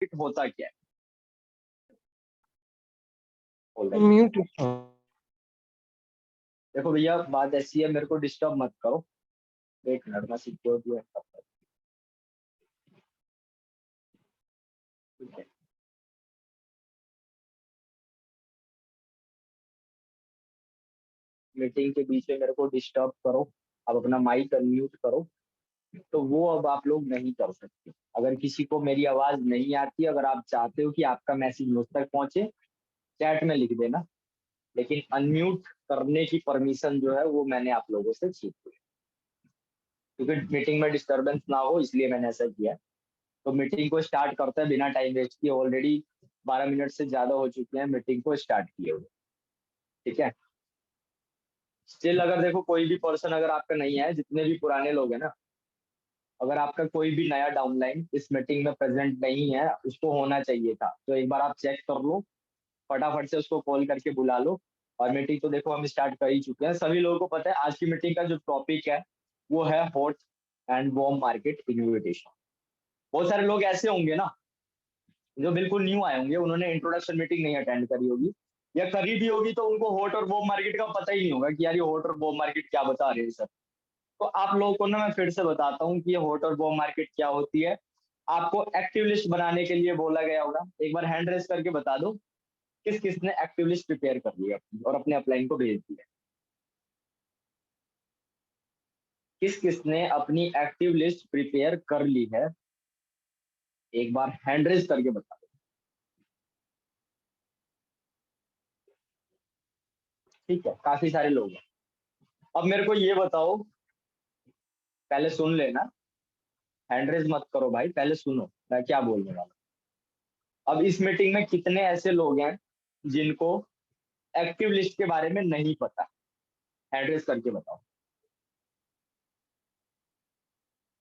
Market होता क्या है? म्यूट। देखो भैया, बात ऐसी है, मेरे को डिस्टर्ब मत करो, एक मिनट में सिक्योरिटी है। ठीक है, मीटिंग के बीच में मेरे को डिस्टर्ब करो, अब अपना माइक अनम्यूट करो, तो वो अब आप लोग नहीं कर सकते। अगर किसी को मेरी आवाज नहीं आती, अगर आप चाहते हो कि आपका मैसेज मुझ तक पहुंचे, चैट में लिख देना, लेकिन अनम्यूट करने की परमिशन जो है वो मैंने आप लोगों से छीनी है, क्योंकि मीटिंग में डिस्टरबेंस ना हो इसलिए मैंने ऐसा किया। तो मीटिंग को स्टार्ट करते हैं बिना टाइम वेस्ट किए, ऑलरेडी 12 मिनट से ज्यादा हो चुके हैं मीटिंग को स्टार्ट किए हुए। ठीक है, स्टिल अगर देखो कोई भी पर्सन अगर आपका नहीं है, जितने भी पुराने लोग हैं ना, अगर आपका कोई भी नया डाउनलाइन इस मीटिंग में प्रेजेंट नहीं है, उसको होना चाहिए था, तो एक बार आप चेक कर लो, फटाफट से उसको कॉल करके बुला लो। और मीटिंग तो देखो हम स्टार्ट कर ही चुके हैं, सभी लोगों को पता है आज की मीटिंग का जो टॉपिक है वो है hot and warm market invitation. बहुत सारे लोग ऐसे होंगे ना जो बिल्कुल न्यू आए होंगे, उन्होंने इंट्रोडक्शन मीटिंग नहीं अटेंड करी होगी, या करी भी होगी तो उनको हॉट और वार्म मार्केट का पता ही नहीं होगा कि यार ये हॉट और वार्म मार्केट क्या बता रहे हैं सर। तो आप लोगों को ना मैं फिर से बताता हूँ कि ये हॉट और वार्म मार्केट क्या होती है। आपको एक्टिव लिस्ट बनाने के लिए बोला गया होगा, एक बार हैंड रेस करके बता दो किस किसने एक्टिव लिस्ट प्रिपेयर कर ली है अपनी और अपने अपलाइन को भेज दिया। किस किसने अपनी एक्टिव लिस्ट प्रिपेयर कर ली है, एक बार हैंड रेस करके बता दो। ठीक है, काफी सारे लोग हैं। अब मेरे को ये बताओ, पहले सुन लेना, हैंड रेस मत करो भाई, पहले सुनो मैं क्या बोलने वाला हूं। अब इस मीटिंग में कितने ऐसे लोग हैं जिनको एक्टिव लिस्ट के बारे में नहीं पता, हैंड रेस करके बताओ।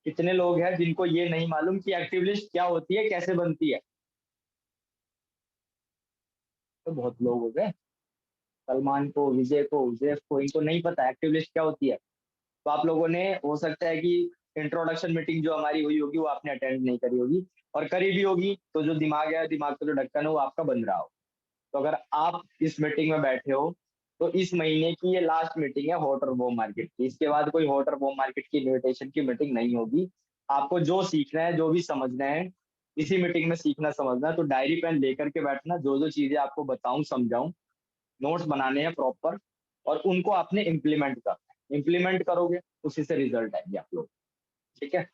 कितने लोग हैं जिनको ये नहीं मालूम कि एक्टिव लिस्ट क्या होती है, कैसे बनती है? तो बहुत लोग हो गए, सलमान को, विजय को, उजैफ को, इनको नहीं पता एक्टिव लिस्ट क्या होती है। तो आप लोगों ने, हो सकता है कि इंट्रोडक्शन मीटिंग जो हमारी हुई होगी वो आपने अटेंड नहीं करी होगी, और करी भी होगी तो जो दिमाग है, दिमाग का जो ढक्कन है वो आपका बंद रहा हो। तो अगर आप इस मीटिंग में बैठे हो तो इस महीने की ये लास्ट मीटिंग है हॉट और वो मार्केट की, इसके बाद कोई हॉट और वो मार्केट की इन्विटेशन की मीटिंग नहीं होगी। आपको जो सीखना है, जो भी समझना है, इसी मीटिंग में सीखना समझना है, तो डायरी पेन लेकर के बैठना, जो जो चीजें आपको बताऊं समझाऊं, नोट्स बनाने हैं प्रॉपर, और उनको आपने इम्प्लीमेंट करना है। इम्प्लीमेंट करोगे उसी से रिजल्ट आएंगे आप लोग। ठीक है,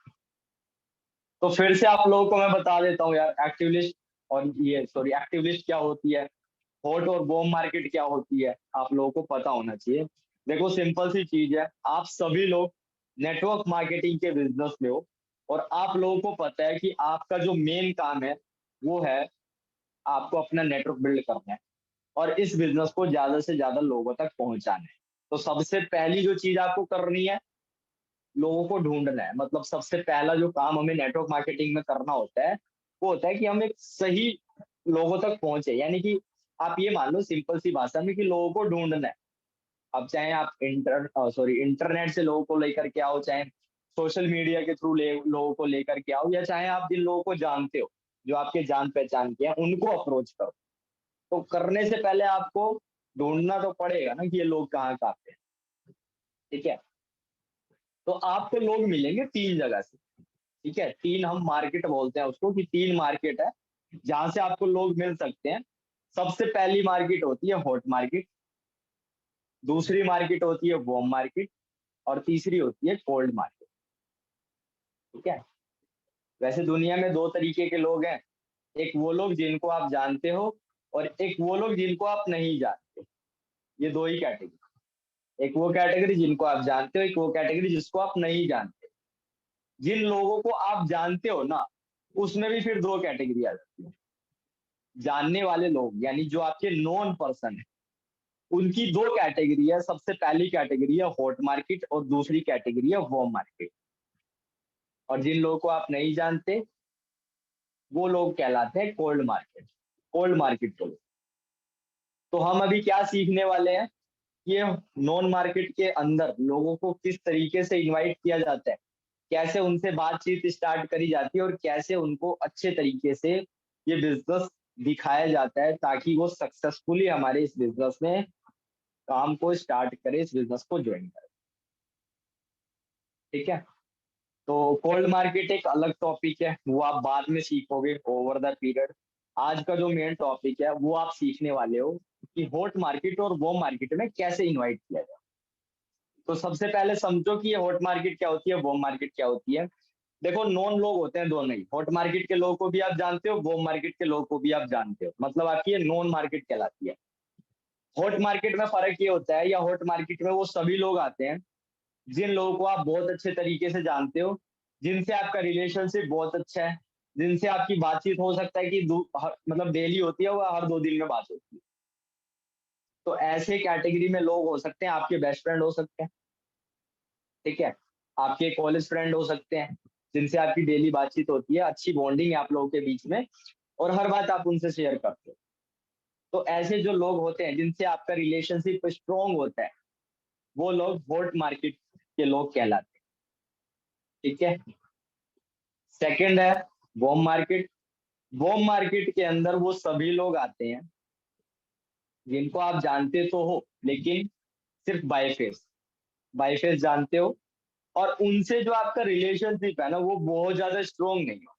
तो फिर से आप लोगों को मैं बता देता हूँ यार, एक्टिव लिस्ट और ये सॉरी एक्टिव लिस्ट क्या होती है, हॉट और वार्म मार्केट क्या होती है, आप लोगों को पता होना चाहिए। देखो सिंपल सी चीज है, आप सभी लोग नेटवर्क मार्केटिंग के बिजनेस में हो, और आप लोगों को पता है कि आपका जो मेन काम है वो है आपको अपना नेटवर्क बिल्ड करना है, और इस बिजनेस को ज्यादा से ज्यादा लोगों तक पहुंचाना है। तो सबसे पहली जो चीज आपको करनी है, लोगों को ढूंढना है। मतलब सबसे पहला जो काम हमें नेटवर्क मार्केटिंग में करना होता है वो होता है कि हम एक सही लोगों तक पहुंचे, यानी कि आप ये मान लो सिंपल सी भाषा में कि लोगों को ढूंढना है। अब चाहे आप इंटरनेट से लोगों को लेकर के आओ, चाहे सोशल मीडिया के थ्रू लोगों को लेकर के आओ, या चाहे आप जिन लोगों को जानते हो, जो आपके जान पहचान के हैं, उनको अप्रोच करो। तो करने से पहले आपको ढूंढना तो पड़ेगा ना कि ये लोग कहाँ कहाँ पे हैं। ठीक है, तो आपको लोग मिलेंगे 3 जगह से। ठीक है, तीन हम मार्केट बोलते हैं उसको, कि 3 मार्केट है जहां से आपको लोग मिल सकते हैं। सबसे पहली मार्केट होती है हॉट मार्केट, दूसरी मार्केट होती है वार्म मार्केट, और तीसरी होती है कोल्ड मार्केट। ठीक है, वैसे दुनिया में 2 तरीके के लोग हैं, एक वो लोग जिनको आप जानते हो, और एक वो लोग जिनको आप नहीं जानते। ये 2 ही कैटेगरी, एक वो कैटेगरी जिनको आप जानते हो, एक वो कैटेगरी जिसको आप नहीं जानते। जिन लोगों को आप जानते हो ना, उसमें भी फिर 2 कैटेगरी आ जाती है। जानने वाले लोग यानी जो आपके नॉन पर्सन है, उनकी 2 कैटेगरी है। सबसे पहली कैटेगरी है हॉट मार्केट, और दूसरी कैटेगरी है वार्म मार्केट। और जिन लोगों को आप नहीं जानते वो लोग कहलाते हैं कोल्ड मार्केट, कोल्ड मार्केट के लोग। तो हम अभी क्या सीखने वाले हैं, ये नॉन मार्केट के अंदर लोगों को किस तरीके से इनवाइट किया जाता है, कैसे उनसे बातचीत स्टार्ट करी जाती है, और कैसे उनको अच्छे तरीके से ये बिजनेस दिखाया जाता है ताकि वो सक्सेसफुली हमारे इस बिजनेस में काम को स्टार्ट करे, इस बिजनेस को ज्वाइन करे। ठीक है, तो कोल्ड मार्केट एक अलग टॉपिक है, वो आप बाद में सीखोगे ओवर द पीरियड। आज का जो मेन टॉपिक है वो आप सीखने वाले हो कि हॉट मार्केट और वार्म मार्केट में कैसे इन्वाइट किया जाए। तो सबसे पहले समझो कि ये हॉट मार्केट क्या होती है, वार्म मार्केट क्या होती है। देखो, नॉन लोग होते हैं दोनों ही, हॉट मार्केट के लोगों को भी आप जानते हो, वार्म मार्केट के लोगों को भी आप जानते हो, मतलब आपकी ये नॉन मार्केट कहलाती है। हॉट मार्केट में फर्क ये होता है, या हॉट मार्केट में वो सभी लोग आते हैं जिन लोगों को आप बहुत अच्छे तरीके से जानते हो, जिनसे आपका रिलेशनशिप बहुत अच्छा है, जिनसे आपकी बातचीत हो सकता है कि मतलब डेली होती है, वो हर 2 दिन में बात होती है। तो ऐसे कैटेगरी में लोग हो सकते हैं, आपके बेस्ट फ्रेंड हो सकते हैं। ठीक है, आपके कॉलेज फ्रेंड हो सकते हैं, जिनसे आपकी डेली बातचीत होती है, अच्छी बॉन्डिंग है आप लोगों के बीच में, और हर बात आप उनसे शेयर करते हो। तो ऐसे जो लोग होते हैं जिनसे आपका रिलेशनशिप स्ट्रांग होता है, वो लोग हॉट मार्केट के लोग कहलाते हैं। ठीक है, सेकंड है वार्म मार्केट। वार्म मार्केट के अंदर वो सभी लोग आते हैं जिनको आप जानते तो हो, लेकिन सिर्फ बाय फेस जानते हो, और उनसे जो आपका रिलेशनशिप है ना, वो बहुत ज्यादा स्ट्रांग नहीं हो।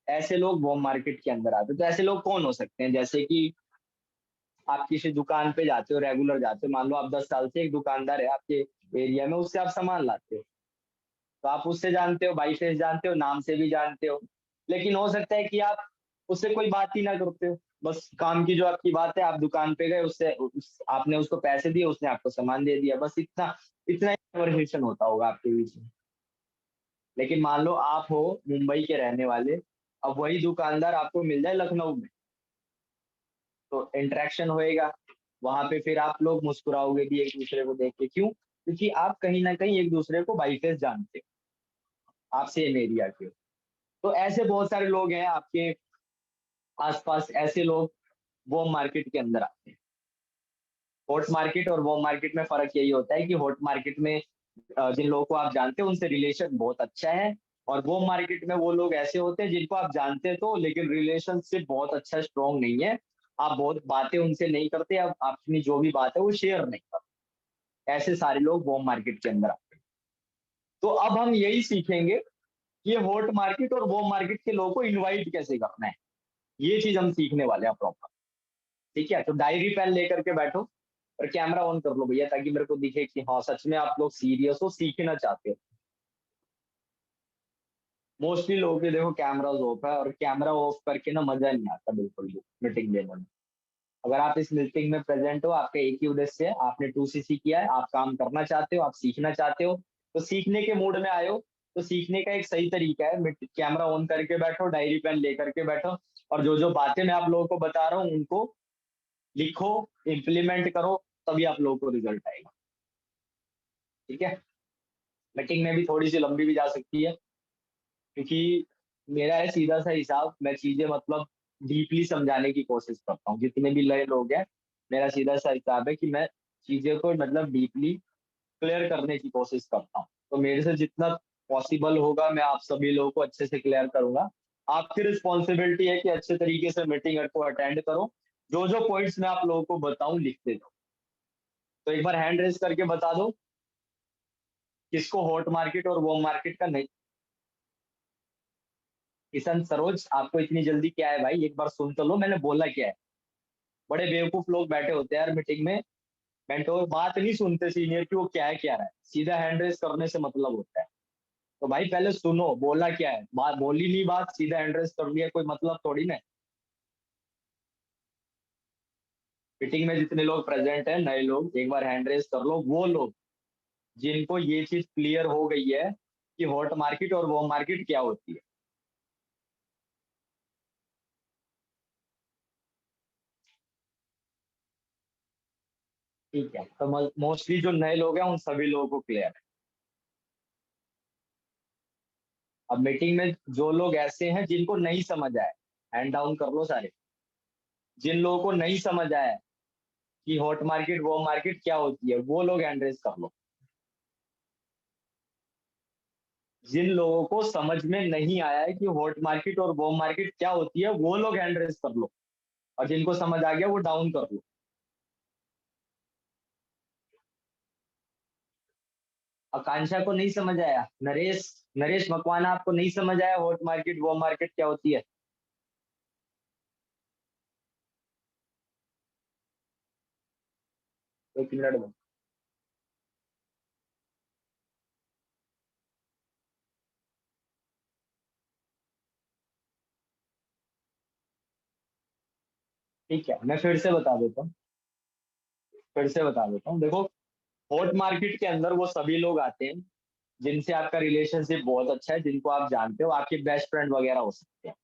ऐसे लोग वार्म मार्केट के अंदर आते हैं। तो ऐसे लोग कौन हो सकते हैं, जैसे कि आप किसी दुकान पे जाते हो, रेगुलर जाते हो, मान लो आप 10 साल से एक दुकानदार है आपके एरिया में, उससे आप सामान लाते हो, तो आप उससे जानते हो, बाई फेस जानते हो, नाम से भी जानते हो। लेकिन हो सकता है कि आप उससे कोई बात ही ना करते हो, बस काम की जो आपकी बात है, आप दुकान पे गए, आपने उसको पैसे दिए, उसने आपको सामान दे दिया, बस इतना इतना ही कन्वर्सेशन होता होगा आपके बीच में। लेकिन मान लो आप हो मुंबई के रहने वाले, अब वही दुकानदार आपको मिल जाए लखनऊ में, तो इंटरेक्शन होएगा वहां पे, फिर आप लोग मुस्कुराओगे भी एक दूसरे को देख के। क्यों? क्योंकि आप कहीं ना कहीं एक दूसरे को बाई फेस जानते हो, आप सेम एरिया के हो। तो ऐसे बहुत सारे लोग हैं आपके आसपास, ऐसे लोग वो मार्केट के अंदर आते हैं। हॉट मार्केट और वो मार्केट में फर्क यही होता है कि हॉट मार्केट में जिन लोगों को आप जानते हो उनसे रिलेशन बहुत अच्छा है, और वो मार्केट में वो लोग ऐसे होते हैं जिनको आप जानते तो, लेकिन रिलेशनशिप बहुत अच्छा स्ट्रांग नहीं है, आप बहुत बातें उनसे नहीं करते, आप अपनी जो भी बात है वो शेयर नहीं करते। ऐसे सारे लोग वो मार्केट के अंदर आते हैं। तो अब हम यही सीखेंगे कि ये हॉट मार्केट और वो मार्केट के लोगों को इनवाइट कैसे करना है, ये चीज हम सीखने वाले हैं प्रॉपर। ठीक है, तो डायरी पेन लेकर के बैठो और कैमरा ऑन कर लो भैया, ताकि मेरे को दिखे कि हाँ सच में आप लोग सीरियस हो, सीखना चाहते हो। मोस्टली लोगों के देखो कैमराज ऑफ है, और कैमरा ऑफ करके ना मजा नहीं आता बिल्कुल भी मीटिंग लेने में। अगर आप इस मीटिंग में प्रेजेंट हो, आपका एक ही उद्देश्य है, आपने 2CC किया है, आप काम करना चाहते हो, आप सीखना चाहते हो, तो सीखने के मूड में आए हो, तो सीखने का एक सही तरीका है कैमरा ऑन करके बैठो, डायरी पेन लेकर के बैठो, और जो जो बातें मैं आप लोगों को बता रहा हूँ उनको लिखो, इम्प्लीमेंट करो, तभी आप लोगों को रिजल्ट आएगा। ठीक है, मीटिंग में भी थोड़ी सी लंबी भी जा सकती है, क्योंकि मेरा है सीधा सा हिसाब, मैं चीजें मतलब डीपली समझाने की कोशिश करता हूँ। जितने भी नए लोग हैं, मेरा सीधा सा हिसाब है कि मैं चीजें को मतलब डीपली क्लियर करने की कोशिश करता हूँ। तो मेरे से जितना पॉसिबल होगा मैं आप सभी लोगों को अच्छे से क्लियर करूंगा। आपकी रिस्पॉन्सिबिलिटी है कि अच्छे तरीके से मीटिंग को अटेंड करो, जो जो पॉइंट्स मैं आप लोगों को बताऊं लिखते दो। तो एक बार हैंड रेस करके बता दो किसको हॉट मार्केट और वॉर्म मार्केट का नहीं। किशन सरोज, आपको इतनी जल्दी क्या है भाई, एक बार सुन तो लो मैंने बोला क्या है। बड़े बेवकूफ लोग बैठे होते हैं यार मीटिंग में, मेंटोर बात नहीं सुनते सीनियर की, वो क्या रहा है, सीधा हैंड रेस करने से मतलब होता है। तो भाई पहले सुनो बोला क्या है, बात बोली नहीं, बात सीधा हैंड रेस कर लिया, कोई मतलब थोड़ी ना। मीटिंग में जितने लोग प्रेजेंट हैं नए लोग, एक बार हैंड रेस कर लो, वो लोग जिनको ये चीज क्लियर हो गई है कि हॉट मार्केट और वो मार्केट क्या होती है। ठीक है, तो मोस्टली जो नए लोग हैं उन सभी लोगों को क्लियर है। अब मीटिंग में जो लोग ऐसे हैं जिनको नहीं समझ आया, हैंड डाउन कर लो सारे। जिन लोगों को नहीं समझ आया कि हॉट मार्केट वो मार्केट क्या होती है, वो लोग हैंड रेस कर लो। जिन लोगों को समझ में नहीं आया है कि हॉट मार्केट और बॉम मार्केट क्या होती है, वो लोग हैंड रेस कर लो, और जिनको समझ आ गया वो डाउन कर लो। आकांक्षा को नहीं समझ आया? नरेश, नरेश मकवाना, आपको नहीं समझ आया हॉट मार्केट बॉम मार्केट क्या होती है? एक मिनट में। ठीक है, मैं फिर से बता देता हूँ, फिर से बता देता हूँ। देखो, हॉट मार्केट के अंदर वो सभी लोग आते हैं जिनसे आपका रिलेशनशिप बहुत अच्छा है, जिनको आप जानते हो, आपके बेस्ट फ्रेंड वगैरह हो सकते हैं।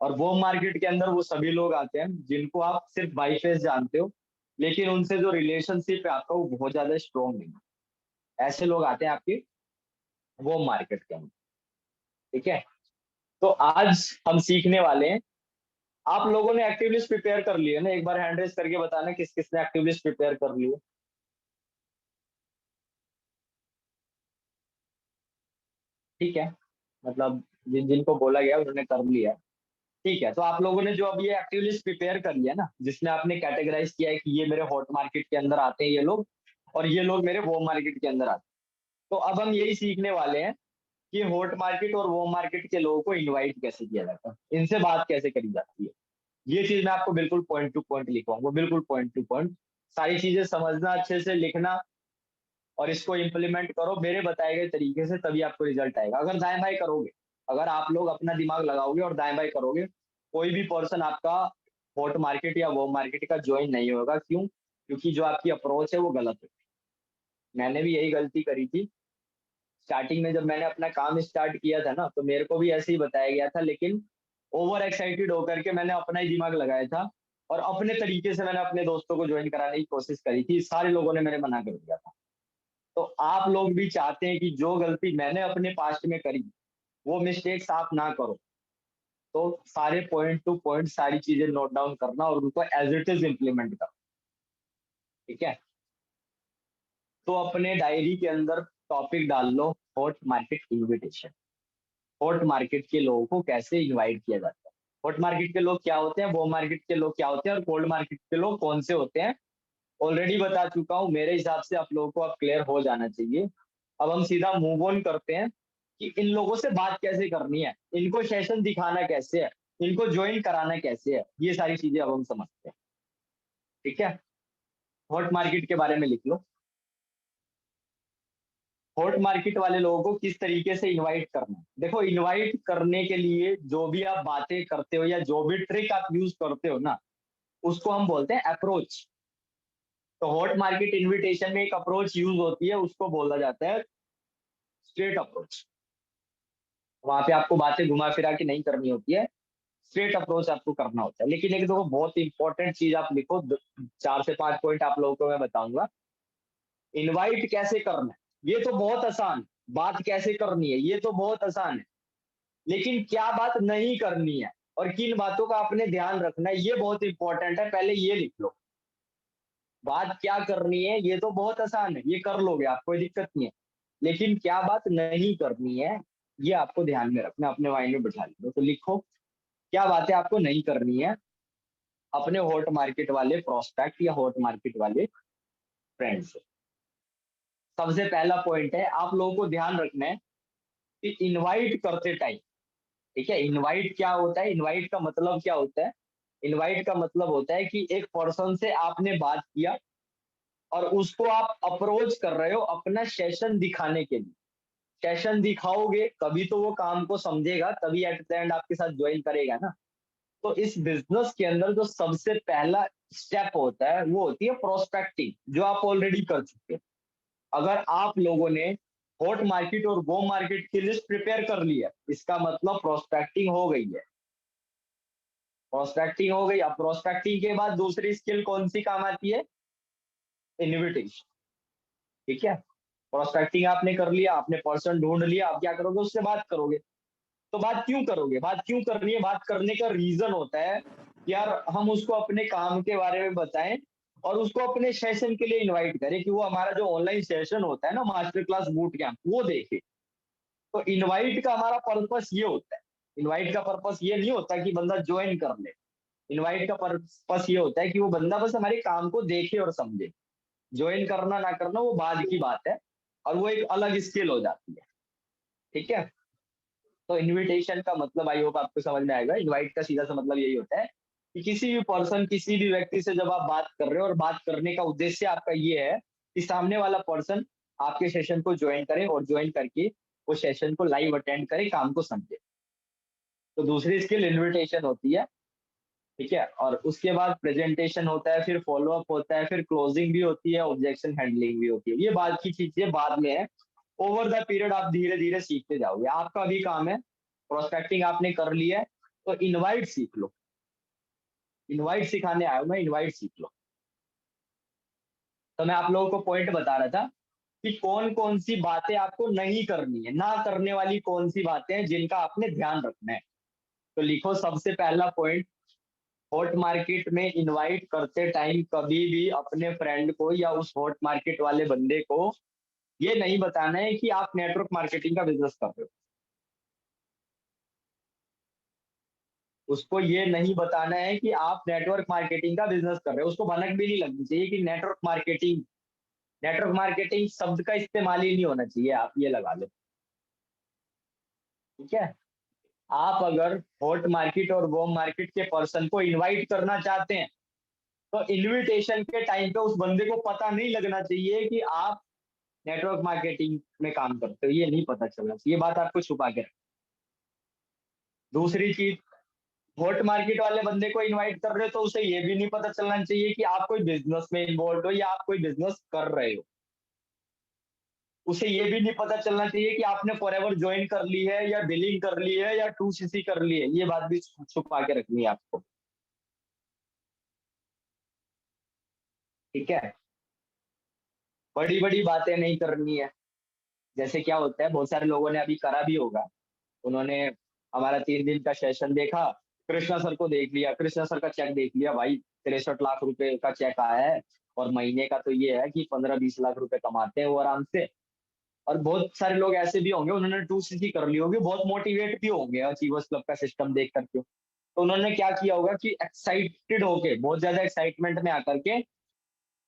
और वो मार्केट के अंदर वो सभी लोग आते हैं जिनको आप सिर्फ बाई फेस जानते हो, लेकिन उनसे जो रिलेशनशिप है आपका वो बहुत ज्यादा स्ट्रॉन्ग नहीं है। ऐसे लोग आते हैं आपके वो मार्केट के अंदर। ठीक है, तो आज हम सीखने वाले हैं। आप लोगों ने एक्टिव लिस्ट प्रिपेयर कर ली है ना? एक बार हैंड रेस करके बताना किस किस ने एक्टिव लिस्ट प्रिपेयर कर ली है। ठीक है, मतलब जिन जिनको बोला गया उन्होंने कर लिया। ठीक है, तो आप लोगों ने जो अब ये एक्टिव लिस्ट प्रिपेयर कर लिया ना, जिसमें आपने कैटेगराइज किया है कि ये मेरे हॉट मार्केट के अंदर आते हैं ये लोग, और ये लोग मेरे वो मार्केट के अंदर आते हैं, तो अब हम यही सीखने वाले हैं कि हॉट मार्केट और वो मार्केट के लोगों को इनवाइट कैसे किया जाता है, इनसे बात कैसे करी जाती है। ये चीज मैं आपको बिल्कुल पॉइंट टू पॉइंट लिखवाऊंगा, बिल्कुल पॉइंट टू पॉइंट। सारी चीजें समझना, अच्छे से लिखना, और इसको इम्प्लीमेंट करो मेरे बताए गए तरीके से, तभी आपको रिजल्ट आएगा। अगर दाएं बाएं करोगे, अगर आप लोग अपना दिमाग लगाओगे और दाएं बाएं करोगे, कोई भी पर्सन आपका हॉट मार्केट या वो मार्केट का ज्वाइन नहीं होगा। क्यों? क्योंकि जो आपकी अप्रोच है वो गलत है। मैंने भी यही गलती करी थी स्टार्टिंग में, जब मैंने अपना काम स्टार्ट किया था ना, तो मेरे को भी ऐसे ही बताया गया था, लेकिन ओवर एक्साइटेड होकर के मैंने अपना ही दिमाग लगाया था, और अपने तरीके से मैंने अपने दोस्तों को ज्वाइन कराने की कोशिश करी थी, सारे लोगों ने मेरे मना कर दिया था। तो आप लोग भी चाहते हैं कि जो गलती मैंने अपने पास्ट में करी, वो मिस्टेक्स आप ना करो, तो सारे पॉइंट टू पॉइंट सारी चीजें नोट डाउन करना और उनको एज इट इज इम्प्लीमेंट करना। ठीक है, तो अपने डायरी के अंदर टॉपिक डाल लो, hot market invitation. Hot market के लोगों को कैसे इनवाइट किया जाता है, हॉट मार्केट के लोग क्या होते हैं, वो मार्केट के लोग क्या होते हैं, और कोल्ड मार्केट के लोग कौन से होते हैं, ऑलरेडी बता चुका हूँ। मेरे हिसाब से आप लोगों को अब क्लियर हो जाना चाहिए। अब हम सीधा मूव ऑन करते हैं कि इन लोगों से बात कैसे करनी है, इनको सेशन दिखाना कैसे है, इनको ज्वाइन कराना कैसे है, ये सारी चीजें अब हम समझते हैं। ठीक है, हॉट मार्केट के बारे में लिख लो। हॉट मार्केट वाले लोगों को किस तरीके से इनवाइट करना है। देखो, इनवाइट करने के लिए जो भी आप बातें करते हो या जो भी ट्रिक आप यूज करते हो ना, उसको हम बोलते हैं अप्रोच। तो हॉट मार्केट इनविटेशन में एक अप्रोच यूज होती है, उसको बोला जाता है स्ट्रेट अप्रोच। वहां पे आपको बातें घुमा फिरा के नहीं करनी होती है, स्ट्रेट अप्रोच आपको करना होता है। लेकिन एक देखो, बहुत इंपॉर्टेंट चीज आप लिखो, 4 से 5 पॉइंट आप लोगों को मैं बताऊंगा। इनवाइट कैसे करना है ये तो बहुत आसान है, बात कैसे करनी है ये तो बहुत आसान है, लेकिन क्या बात नहीं करनी है और किन बातों का आपने ध्यान रखना है ये बहुत इंपॉर्टेंट है, पहले ये लिख लो। बात क्या करनी है ये तो बहुत आसान है, ये कर लोगे आप, कोई दिक्कत नहीं है, लेकिन क्या बात नहीं करनी है ये आपको ध्यान में रखना, अपने माइंड में बिठा लो। तो लिखो क्या बातें आपको नहीं करनी है अपने हॉट मार्केट वाले प्रोस्पेक्ट या हॉट मार्केट वाले फ्रेंड से। सबसे पहला पॉइंट है, आप लोगों को ध्यान रखना है कि इनवाइट करते टाइम, ठीक है, इनवाइट क्या होता है, इनवाइट का मतलब क्या होता है? इनवाइट का मतलब होता है कि एक पर्सन से आपने बात किया और उसको आप अप्रोच कर रहे हो अपना सेशन दिखाने के लिए। सेशन दिखाओगे कभी तो वो काम को समझेगा, तभी एट द एंड आपके साथ ज्वाइन करेगा ना। तो इस बिजनेस के अंदर जो सबसे पहला स्टेप होता है वो होती है प्रोस्पेक्टिंग, जो आप ऑलरेडी कर चुके हैं। अगर आप लोगों ने हॉट मार्केट और वो मार्केट की लिस्ट प्रिपेयर कर ली है, इसका मतलब प्रोस्पेक्टिंग हो गई है। प्रोस्पेक्टिंग हो गई, अब प्रोस्पेक्टिंग के बाद दूसरी स्किल कौन सी काम आती है? इनविटेशन। ठीक है, प्रोस्पेक्टिंग आपने कर लिया, आपने पर्सन ढूंढ लिया, आप क्या करोगे? उससे बात करोगे। तो बात क्यों करोगे, बात क्यों करनी है? बात करने का रीजन होता है कि यार हम उसको अपने काम के बारे में बताएं और उसको अपने सेशन के लिए इनवाइट करें, कि वो हमारा जो ऑनलाइन सेशन होता है ना, मास्टर क्लास बूट कैंप, वो देखे। तो इनवाइट का हमारा पर्पस ये होता है, इनवाइट का पर्पस ये नहीं होता कि बंदा ज्वाइन कर ले। इनवाइट का पर्पस ये होता है कि वो बंदा बस हमारे काम को देखे और समझे। ज्वाइन करना ना करना वो बाद की बात है, और वो एक अलग स्किल हो जाती है। ठीक है, तो इनविटेशन का मतलब आई होप आपको समझ में आएगा। इनवाइट का सीधा सा मतलब यही होता है कि किसी भी पर्सन, किसी भी व्यक्ति से जब आप बात कर रहे हो और बात करने का उद्देश्य आपका ये है कि सामने वाला पर्सन आपके सेशन को ज्वाइन करे और ज्वाइन करके वो सेशन को लाइव अटेंड करे, काम को समझे। तो दूसरी स्किल इनविटेशन होती है। ठीक है, और उसके बाद प्रेजेंटेशन होता है, फिर फॉलो अप होता है, फिर क्लोजिंग भी होती है, ऑब्जेक्शन हैंडलिंग भी होती है। ये बाद की चीजें बाद में है। ओवर द पीरियड आप धीरे धीरे सीखते जाओगे। आपका भी काम है, प्रोस्पेक्टिंग आपने कर लिया है तो इनवाइट सीख लो। इनवाइट सिखाने आया हूं मैं, इनवाइट सीख लो। तो मैं आप लोगों को पॉइंट बता रहा था कि कौन कौन सी बातें आपको नहीं करनी है, ना करने वाली कौन सी बातें हैं जिनका आपने ध्यान रखना है। तो लिखो सबसे पहला पॉइंट, हॉट मार्केट में इनवाइट करते टाइम कभी भी अपने फ्रेंड को या उस हॉट मार्केट वाले बंदे को ये नहीं बताना है कि आप नेटवर्क मार्केटिंग का बिजनेस कर रहे हो। उसको ये नहीं बताना है कि आप नेटवर्क मार्केटिंग का बिजनेस कर रहे हो। उसको भनक भी नहीं लगनी चाहिए कि नेटवर्क मार्केटिंग शब्द का इस्तेमाल ही नहीं होना चाहिए, आप ये लगा लो। ठीक है, आप अगर हॉट मार्केट और वॉर्म मार्केट के पर्सन को इनवाइट करना चाहते हैं तो इनविटेशन के टाइम पे उस बंदे को पता नहीं लगना चाहिए कि आप नेटवर्क मार्केटिंग में काम करते हो। ये नहीं पता चलना चाहिए, ये बात आपको छुपा के रखो। दूसरी चीज, हॉट मार्केट वाले बंदे को इनवाइट कर रहे हो तो उसे ये भी नहीं पता चलना चाहिए कि आप कोई बिजनेस में इन्वॉल्व हो या आप कोई बिजनेस कर रहे हो। उसे ये भी नहीं पता चलना चाहिए कि आपने फॉरएवर ज्वाइन कर ली है या बिलिंग कर ली है या 2CC कर ली है। ये बात भी छुपा के रखनी है आपको। ठीक है, बड़ी बड़ी बातें नहीं करनी है। जैसे क्या होता है, बहुत सारे लोगों ने अभी करा भी होगा, उन्होंने हमारा 3 दिन का सेशन देखा, कृष्णा सर को देख लिया, कृष्णा सर का चेक देख लिया, भाई 63 लाख रुपए का चेक आया है और महीने का तो ये है कि 15-20 लाख रुपए कमाते हैं वो आराम से। और बहुत सारे लोग ऐसे भी होंगे, उन्होंने 2CC कर ली होगी, बहुत मोटिवेट भी होंगे अचीवर्स क्लब का सिस्टम देख करके। तो उन्होंने क्या किया होगा कि एक्साइटेड होके, बहुत ज्यादा एक्साइटमेंट में आकर के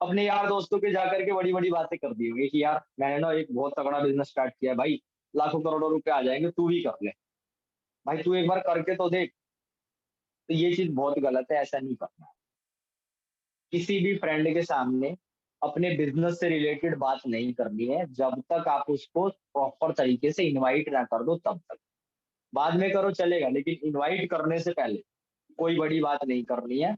अपने यार दोस्तों के जाकर के बड़ी बड़ी बातें कर दी होगी कि यार मैंने ना एक बहुत तगड़ा बिजनेस स्टार्ट किया है भाई, लाखों करोड़ों रुपए आ जाएंगे, तू भी कर ले भाई, तू एक बार करके तो देख। तो ये चीज बहुत गलत है, ऐसा नहीं करना। किसी भी फ्रेंड के सामने अपने बिजनेस से रिलेटेड बात नहीं करनी है जब तक आप उसको प्रॉपर तरीके से इनवाइट ना कर दो, तब तक। बाद में करो चलेगा, लेकिन इनवाइट करने से पहले कोई बड़ी बात नहीं करनी है।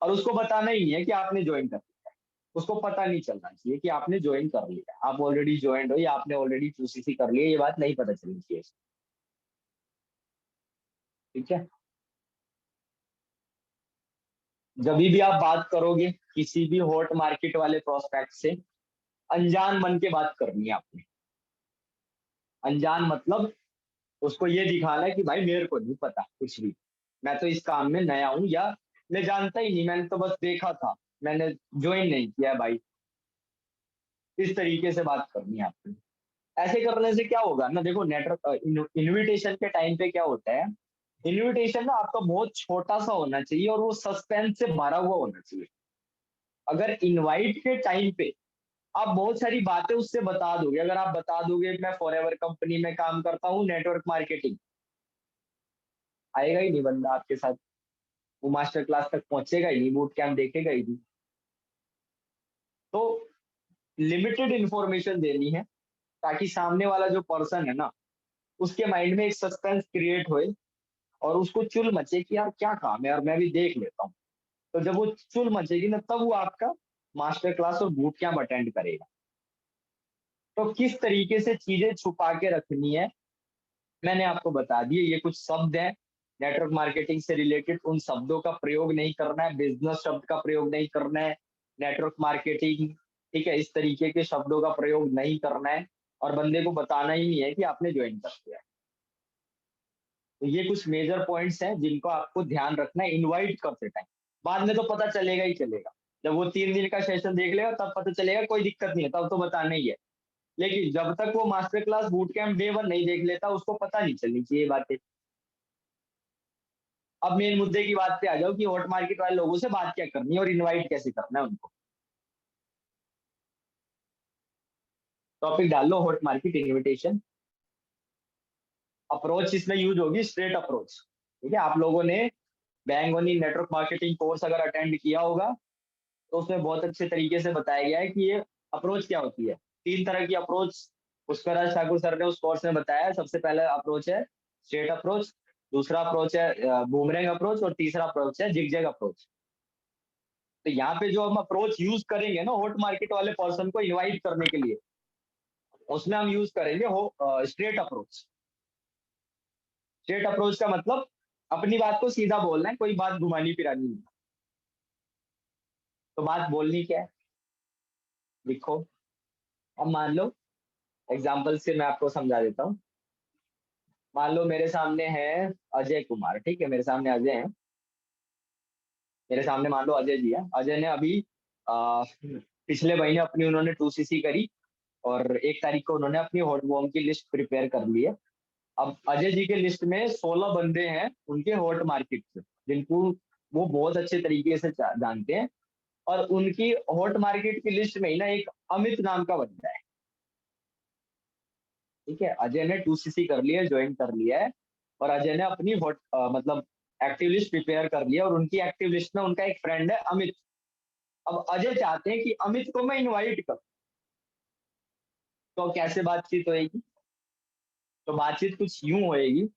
और उसको बताना ही नहीं है कि आपने ज्वाइन कर लिया है। उसको पता नहीं चलना चाहिए कि आपने ज्वाइन कर लिया, आप ऑलरेडी ज्वाइन हो या आपने ऑलरेडी 2CC कर लिया, ये बात नहीं पता चलनी चाहिए। ठीक है, जब भी आप बात करोगे किसी भी हॉट मार्केट वाले प्रोस्पेक्ट से, अनजान बन के बात करनी है आपने। अनजान मतलब उसको ये दिखाना है कि भाई मेरे को नहीं पता कुछ भी, मैं तो इस काम में नया हूँ, या मैं जानता ही नहीं, मैंने तो बस देखा था, मैंने ज्वाइन नहीं किया भाई। इस तरीके से बात करनी है आपने। ऐसे करने से क्या होगा ना, देखो नेटवर्क इनविटेशन के टाइम पे क्या होता है, इनविटेशन ना आपका बहुत छोटा सा होना चाहिए और वो सस्पेंस से भरा हुआ होना चाहिए। अगर इनवाइट के टाइम पे आप बहुत सारी बातें उससे बता दोगे, अगर आप बता दोगे मैं फॉरएवर कंपनी में काम करता हूँ नेटवर्क मार्केटिंग, आएगा ही नहीं बंदा आपके साथ, वो मास्टर क्लास तक पहुंचेगा ही नहीं, बूट कैंप देखेगा ही नहीं। तो लिमिटेड इंफॉर्मेशन देनी है ताकि सामने वाला जो पर्सन है ना, उसके माइंड में एक सस्पेंस क्रिएट होए और उसको चुल मचे कि यार क्या काम है, यार मैं भी देख लेता हूँ। तो जब वो चुल मचेगी ना, तब वो आपका मास्टर क्लास और बूट कैंप अटेंड करेगा। तो किस तरीके से चीजें छुपा के रखनी है मैंने आपको बता दिए। ये कुछ शब्द हैं नेटवर्क मार्केटिंग से रिलेटेड, उन शब्दों का प्रयोग नहीं करना है, बिजनेस शब्द का प्रयोग नहीं करना है, नेटवर्क मार्केटिंग, ठीक है, इस तरीके के शब्दों का प्रयोग नहीं करना है, और बंदे को बताना ही नहीं है कि आपने ज्वाइन कर दिया है। तो ये कुछ मेजर पॉइंट्स हैं जिनको आपको ध्यान रखना है इनवाइट करते टाइम। बाद में तो पता चलेगा ही चलेगा, जब वो 3 दिन का सेशन देख लेगा तब पता चलेगा, कोई दिक्कत नहीं है, तब तो बताना ही है। लेकिन जब तक वो master class boot camp day 1 नहीं देख लेता, उसको पता नहीं चलनी चाहिए बातें। अब मेन मुद्दे की बात पे आ जाओ कि हॉट मार्केट वाले लोगों से बात क्या करनी है और इनवाइट कैसे करना है उनको। टॉपिक डाल लो हॉट मार्केट इनविटेशन। अप्रोच इसमें यूज होगी स्ट्रेट अप्रोच। ठीक है, आप लोगों ने बैंगोनी नेटवर्क मार्केटिंग कोर्स अगर अटेंड किया होगा तो उसमें बहुत अच्छे तरीके से बताया गया है कि ये अप्रोच क्या होती है। 3 तरह की अप्रोच पुष्कर ठाकुर सर ने उस कोर्स में बताया है। सबसे पहला अप्रोच है स्ट्रेट अप्रोच, दूसरा अप्रोच है बूमरैंग अप्रोच, और तीसरा अप्रोच है जिगजैग अप्रोच। तो यहाँ पे जो हम अप्रोच यूज करेंगे ना हॉट मार्केट वाले पर्सन को इनवाइट करने के लिए, उसमें हम यूज करेंगे हो स्ट्रेट अप्रोच। स्ट्रेट अप्रोच का मतलब अपनी बात को सीधा बोलना है, कोई बात घुमानी फिरानी नहीं। तो बात बोलनी क्या है, लिखो। अब मान लो एग्जाम्पल से मैं आपको समझा देता हूँ। मान लो मेरे सामने है अजय कुमार, ठीक है, मेरे सामने अजय है। मेरे सामने मान लो अजय जी है। अजय ने अभी पिछले महीने अपनी उन्होंने 2cc करी, और 1 तारीख को उन्होंने अपनी हॉट वॉर्म की लिस्ट प्रिपेयर कर ली है। अब अजय जी के लिस्ट में 16 बंदे हैं उनके हॉट मार्केट से, जिनको वो बहुत अच्छे तरीके से जानते हैं। और उनकी हॉट मार्केट की लिस्ट में ही ना एक अमित नाम का बंदा है। ठीक है, अजय ने 2cc कर लिया है, ज्वाइन कर लिया है, और अजय ने अपनी हॉट मतलब एक्टिव लिस्ट प्रिपेयर कर लिया, और उनकी एक्टिव लिस्ट में उनका एक फ्रेंड है अमित। अब अजय चाहते हैं कि अमित को मैं इनवाइट करूं। तो कैसे बातचीत होएगी? तो बातचीत कुछ यूं होएगी।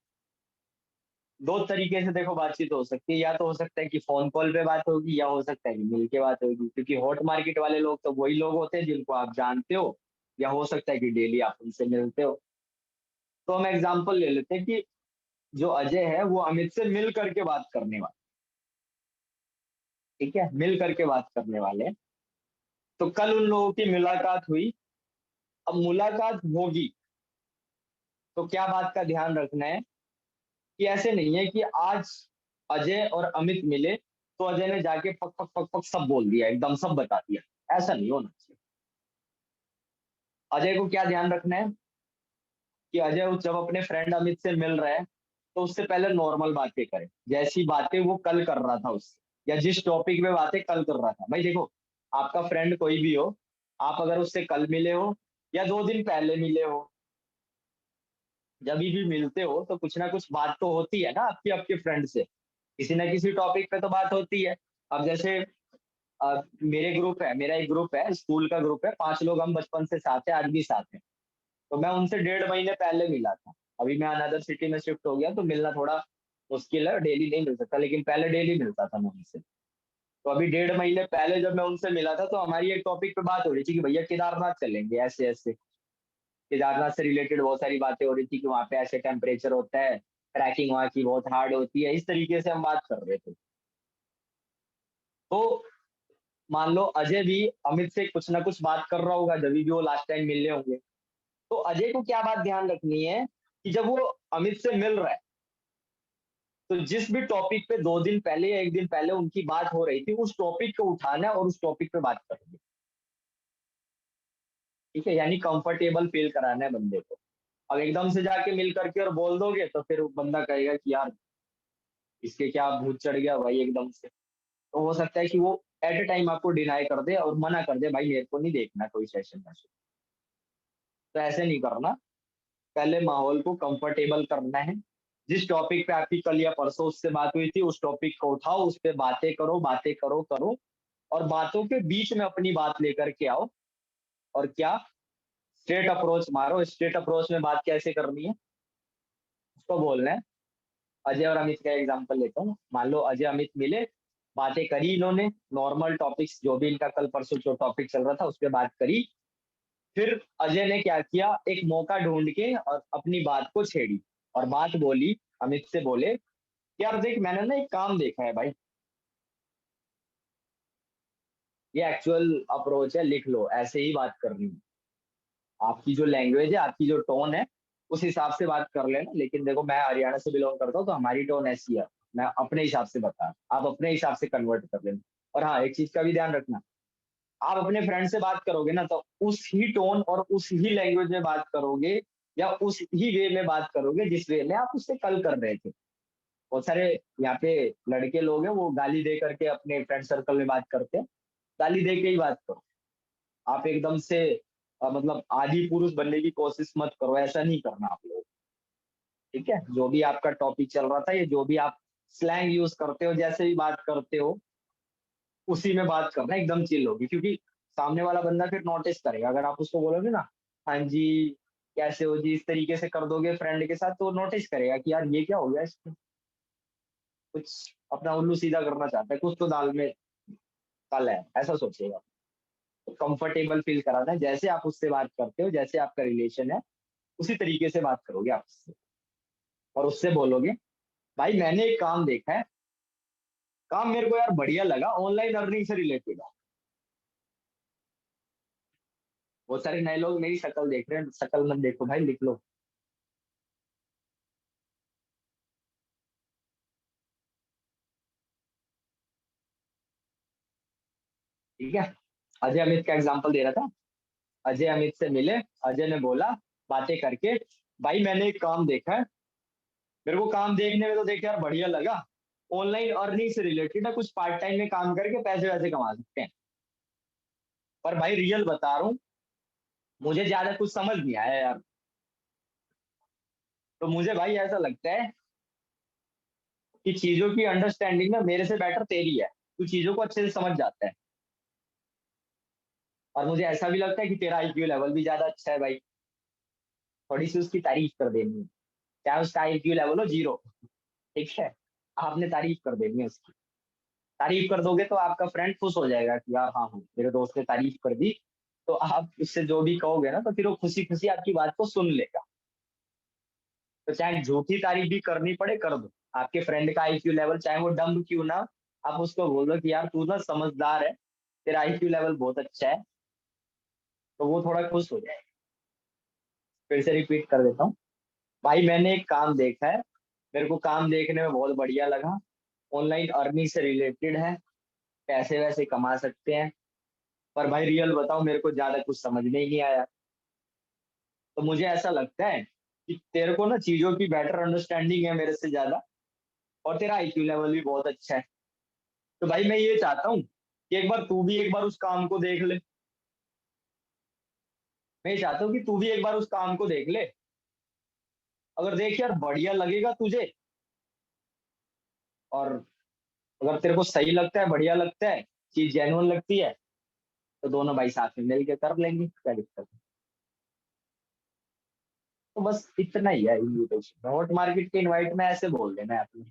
2 तरीके से देखो बातचीत हो सकती है। या तो हो सकता है कि फोन कॉल पे बात होगी, या हो सकता है कि मिल के बात होगी, क्योंकि हॉट मार्केट वाले लोग तो वही लोग होते हैं जिनको आप जानते हो, या हो सकता है कि डेली आप उनसे मिलते हो। तो हम एग्जाम्पल ले लेते हैं कि जो अजय है वो अमित से मिल करके बात करने वाला। ठीक है, मिल करके बात करने वाले हैं। तो कल उन लोगों की मुलाकात हुई। अब मुलाकात होगी तो क्या बात का ध्यान रखना है कि ऐसे नहीं है कि आज अजय और अमित मिले तो अजय ने जाके पक पक पक पक सब बोल दिया, एकदम सब बता दिया। ऐसा नहीं होना चाहिए। अजय को क्या ध्यान रखना है कि अजय जब अपने फ्रेंड अमित से मिल रहा है तो उससे पहले नॉर्मल बातें करे, जैसी बातें वो कल कर रहा था उससे, या जिस टॉपिक में बातें कल कर रहा था। भाई देखो, आपका फ्रेंड कोई भी हो, आप अगर उससे कल मिले हो या 2 दिन पहले मिले हो, जब भी मिलते हो तो कुछ ना कुछ बात तो होती है ना आपकी आपके फ्रेंड से। किसी ना किसी टॉपिक पे तो बात होती है। अब जैसे मेरे ग्रुप है, मेरा एक ग्रुप है, स्कूल का ग्रुप है, 5 लोग हम बचपन से साथ हैं, आज भी साथ हैं। तो मैं उनसे 1.5 महीने पहले मिला था। अभी मैं अनदर सिटी में शिफ्ट हो गया तो मिलना थोड़ा मुश्किल है, डेली नहीं मिल सकता, लेकिन पहले डेली मिलता था मैं उनसे। तो अभी 1.5 महीने पहले जब मैं उनसे मिला था तो हमारी एक टॉपिक पे बात हो रही थी कि भैया केदारनाथ चलेंगे ऐसे ऐसे। केदारनाथ से रिलेटेड बहुत सारी बातें हो रही थी कि वहाँ पे ऐसे टेम्परेचर होता है, ट्रैकिंग वहाँ की बहुत हार्ड होती है, इस तरीके से हम बात कर रहे थे। तो मान लो अजय भी अमित से कुछ ना कुछ बात कर रहा होगा जब भी वो लास्ट टाइम मिलने होंगे। तो अजय को क्या बात ध्यान रखनी है कि जब वो अमित से मिल रहा है तो जिस भी टॉपिक पे 2 दिन पहले या 1 दिन पहले उनकी बात हो रही थी, उस टॉपिक को उठाना है और उस टॉपिक पे बात करनी है। ठीक है, यानी कंफर्टेबल फील कराना है बंदे को। अब एकदम से जाके मिल करके और बोल दोगे तो फिर वो बंदा कहेगा कि यार इसके क्या भूत चढ़ गया भाई एकदम से। तो हो सकता है कि वो एट ए टाइम आपको डिनाई कर दे और मना कर दे, भाई मेरे को नहीं देखना कोई सेशन में। तो ऐसे नहीं करना। पहले माहौल को कंफर्टेबल करना है। जिस टॉपिक पे आपकी कल या परसों उससे बात हुई थी उस टॉपिक को उठाओ, उस पे बातें करो, बातें करो करो, और बातों के बीच में अपनी बात लेकर के आओ। और क्या, स्ट्रेट अप्रोच मारो। स्ट्रेट अप्रोच में बात कैसे करनी है उसको बोलना है। अजय और अमित का एग्जांपल लेता हूँ। मान लो अजय अमित मिले, बातें करी इन्होंने, नॉर्मल टॉपिक्स जो भी इनका कल परसों जो टॉपिक चल रहा था उस पर बात करी। फिर अजय ने क्या किया, एक मौका ढूंढ के और अपनी बात को छेड़ी और बात बोली। अमित से बोले कि यार देख, मैंने ना एक काम देखा है भाई। ये एक्चुअल अप्रोच है, लिख लो, ऐसे ही बात करनी है। आपकी जो लैंग्वेज है, आपकी जो टोन है, उस हिसाब से बात कर लेना। लेकिन देखो, मैं हरियाणा से बिलोंग करता हूँ तो हमारी टोन ऐसी है। मैं अपने हिसाब से बता, आप अपने हिसाब से कन्वर्ट कर लेना। और हाँ, एक चीज का भी ध्यान रखना आप अपने फ्रेंड से बात करोगे ना तो उस ही टोन और उस ही लैंग्वेज में बात करोगे या उस ही वे में बात करोगे जिस वे में आप उससे कल कर रहे थे। बहुत सारे यहाँ पे लड़के लोग हैं वो गाली दे करके अपने फ्रेंड सर्कल में बात करते हैं। गाली दे के ही बात करो। आप एकदम से मतलब आदि पुरुष बनने की कोशिश मत करो, ऐसा नहीं करना आप लोग। ठीक है, जो भी आपका टॉपिक चल रहा था, ये जो भी आप स्लैंग यूज करते हो, जैसे भी बात करते हो, उसी में बात करना, एकदम चिल होगी, क्योंकि सामने वाला बंदा फिर नोटिस करेगा। अगर आप उसको बोलोगे ना, हाँ जी कैसे हो जी, इस तरीके से कर दोगे फ्रेंड के साथ, तो नोटिस करेगा कि यार ये क्या हो गया इसको, कुछ अपना उल्लू सीधा करना चाहता है, कुछ तो दाल में काला है, ऐसा सोचेगा। तो कंफर्टेबल फील कराना है, जैसे आप उससे बात करते हो, जैसे आपका रिलेशन है, उसी तरीके से बात करोगे आप उससे। और उससे बोलोगे, भाई मैंने एक काम देखा है, काम मेरे को यार बढ़िया लगा, ऑनलाइन अर्निंग से रिलेटेड है। बहुत सारे नए लोग मेरी शक्ल देख रहे हैं, शक्ल मत देखो भाई, लिख लो। ठीक है, अजय अमित का एग्जांपल दे रहा था। अजय अमित से मिले, अजय ने बोला बातें करके, भाई मैंने एक काम देखा है, मेरे को काम देखने में तो देख यार बढ़िया लगा, ऑनलाइन अर्निंग से रिलेटेड है, कुछ पार्ट टाइम में काम करके पैसे वैसे कमा सकते हैं। पर भाई रियल बता रहा हूँ, मुझे ज्यादा कुछ समझ नहीं आया यार। तो मुझे भाई ऐसा लगता है कि चीजों की अंडरस्टैंडिंग ना मेरे से बेटर तेरी है, तू चीजों को अच्छे से समझ जाता है। और मुझे ऐसा भी लगता है कि तेरा आईक्यू लेवल भी ज्यादा अच्छा है भाई। थोड़ी सी उसकी तारीफ कर देनी है, चाहे उसका आईक्यू लेवल हो 0। ठीक है, आपने तारीफ कर देनी है उसकी। तारीफ कर दोगे तो आपका फ्रेंड खुश हो जाएगा कि यार हाँ हाँ मेरे दोस्त ने तारीफ कर दी। तो आप उससे जो भी कहोगे ना, तो फिर वो खुशी खुशी आपकी बात को सुन लेगा। तो चाहे झूठी तारीफ भी करनी पड़े, कर दो। आपके फ्रेंड का आईक्यू लेवल चाहे वो डम्ब क्यों ना, आप उसको बोलो कि यार तू ना समझदार है, तेरा आईक्यू लेवल बहुत अच्छा है, तो वो थोड़ा खुश हो जाए। फिर से रिपीट कर देता हूँ, भाई मैंने एक काम देखा है, मेरे को काम देखने में बहुत बढ़िया लगा, ऑनलाइन अर्निंग से रिलेटेड है, पैसे वैसे कमा सकते हैं। पर भाई रियल बताओ, मेरे को ज्यादा कुछ समझ में ही नहीं आया। तो मुझे ऐसा लगता है कि तेरे को ना चीजों की बेटर अंडरस्टैंडिंग है मेरे से ज्यादा, और तेरा आईक्यू लेवल भी बहुत अच्छा है। तो भाई मैं ये चाहता हूँ कि एक बार तू भी एक बार उस काम को देख ले। मैं ये चाहता हूँ कि तू भी एक बार उस काम को देख ले। अगर देख यार बढ़िया लगेगा तुझे, और अगर तेरे को सही लगता है, बढ़िया लगता है, चीज जेन्युइन लगती है, तो दोनों भाई साथ में मिलकर कर लेंगे, क्या दिक्कत है। तो बस इतना ही है इन्विटेशन, हॉट मार्केट के इनवाइट में ऐसे बोल देना है अपने।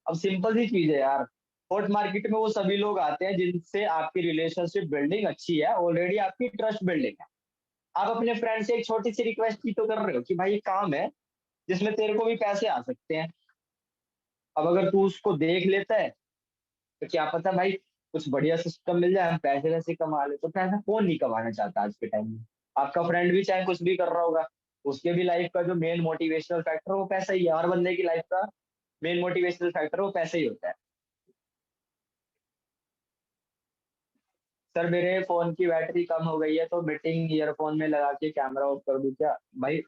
अब सिंपल सी चीज है यार, हॉट मार्केट में वो सभी लोग आते हैं जिनसे आपकी रिलेशनशिप बिल्डिंग अच्छी है, ऑलरेडी आपकी ट्रस्ट बिल्डिंग है। आप अपने फ्रेंड से एक छोटी सी रिक्वेस्ट की तो कर रहे हो कि भाई काम है जिसमें तेरे को भी पैसे आ सकते हैं। अब अगर तू उसको देख लेता है, तो क्या पता भाई कुछ बढ़िया सिस्टम मिल जाए, हम पैसे वैसे कमा ले। तो पैसा कौन नहीं कमाना चाहता आज के टाइम में। आपका फ्रेंड भी चाहे कुछ भी कर रहा होगा, उसके भी लाइफ का जो मेन मोटिवेशनल फैक्टर वो पैसा ही है। हर बंदे की लाइफ का मेन मोटिवेशनल फैक्टर वो पैसा ही होता है। सर मेरे फोन की बैटरी कम हो गई है, तो मीटिंग ईयरफोन में लगा के कैमरा ऑफ कर दूं क्या? भाई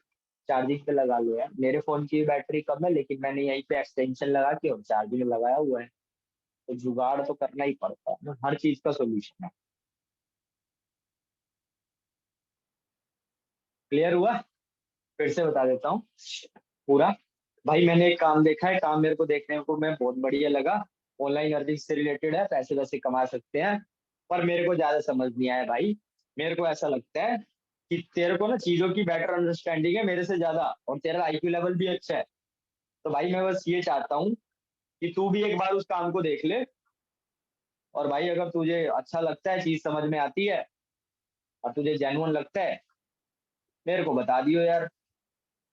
चार्जिंग पे लगा लो यार, मेरे फोन की बैटरी कम है, लेकिन मैंने यहीं पे एक्सटेंशन लगा के और चार्जिंग में लगाया हुआ है। तो जुगाड़ तो करना ही पड़ता है ना, हर चीज का सोल्यूशन है। क्लियर हुआ? फिर से बता देता हूँ पूरा। भाई मैंने एक काम देखा है, काम मेरे को देखने को मैं बहुत बढ़िया लगा, ऑनलाइन अर्निंग से रिलेटेड है, पैसे वैसे कमा सकते हैं। पर मेरे को ज्यादा समझ नहीं आया भाई। मेरे को ऐसा लगता है कि तेरे को ना चीजों की बेटर अंडरस्टैंडिंग है मेरे से ज्यादा, और तेरा आईक्यू लेवल भी अच्छा है। तो भाई मैं बस ये चाहता हूँ कि तू भी एक बार उस काम को देख ले। और भाई अगर तुझे अच्छा लगता है, चीज समझ में आती है, और तुझे जेन्युइन लगता है, मेरे को बता दियो यार,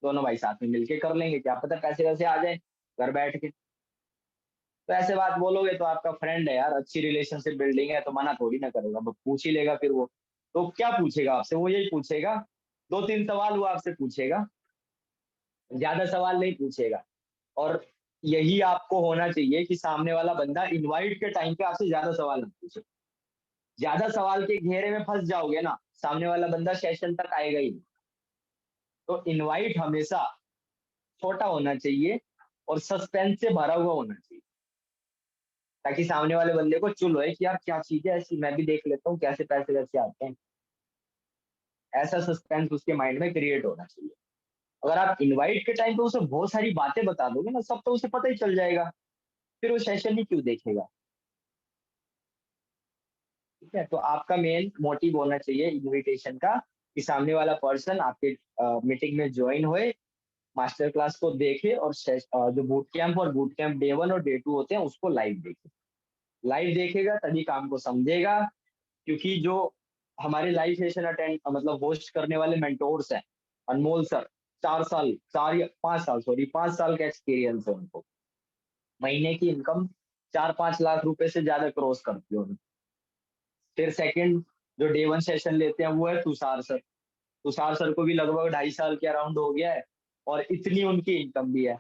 दोनों भाई साथ में मिलके कर लेंगे, क्या पता पैसे वैसे आ जाए घर बैठ के। तो ऐसे बात बोलोगे तो आपका फ्रेंड है यार, अच्छी रिलेशनशिप बिल्डिंग है, तो मना थोड़ी ना करेगा, बस पूछ ही लेगा फिर वो। तो क्या पूछेगा आपसे? वो यही पूछेगा, 2-3 सवाल वो आपसे पूछेगा, ज्यादा सवाल नहीं पूछेगा। और यही आपको होना चाहिए कि सामने वाला बंदा इनवाइट के टाइम पे आपसे ज्यादा सवाल ना पूछे। ज्यादा सवाल के घेरे में फंस जाओगे ना, सामने वाला बंदा सेशन तक आएगा ही नहीं। तो इनवाइट हमेशा छोटा होना चाहिए और सस्पेंस से भरा हुआ होना चाहिए, ताकि सामने वाले बंदे को चुल होए कि यार क्या चीज है ऐसी, मैं भी देख लेता हूँ कैसे पैसे वैसे आते हैं। ऐसा सस्पेंस उसके माइंड में क्रिएट होना चाहिए। अगर आप इनवाइट के टाइम पे उसे बहुत सारी बातें बता दोगे ना, सब तो उसे पता ही चल जाएगा, फिर वो सेशन ही क्यों देखेगा। ठीक है, तो आपका मेन मोटिव होना चाहिए इनविटेशन का कि सामने वाला पर्सन आपके मीटिंग में ज्वाइन होए, मास्टर क्लास को देखे और जो बूट कैंप डे 1 और डे 2 होते हैं उसको लाइव देखे। लाइव देखेगा तभी काम को समझेगा, क्योंकि जो हमारे लाइव सेशन अटेंड मतलब होस्ट करने वाले मेंटोर्स हैं, अनमोल सर, 4 साल 4 या 5 साल, सॉरी 5 साल का एक्सपीरियंस है उनको। महीने की इनकम 4-5 लाख रुपए से ज्यादा क्रॉस करती है उनकी। फिर सेकंड जो डे 1 सेशन लेते हैं वो है तुषार सर। तुषार सर को भी लगभग 2.5 साल के अराउंड हो गया है और इतनी उनकी इनकम भी है।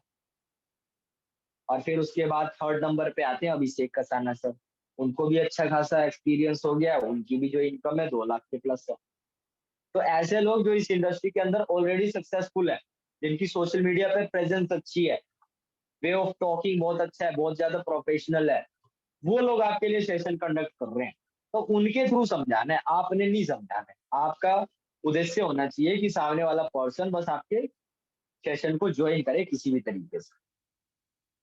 और फिर उसके बाद थर्ड नंबर पे आते हैं अभिषेक कसाना सर। उनको भी अच्छा खासा एक्सपीरियंस हो गया है, उनकी भी जो इनकम है 2 लाख के प्लस है। तो ऐसे लोग जो इस इंडस्ट्री के अंदर ऑलरेडी सक्सेसफुल है, जिनकी सोशल मीडिया पे प्रेजेंस अच्छी है, वे ऑफ टॉकिंग बहुत अच्छा है, बहुत ज्यादा प्रोफेशनल है, वो लोग आपके लिए सेशन कंडक्ट कर रहे हैं। तो उनके थ्रू समझाना है, आपने नहीं समझाना है। आपका उद्देश्य होना चाहिए कि सामने वाला पर्सन बस आपके सेशन को ज्वाइन करे किसी भी तरीके से।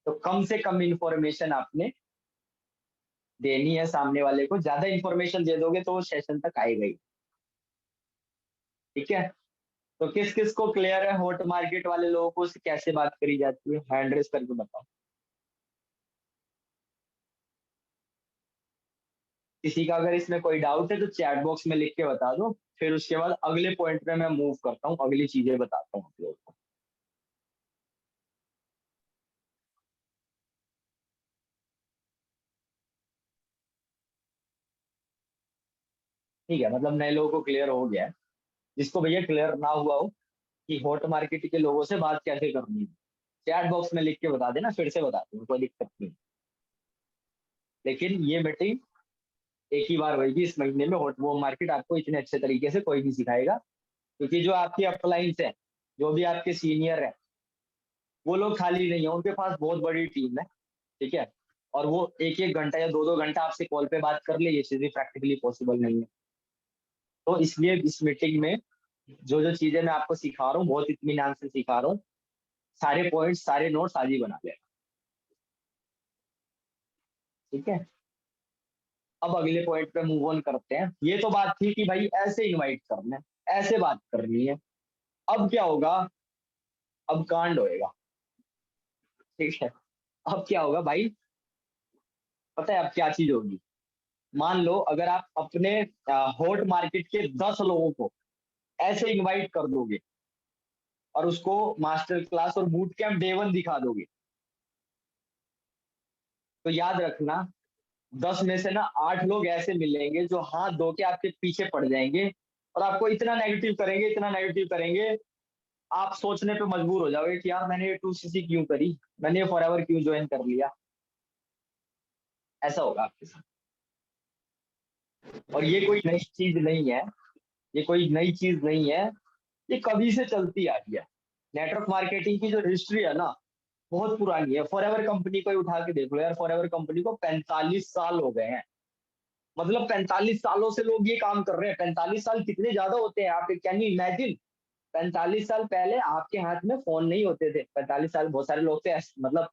तो कम से कम इंफॉर्मेशन आपने देनी है सामने वाले को, ज्यादा इंफॉर्मेशन दे दोगे तो वो सेशन तक आएगा ही। ठीक है, तो किस किस को क्लियर है हॉट मार्केट वाले लोगों को कैसे बात करी जाती है, हैंड रेस करके बताओ। किसी का अगर इसमें कोई डाउट है तो चैट बॉक्स में लिख के बता दो, फिर उसके बाद अगले पॉइंट पे मैं मूव करता हूँ, अगली चीजें बताता हूँ आप लोगों को। ठीक है, मतलब नए लोगों को क्लियर हो गया है। जिसको भैया क्लियर ना हुआ हो कि हॉट मार्केट के लोगों से बात कैसे करनी है, चैट बॉक्स में लिख के बता देना, फिर से बता दूँ, कोई दिक्कत नहीं। लेकिन ये मीटिंग एक ही बार होगी इस महीने में, हॉट वो मार्केट आपको इतने अच्छे तरीके से कोई नहीं सिखाएगा, क्योंकि जो आपके अपलाइंस है, जो भी आपके सीनियर है, वो लोग खाली नहीं है, उनके पास बहुत बड़ी टीम है। ठीक है, और वो एक एक घंटा या 2-2 घंटा आपसे कॉल पे बात कर ले, ये चीजें प्रैक्टिकली पॉसिबल नहीं है। तो इसलिए इस मीटिंग में जो जो चीजें मैं आपको सिखा रहा हूँ बहुत इत्मीनान से सिखा रहा हूँ, सारे पॉइंट्स सारे नोट्स आज ही बना ले। ठीक है, अब अगले पॉइंट पे मूव ऑन करते हैं। ये तो बात थी कि भाई ऐसे इनवाइट करना है, ऐसे बात करनी है। अब क्या होगा, अब कांड होएगा। ठीक है, अब क्या होगा भाई, पता है अब क्या चीज होगी। मान लो अगर आप अपने हॉट मार्केट के 10 लोगों को ऐसे इनवाइट कर दोगे और उसको मास्टर क्लास और बूट कैंप डे 1 दिखा दोगे, तो याद रखना 10 में से ना 8 लोग ऐसे मिलेंगे जो हाथ धो के आपके पीछे पड़ जाएंगे और आपको इतना नेगेटिव करेंगे, इतना नेगेटिव करेंगे, आप सोचने पे मजबूर हो जाओगे कि यार मैंने ये 2cc क्यों करी, मैंने ये फॉरएवर क्यों ज्वाइन कर लिया। ऐसा होगा आपके साथ। और ये कोई नई चीज नहीं है, ये कोई नई चीज नहीं है, ये कभी से चलती आ रही है। नेटवर्क मार्केटिंग की जो हिस्ट्री है ना, बहुत पुरानी है। फॉरएवर कंपनी को ही उठा के देख लो यार, फॉरएवर कंपनी को 45 साल हो गए हैं। मतलब 45 सालों से लोग ये काम कर रहे हैं। 45 साल कितने ज्यादा होते हैं, आप कैन यू इमेजिन। 45 साल पहले आपके हाथ में फोन नहीं होते थे। 45 साल, बहुत सारे लोग थे मतलब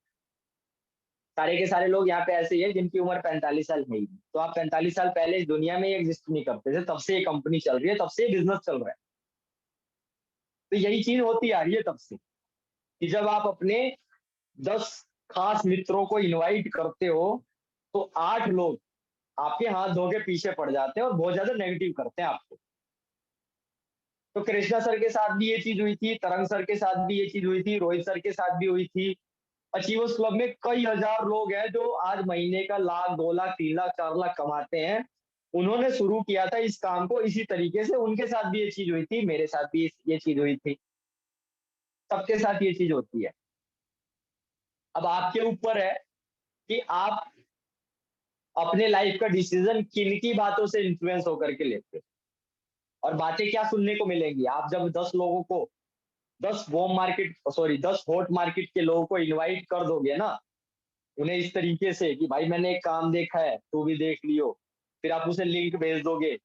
सारे के सारे लोग यहाँ पे ऐसे ही है जिनकी उम्र 45 साल है ही नहीं। तो आप 45 साल पहले इस दुनिया में एग्जिस्ट नहीं करते थे, तब से ये कंपनी चल रही है, तब से ये बिजनेस चल रहा है। तो यही चीज होती आ रही है तब से, कि जब आप अपने 10 खास मित्रों को इनवाइट करते हो तो 8 लोग आपके हाथ धो के पीछे पड़ जाते हैं और बहुत ज्यादा नेगेटिव करते हैं आपको। तो कृष्णा सर के साथ भी ये चीज हुई थी, तरंग सर के साथ भी ये चीज हुई थी, रोहित सर के साथ भी हुई थी। अचीवर्स क्लब में कई हजार लोग हैं जो आज महीने का 1 लाख 2 लाख 3 लाख 4 लाख कमाते हैं। उन्होंने शुरू किया था इस काम को इसी तरीके से, उनके साथ भी ये चीज हुई थी, मेरे साथ भी ये चीज हुई थी, सबके साथ ये चीज होती है। अब आपके ऊपर है कि आप अपने लाइफ का डिसीजन किन की बातों से इन्फ्लुएंस होकर के लेते हो। और बातें क्या सुनने को मिलेंगी, आप जब 10 लोगों को 10 warm market sorry 10 hot market के लोगों को इनवाइट कर दोगे ना, उन्हें इस तरीके से कि भाई मैंने एक काम देखा है, तू भी देख लियो, फिर आप उसे लिंक भेज दोगे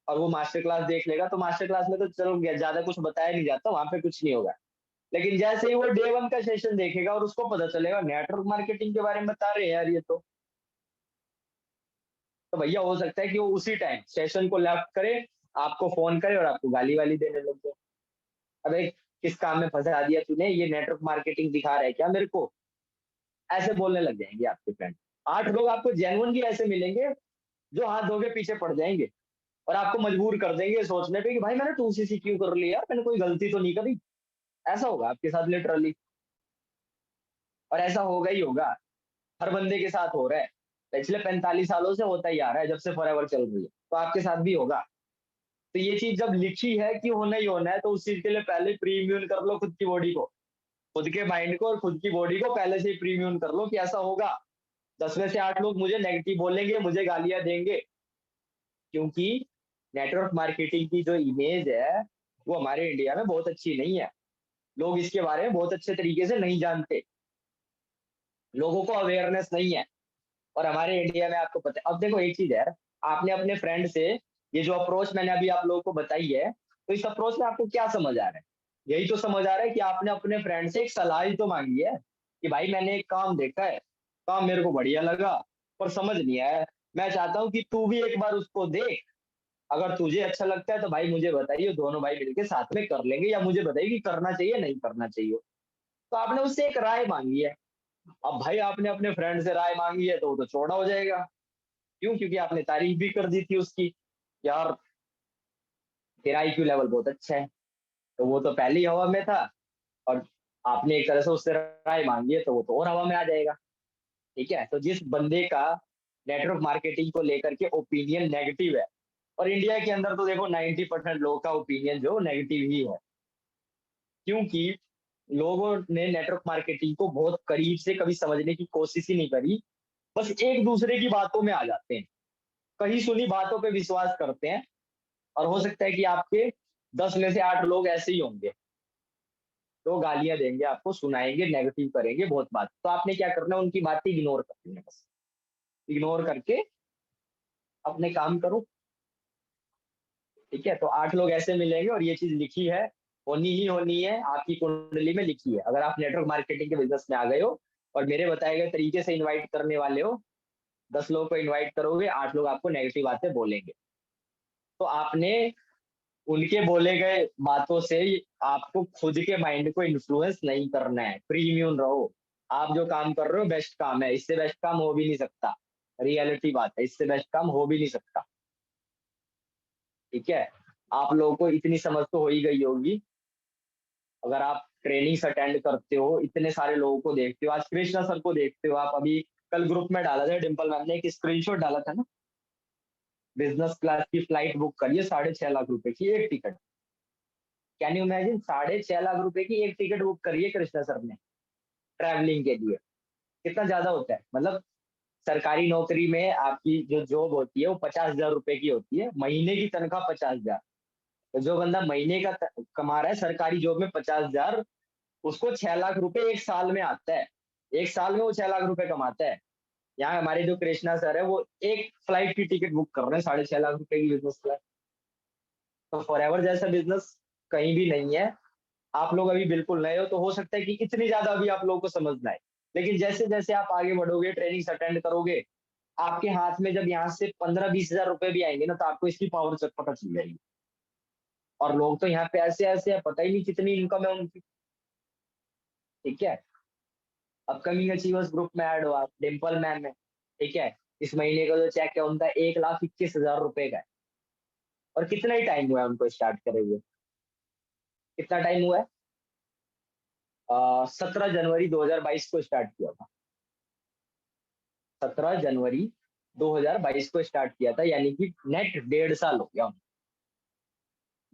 और वो मास्टर क्लास देख लेगा, तो मास्टर क्लास में तो चलो ज्यादा कुछ बताया नहीं जाता, वहां पे कुछ नहीं होगा। लेकिन जैसे ही वो डे वन का सेशन देखेगा और उसको पता चलेगा नेटवर्क मार्केटिंग के बारे में बता रहे हैं यार ये तो भैया हो सकता है कि वो उसी टाइम सेशन को लेफ्ट करे, आपको फोन करे और आपको गाली वाली देने लग जाए। अबे किस काम में फंसा दिया तूने, ये नेटवर्क मार्केटिंग दिखा रहा है क्या मेरे को, ऐसे बोलने लग जाएंगे आपके फ्रेंड। 8 लोग आपको जेन्युइनली ऐसे मिलेंगे जो हाथ धो के पीछे पड़ जाएंगे और आपको मजबूर कर देंगे सोचने पे कि भाई मैंने 2CC क्यों कर लिया, मैंने कोई गलती तो नहीं करी। ऐसा होगा आपके साथ लिटरली, और ऐसा होगा ही होगा, हर बंदे के साथ हो रहा है, पिछले 45 सालों से होता ही आ रहा है, जब से फॉरएवर चल रही है, तो आपके साथ भी होगा। तो ये चीज जब लिखी है कि होना ही होना है, तो उस चीज के लिए पहले प्री इम्यून कर लो खुद की बॉडी को, खुद के माइंड को और खुद की बॉडी को पहले से ही प्री इम्यून कर लो कि ऐसा होगा। 10 में से 8 लोग मुझे नेगेटिव बोलेंगे, मुझे गालियां देंगे, क्योंकि नेटवर्क मार्केटिंग की जो इमेज है वो हमारे इंडिया में बहुत अच्छी नहीं है। लोग इसके बारे में बहुत अच्छे तरीके से नहीं जानते, लोगों को अवेयरनेस नहीं है। और हमारे इंडिया में आपको पता है, अब देखो एक चीज है, आपने अपने फ्रेंड से ये जो अप्रोच मैंने अभी आप लोगों को बताई है, तो इस अप्रोच में आपको क्या समझ आ रहा है? यही तो समझ आ रहा है कि आपने अपने फ्रेंड से एक सलाह ही तो मांगी है कि भाई मैंने एक काम देखा है, काम मेरे को बढ़िया लगा पर समझ नहीं आया, मैं चाहता हूँ कि तू भी एक बार उसको देख, अगर तुझे अच्छा लगता है तो भाई मुझे बताइए, दोनों भाई मिलके साथ में कर लेंगे, या मुझे बताइए कि करना चाहिए नहीं करना चाहिए। तो आपने उससे एक राय मांगी है। अब भाई आपने अपने फ्रेंड से राय मांगी है तो वो तो चौड़ा हो जाएगा। क्यों? क्योंकि आपने तारीफ भी कर दी थी उसकी, यार तेरा IQ लेवल बहुत अच्छा है, तो वो तो पहले ही हवा में था, और आपने एक तरह से उससे राय मांगी है तो वो तो और हवा में आ जाएगा। ठीक है, तो जिस बंदे का नेटवर्क मार्केटिंग को लेकर के ओपिनियन नेगेटिव है, और इंडिया के अंदर तो देखो 90% लोगों का ओपिनियन जो नेगेटिव ही है, क्योंकि लोगों ने नेटवर्क मार्केटिंग को बहुत करीब से कभी समझने की कोशिश ही नहीं करी, बस एक दूसरे की बातों में आ जाते हैं, कहीं सुनी बातों पे विश्वास करते हैं। और हो सकता है कि आपके 10 में से 8 लोग ऐसे ही होंगे, तो गालियां देंगे आपको, सुनाएंगे, नेगेटिव करेंगे बहुत बात, तो आपने क्या करना है, उनकी बातें इग्नोर करनी है, बस इग्नोर करके अपने काम करो। ठीक है, तो 8 लोग ऐसे मिलेंगे और ये चीज लिखी है, होनी ही होनी है, आपकी कुंडली में लिखी है। अगर आप नेटवर्क मार्केटिंग के बिजनेस में आ गए हो और मेरे बताए गए तरीके से इन्वाइट करने वाले हो, 10 लोगों को इन्वाइट करोगे, 8 लोग आपको नेगेटिव बातें बोलेंगे, तो आपने उनके बोले गए बातों से आपको खुद के माइंड को इन्फ्लुएंस नहीं करना है, प्रीमियम रहो। आप जो काम कर रहे हो बेस्ट काम है, इससे बेस्ट काम हो भी नहीं सकता, रियलिटी बात है, इससे बेस्ट काम हो भी नहीं सकता। ठीक है, आप लोगों को इतनी समझ तो हो ही गई होगी, अगर आप ट्रेनिंग्स अटेंड करते हो, इतने सारे लोगों को देखते हो, आज कृष्णा सर को देखते हो आप, अभी कल ग्रुप में डाला था डिम्पल मैम ने एक स्क्रीनशॉट डाला था ना, बिजनेस क्लास की फ्लाइट बुक करिए 6.5 लाख रुपए की एक ticket. Can you imagine, 6.5 lakh रुपए की एक टिकट बुक करिए कृष्णा सर ने ट्रैवलिंग के लिए। कितना ज्यादा होता है, मतलब सरकारी नौकरी में आपकी जो जॉब होती है वो 50,000 रुपए की होती है, महीने की तनख्वाह 50,000। तो जो बंदा महीने का कमा रहा है सरकारी जॉब में 50,000, उसको 6 लाख रुपए एक साल में आता है, एक साल में वो 6 लाख रुपए कमाता है। यहाँ हमारे जो कृष्णा सर है वो एक फ्लाइट की टिकट बुक कर रहे हैं 6.5 लाख रुपए की बिजनेस क्लास। तो फॉरएवर जैसा बिजनेस कहीं भी नहीं है। आप लोग अभी बिल्कुल नए हो, तो हो सकता है कि इतनी ज्यादा अभी आप लोगों को समझ ना आए, लेकिन जैसे जैसे आप आगे बढ़ोगे, ट्रेनिंग्स अटेंड करोगे, आपके हाथ में जब यहाँ से 15-20 हजार रुपए भी आएंगे ना, तो आपको इसकी पावर पता चल जाएगी। और लोग तो यहाँ पे ऐसे ऐसे है, पता ही नहीं कितनी इनकम है उनकी। ठीक है, अपकमिंग अचीवर्स ग्रुप में ऐड हो आप, डिम्पल मैम है। ठीक है, इस महीने का जो चेक है उनका 1,21,000 रुपए का है। और कितना ही टाइम हुआ है उनको स्टार्ट करे हुए, कितना टाइम हुआ है? 17 जनवरी 2022 को स्टार्ट किया था, 17 जनवरी 2022 को स्टार्ट किया था, यानी कि नेट 1.5 साल हो गया।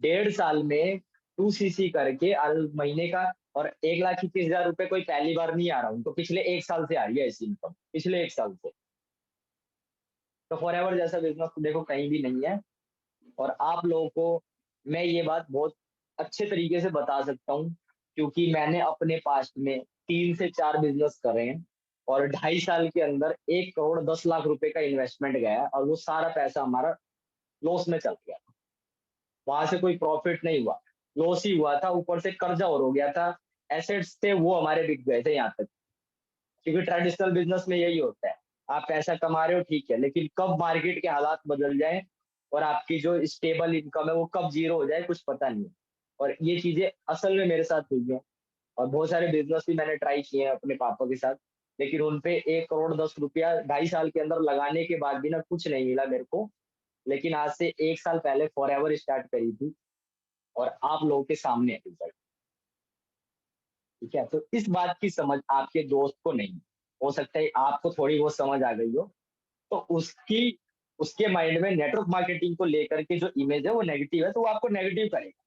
1.5 साल में 2CC करके महीने का, और 1,21,000 रुपए कोई पहली बार नहीं आ रहा, उनको पिछले एक साल से आ रही है ऐसी इनकम, पिछले एक साल से। तो फॉरएवर जैसा बिजनेस तो देखो कहीं भी नहीं है। और आप लोगों को मैं ये बात बहुत अच्छे तरीके से बता सकता हूँ, क्योंकि मैंने अपने पास्ट में 3 से 4 बिज़नेस करे हैं और 2.5 साल के अंदर 1 करोड़ 10 लाख रुपए का इन्वेस्टमेंट गया है और वो सारा पैसा हमारा लॉस में चल गया। वहाँ से कोई प्रॉफ़िट नहीं हुआ, लॉस ही हुआ था, ऊपर से कर्ज़ा और हो गया था, एसेट्स थे वो हमारे बिक गए थे यहाँ तक। क्योंकि ट्रेडिशनल बिज़नेस में यही होता है, आप पैसा कमा रहे हो ठीक है, लेकिन कब मार्केट के हालात बदल जाएँ और आपकी जो स्टेबल इनकम है वो कब ज़ीरो हो जाए कुछ पता नहीं है। और ये चीज़ें असल में मेरे साथ हुई हैं और बहुत सारे बिज़नेस भी मैंने ट्राई किए हैं अपने पापा के साथ, लेकिन उन पे 1 करोड़ 10 रुपया 2.5 साल के अंदर लगाने के बाद भी ना कुछ नहीं मिला मेरे को। लेकिन आज से 1 साल पहले फॉरएवर स्टार्ट करी थी और आप लोगों के सामने है रिज़ल्ट, ठीक है? तो इस बात की समझ आपके दोस्त को नहीं है। हो सकता है आपको थोड़ी बहुत समझ आ गई हो, तो उसके माइंड में नेटवर्क मार्केटिंग को लेकर के जो इमेज है वो नेगेटिव है, तो वो आपको नेगेटिव करेगा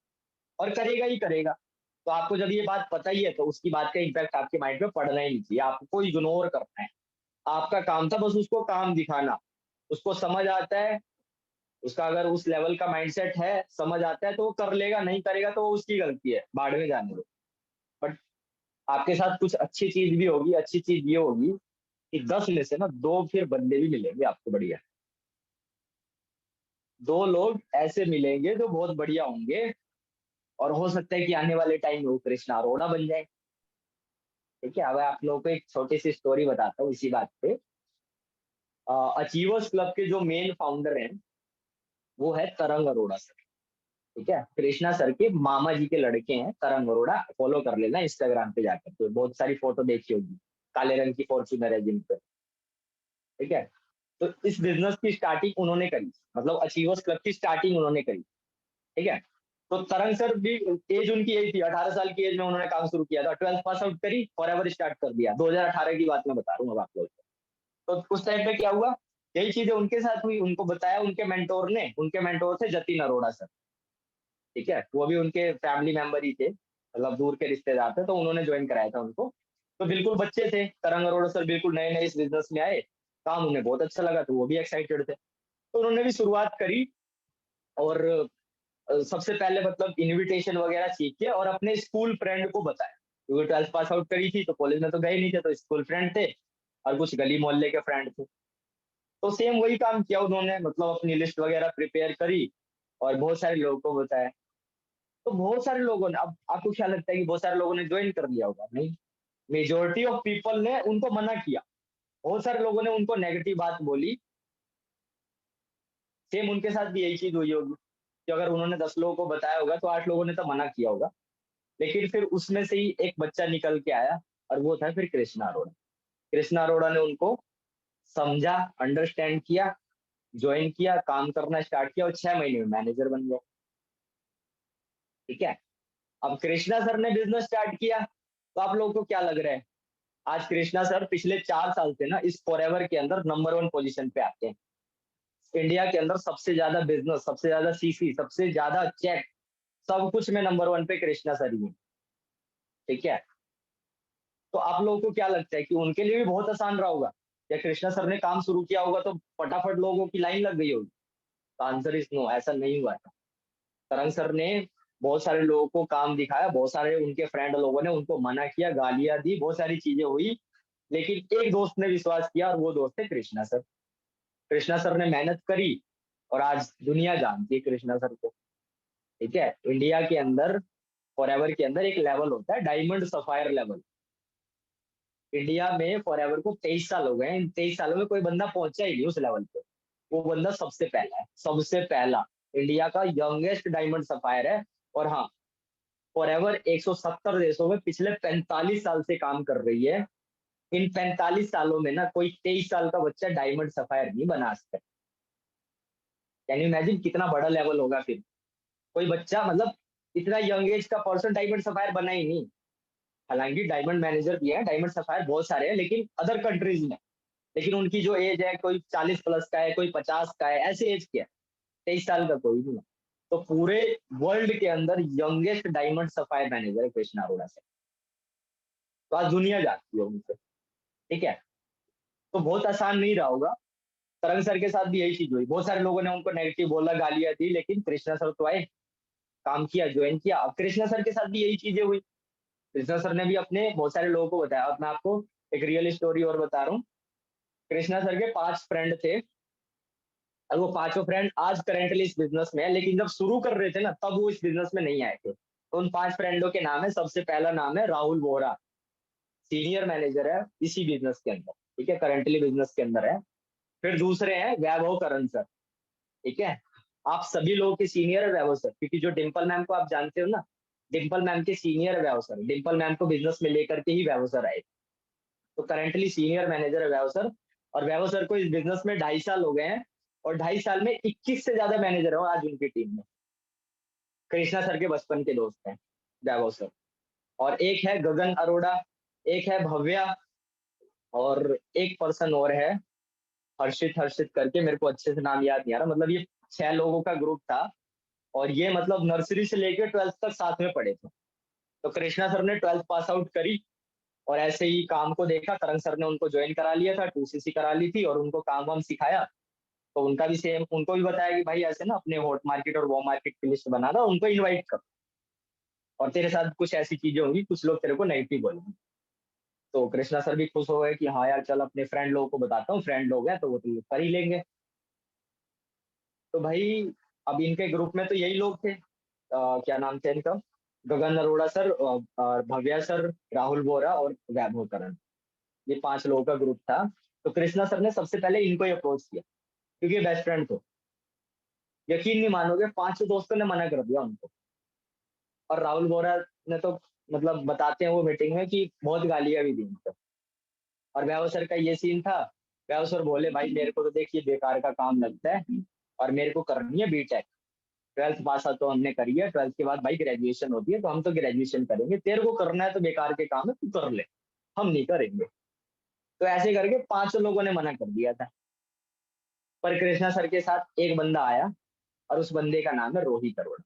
और करेगा ही करेगा। तो आपको जब ये बात पता ही है तो उसकी बात का इम्पैक्ट आपके माइंड में पड़ना ही नहीं चाहिए, आपको इग्नोर करना है। आपका काम था बस उसको काम दिखाना, उसको समझ आता है, उसका अगर उस लेवल का माइंडसेट है, समझ आता है तो वो कर लेगा, नहीं करेगा तो वो उसकी गलती है, भाड़ में जाने दो। बट आपके साथ कुछ अच्छी चीज़ भी होगी, अच्छी चीज़ ये होगी कि 10 में से ना 2 फिर बंदे भी मिलेंगे आपको बढ़िया। 2 लोग ऐसे मिलेंगे जो बहुत बढ़िया होंगे और हो सकता है कि आने वाले टाइम में वो कृष्णा अरोड़ा बन जाए। ठीक है, अब आप लोगों को एक छोटी-सी स्टोरी बताता हूँ इसी बात पे। अचीवर्स क्लब के जो मेन फाउंडर हैं, वो है तरंग अरोड़ा सर, ठीक है? कृष्णा सर के मामा जी के लड़के हैं तरंग अरोड़ा, फॉलो कर लेना इंस्टाग्राम पे जाकर के, बहुत सारी फ़ोटो देखी होगी, काले रंग की फॉर्च्यूनर है जिन पे, ठीक है? तो इस बिज़नेस की स्टार्टिंग उन्होंने करी, मतलब अचीवर्स क्लब की स्टार्टिंग उन्होंने करी, ठीक है? तो तरंग सर भी एज उनकी यही थी, 18 साल की एज में उन्होंने काम शुरू किया था, 12th पास आउट करी, फॉरएवर स्टार्ट कर दिया। 2018 की बात मैं बता रहा हूँ अब आप लोगों को। तो उस टाइम पे क्या हुआ, यही चीज़ें उनके साथ हुई, उनको बताया उनके मेंटोर थे जतिन अरोड़ा सर, ठीक है? वो भी उनके फैमिली मेंबर ही थे, मतलब दूर के रिश्तेदार थे, तो उन्होंने जॉइन कराया था उनको। तो बिल्कुल बच्चे थे, तरंग अरोड़ा सर बिल्कुल नए-नए इस बिज़नेस में आए, काम उन्हें बहुत अच्छा लगा, तो वो भी एक्साइटेड थे। तो उन्होंने भी शुरुआत करी और सबसे पहले मतलब इन्विटेशन वगैरह सीख के और अपने स्कूल फ्रेंड को बताया, क्योंकि 12th पास आउट करी थी तो कॉलेज में तो गए नहीं थे, तो स्कूल फ्रेंड थे और कुछ गली मोहल्ले के फ्रेंड थे। तो सेम वही काम किया उन्होंने, मतलब अपनी लिस्ट वगैरह प्रिपेयर करी और बहुत सारे लोगों को बताया। तो बहुत सारे लोगों ने, अब आपको क्या लगता है कि बहुत सारे लोगों ने ज्वाइन कर लिया होगा? नहीं, मेजोरिटी ऑफ पीपल ने उनको मना किया। बहुत सारे लोगों ने उनको नेगेटिव बात बोली। सेम उनके साथ भी यही चीज हुई होगी कि अगर उन्होंने 10 लोगों को बताया होगा तो 8 लोगों ने तो मना किया होगा। लेकिन फिर उसमें से ही एक बच्चा निकल के आया और वो था फिर कृष्णा अरोड़ा। कृष्णा अरोड़ा ने उनको समझा, अंडरस्टैंड किया, ज्वाइन किया, काम करना स्टार्ट किया और 6 महीने में मैनेजर बन गया। ठीक है, अब कृष्णा सर ने बिजनेस स्टार्ट किया, तो आप लोगों को क्या लग रहा है? आज कृष्णा सर पिछले 4 साल से ना इस फॉरएवर के अंदर नंबर 1 पोजीशन पे आते हैं। इंडिया के अंदर सबसे ज्यादा बिजनेस, सबसे ज्यादा सीसी, सबसे ज्यादा चेक, सब कुछ में नंबर 1 पे कृष्णा सर ही है। ठीक है, तो आप लोगों को क्या लगता है कि उनके लिए भी बहुत आसान रहा होगा? या कृष्णा सर ने काम शुरू किया होगा तो फटाफट लोगों की लाइन लग गई होगी? तो आंसर इज नो, ऐसा नहीं हुआ था। तरंग सर ने बहुत सारे लोगों को काम दिखाया, बहुत सारे उनके फ्रेंड लोगों ने उनको मना किया, गालियां दी, बहुत सारी चीजें हुई, लेकिन एक दोस्त ने विश्वास किया और वो दोस्त है कृष्णा सर। कृष्णा सर ने मेहनत करी और आज दुनिया जानती है कृष्णा सर को। ठीक है, इंडिया के अंदर फॉरएवर के अंदर एक लेवल होता है डायमंड सफायर लेवल। इंडिया में फॉरएवर को 23 साल हो गए हैं, इन 23 सालों में कोई बंदा पहुंचा ही नहीं उस लेवल पे। वो बंदा सबसे पहला है, सबसे पहला इंडिया का यंगेस्ट डायमंड सफायर है। और हाँ, फॉरएवर 170 देशों में पिछले 45 साल से काम कर रही है। इन 45 सालों में ना कोई 23 साल का बच्चा डायमंड सफायर नहीं बना सकता। कैन यू इमेजिन कितना बड़ा लेवल होगा फिर? कोई बच्चा मतलब इतना यंग एज का पर्सन डायमंड सफायर बना ही नहीं। हालांकि डायमंड मैनेजर भी है, डायमंड सफायर बहुत सारे हैं लेकिन अदर कंट्रीज में। लेकिन उनकी जो एज है, कोई 40 प्लस का है, कोई 50 का है, ऐसे एज के है। 23 साल का कोई नहीं है। तो पूरे वर्ल्ड के अंदर यंगेस्ट डायमंड सफायर मैनेजर है कृष्णा अरोड़ा से। तो आज दुनिया जानती है उनसे। ठीक है, तो बहुत आसान नहीं रहा होगा। तरंग सर के साथ भी यही चीज हुई, बहुत सारे लोगों ने उनको नेगेटिव बोला, गालियां दी, लेकिन कृष्णा सर तो आए, काम किया, ज्वाइन किया। अब कृष्णा सर के साथ भी यही चीजें हुई। कृष्णा सर ने भी अपने बहुत सारे लोगों को बताया। अब मैं आपको एक रियल स्टोरी और बता रहा हूँ। कृष्णा सर के 5 फ्रेंड थे, और वो पांचों फ्रेंड आज करेंटली इस बिजनेस में है, लेकिन जब शुरू कर रहे थे ना, तब वो इस बिजनेस में नहीं आए थे। तो उन 5 फ्रेंडों के नाम है, सबसे पहला नाम है राहुल वोहरा, सीनियर मैनेजर है इसी बिजनेस के अंदर, ठीक है, करेंटली बिजनेस के अंदर है। फिर दूसरे हैं वैभव करण सर, ठीक है, आप सभी लोगों के सीनियर है वैभव सर, क्योंकि जो डिम्पल मैम को आप जानते हो ना, डिम्पल मैम के सीनियर है वैभव सर, डिम्पल मैम को बिजनेस में लेकर के ही वैभव सर आए। तो करेंटली सीनियर मैनेजर है वैभव सर। और वैभव सर को इस बिजनेस में 2.5 साल हो गए हैं, और 2.5 साल में 21 से ज्यादा मैनेजर हो आज उनकी टीम में। कृष्णा सर के बचपन के दोस्त हैं वैभव सर। और एक है गगन अरोड़ा, एक है भव्या, और एक पर्सन और है हर्षित, हर्षित करके, मेरे को अच्छे से नाम याद नहीं आ रहा। मतलब ये 6 लोगों का ग्रुप था, और ये मतलब नर्सरी से लेकर 12th तक साथ में पढ़े थे। तो कृष्णा सर ने 12th पास आउट करी, और ऐसे ही काम को देखा, तरंग सर ने उनको ज्वाइन करा लिया था, 2cc करा ली थी, और उनको काम वाम सिखाया। तो उनका भी सेम, उनको भी बताया कि भाई ऐसे ना अपने हॉट मार्केट और वो मार्केट की लिस्ट बनाना, उनको इन्वाइट कर, और तेरे साथ कुछ ऐसी चीजें होंगी, कुछ लोग तेरे को नेगेटिव बोलेंगे। तो कृष्णा सर भी खुश हो गए कि हाँ यार चल अपने फ्रेंड लोगों को बताता हूँ, फ्रेंड लोग हैं तो वो तो ये कर ही लेंगे। तो भाई अब इनके ग्रुप में तो यही लोग थे, क्या नाम थे इनका, गगन अरोड़ा सर, भव्या सर, राहुल बोरा और वैभव करण, ये 5 लोगों का ग्रुप था। तो कृष्णा सर ने सबसे पहले इनको ही अप्रोच किया, क्योंकि ये बेस्ट फ्रेंड थे। यकीन नहीं मानोगे, 5 दोस्तों ने मना कर दिया उनको। और राहुल बोरा ने तो मतलब बताते हैं वो मीटिंग में कि बहुत गालियां भी दी उनको। और वैभव सर का ये सीन था, वैभव सर बोले भाई मेरे को तो देखिए बेकार का काम लगता है, और मेरे को करनी है बीटेक। 12th पास आउट तो हमने करी है, 12th के बाद भाई ग्रेजुएशन होती है, तो हम तो ग्रेजुएशन करेंगे, तेरे को करना है तो बेकार के काम है तू कर ले, हम नहीं करेंगे। तो ऐसे करके 5 लोगों ने मना कर दिया था। पर कृष्णा सर के साथ एक बंदा आया, और उस बंदे का नाम है रोहित अरोड़ा,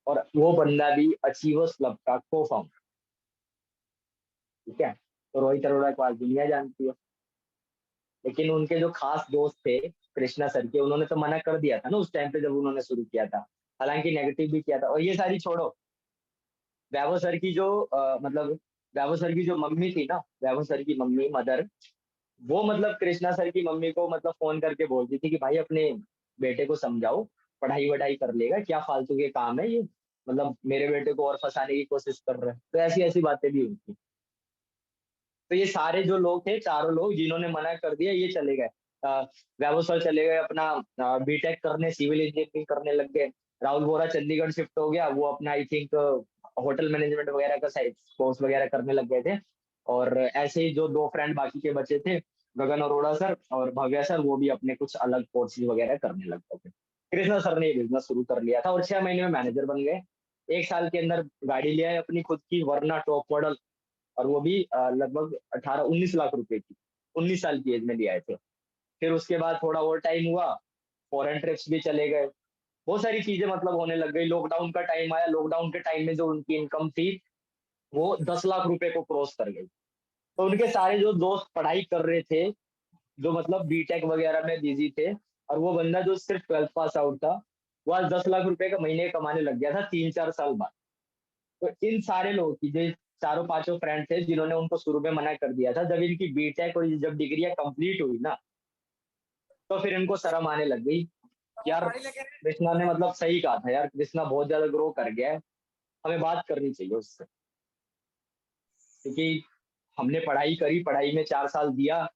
और वो बंदा भी अचीवर्स क्लब का को फाउंडर, ठीक है। तो रोहित अरोड़ा को आज दुनिया जानती है। लेकिन उनके जो खास दोस्त थे कृष्णा सर के, उन्होंने तो मना कर दिया था ना उस टाइम पे जब उन्होंने शुरू किया था, हालांकि नेगेटिव भी किया था। और ये सारी छोड़ो, वैभव सर की जो मतलब वैभव सर की जो मम्मी थी ना, वैभव सर की मम्मी मदर, वो मतलब कृष्णा सर की मम्मी को मतलब फोन करके बोलती थी कि भाई अपने बेटे को समझाओ, पढ़ाई वढ़ाई कर लेगा, क्या फालतू के काम है ये, मतलब मेरे बेटे को और फंसाने की कोशिश कर रहे हैं। तो ऐसी ऐसी बातें भी हुई थी। तो ये सारे जो लोग थे, चारों लोग जिन्होंने मना कर दिया, ये चले गए। अ, वैभव सर चले गए अपना बीटेक करने, सिविल इंजीनियरिंग करने लग गए। राहुल बोरा चंडीगढ़ शिफ्ट हो गया, वो अपना आई थिंक होटल मैनेजमेंट वगैरह का साइड कोर्स वगैरह करने लग गए थे। और ऐसे ही जो 2 फ्रेंड बाकी के बचे थे, गगन अरोड़ा सर और भव्या सर, वो भी अपने कुछ अलग कोर्सेज वगैरह करने लग गए थे। कृष्णा सर ने ये बिजनेस शुरू कर लिया था, और 6 महीने में मैनेजर बन गए। 1 साल के अंदर गाड़ी लिया है अपनी खुद की, वरना टॉप मॉडल, और वो भी लगभग 18-19 लाख रुपए की, 19 साल की एज में लिया थे। फिर उसके बाद थोड़ा और टाइम हुआ, फॉरेन ट्रिप्स भी चले गए, बहुत सारी चीजें मतलब होने लग गई। लॉकडाउन का टाइम आया, लॉकडाउन के टाइम में जो उनकी इनकम थी वो 10 लाख रुपए को क्रॉस कर गई। तो उनके सारे जो दोस्त पढ़ाई कर रहे थे, जो मतलब बीटेक वगैरह में बिजी थे, और वो बंदा जो सिर्फ 12th पास आउट था, वो आज 10 लाख रुपए का महीने कमाने लग गया था 3-4 साल बाद। तो इन सारे लोगों की जो चारों पांचों फ्रेंड थे जिन्होंने उनको शुरू में मना कर दिया था, जब इनकी बीटेक और जब डिग्रियां कंप्लीट हुई ना, तो फिर इनको शर्म आने लग गई। यार कृष्णा ने मतलब सही कहा था यार, कृष्णा बहुत ज्यादा ग्रो कर गया है, हमें बात करनी चाहिए उससे। क्योंकि हमने पढ़ाई करी, पढ़ाई में 4 साल दिया,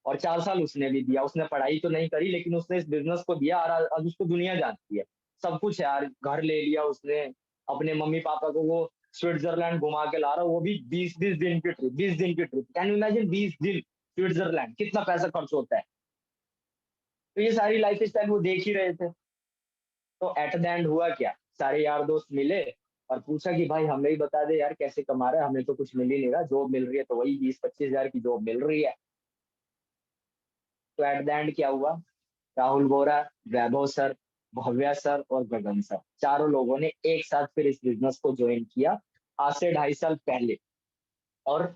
और 4 साल उसने भी दिया। उसने पढ़ाई तो नहीं करी, लेकिन उसने इस बिजनेस को दिया, और आज उसको दुनिया जानती है। सब कुछ है यार, घर ले लिया उसने, अपने मम्मी पापा को वो स्विट्जरलैंड घुमा के ला रहा, वो भी 20-20 दिन की ट्रिप, 20 दिन की ट्रिप, कैन यू इमेजिन 20 दिन स्विट्जरलैंड, कितना पैसा खर्च होता है। तो ये सारी लाइफ स्टाइल वो देख ही रहे थे। तो एट द एंड हुआ क्या, सारे यार दोस्त मिले, और पूछा कि भाई हमें ही बता दे यार कैसे कमा रहा है, हमें तो कुछ मिल ही नहीं रहा, जॉब मिल रही है तो वही 20-25 हजार की जॉब मिल रही है। तो एट द एंड क्या हुआ, राहुल बोरा, वैभव सर, भव्या सर और गगन सर, चारों लोगों ने एक साथ फिर इस बिजनेस को ज्वाइन किया, आज से 2.5 साल पहले। और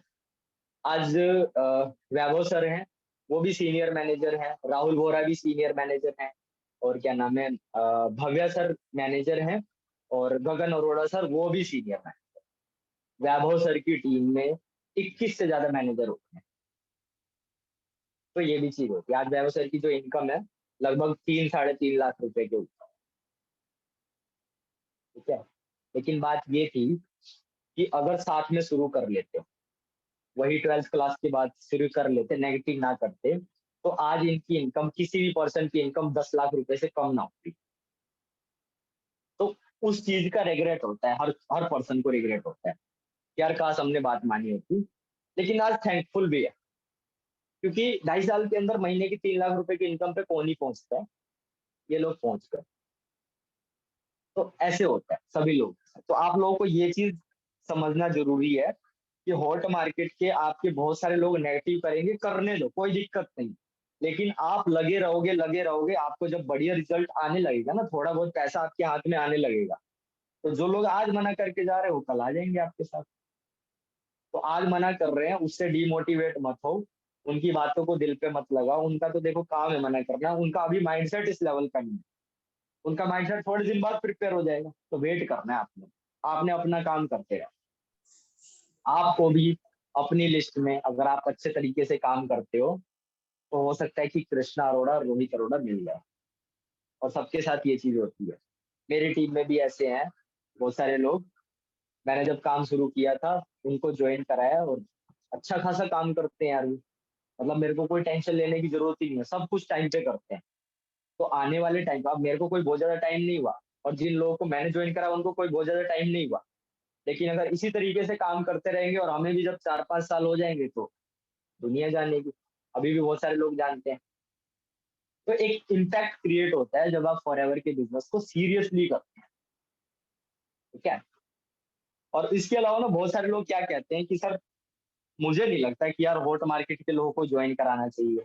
आज वैभव सर हैं, वो भी सीनियर मैनेजर हैं, राहुल वोरा भी सीनियर मैनेजर हैं, और क्या नाम है, भव्या सर मैनेजर हैं, और गगन अरोड़ा सर वो भी सीनियर मैनेजर। वैभव सर की टीम में 21 से ज्यादा मैनेजर होते हैं। तो ये भी चीज होती है। आज वैभव सर की जो इनकम है लगभग 3-3.5 लाख रुपए के ऊपर। ठीक है, लेकिन बात ये थी कि अगर साथ में शुरू कर लेते, वही 12th क्लास के बाद शुरू कर लेते, नेगेटिव ना करते, तो आज इनकी इनकम, किसी भी पर्सन की इनकम 10 लाख रुपए से कम ना होती। तो उस चीज का रिग्रेट होता है, हर हर पर्सन को रिग्रेट होता है, यार काश हमने बात मानी होती। लेकिन आज थैंकफुल भी है, क्योंकि 2.5 साल के अंदर महीने की 3 लाख रुपए की इनकम पे कौन ही पहुंचता है, ये लोग पहुंच गए। तो ऐसे होता है सभी लोग। तो आप लोगों को ये चीज समझना जरूरी है कि हॉट मार्केट के आपके बहुत सारे लोग नेगेटिव करेंगे, करने दो, कोई दिक्कत नहीं। लेकिन आप लगे रहोगे, आपको जब बढ़िया रिजल्ट आने लगेगा ना, थोड़ा बहुत पैसा आपके हाथ में आने लगेगा, तो जो लोग आज मना करके जा रहे हो, कल आ जाएंगे आपके साथ। तो आज मना कर रहे हैं, उससे डीमोटिवेट मत हो, उनकी बातों को दिल पे मत लगाओ। उनका तो देखो काम है मना करना, उनका अभी माइंडसेट इस लेवल का नहीं है। उनका माइंडसेट थोड़े दिन बाद प्रिपेयर हो जाएगा, तो वेट करना है आपने। आपने अपना काम करते रहो। आपको भी अपनी लिस्ट में अगर आप अच्छे तरीके से काम करते तो हो सकता है कि कृष्णा अरोड़ा और रोहित अरोड़ा मिल जाए। और सबके साथ ये चीज होती है। मेरी टीम में भी ऐसे हैं बहुत सारे लोग। मैंने जब काम शुरू किया था, उनको ज्वाइन कराया, और अच्छा खासा काम करते हैं यार वो। मतलब मेरे को कोई टेंशन लेने की जरूरत ही नहीं है, सब कुछ टाइम पे करते हैं। तो आने वाले टाइम पे, अब मेरे को कोई बहुत ज्यादा टाइम नहीं हुआ, और जिन लोगों को मैंने ज्वाइन करा उनको कोई बहुत ज्यादा टाइम नहीं हुआ, लेकिन अगर इसी तरीके से काम करते रहेंगे और हमें भी जब 4-5 साल हो जाएंगे, तो दुनिया जानेगी। अभी भी बहुत सारे लोग जानते हैं। तो एक इम्पैक्ट क्रिएट होता है जब आप फॉरएवर के बिजनेस को सीरियसली करते हैं। ठीक है। और इसके अलावा ना बहुत सारे लोग क्या कहते हैं कि सर, मुझे नहीं लगता कि यार हॉट मार्केट के लोगों को ज्वाइन कराना चाहिए।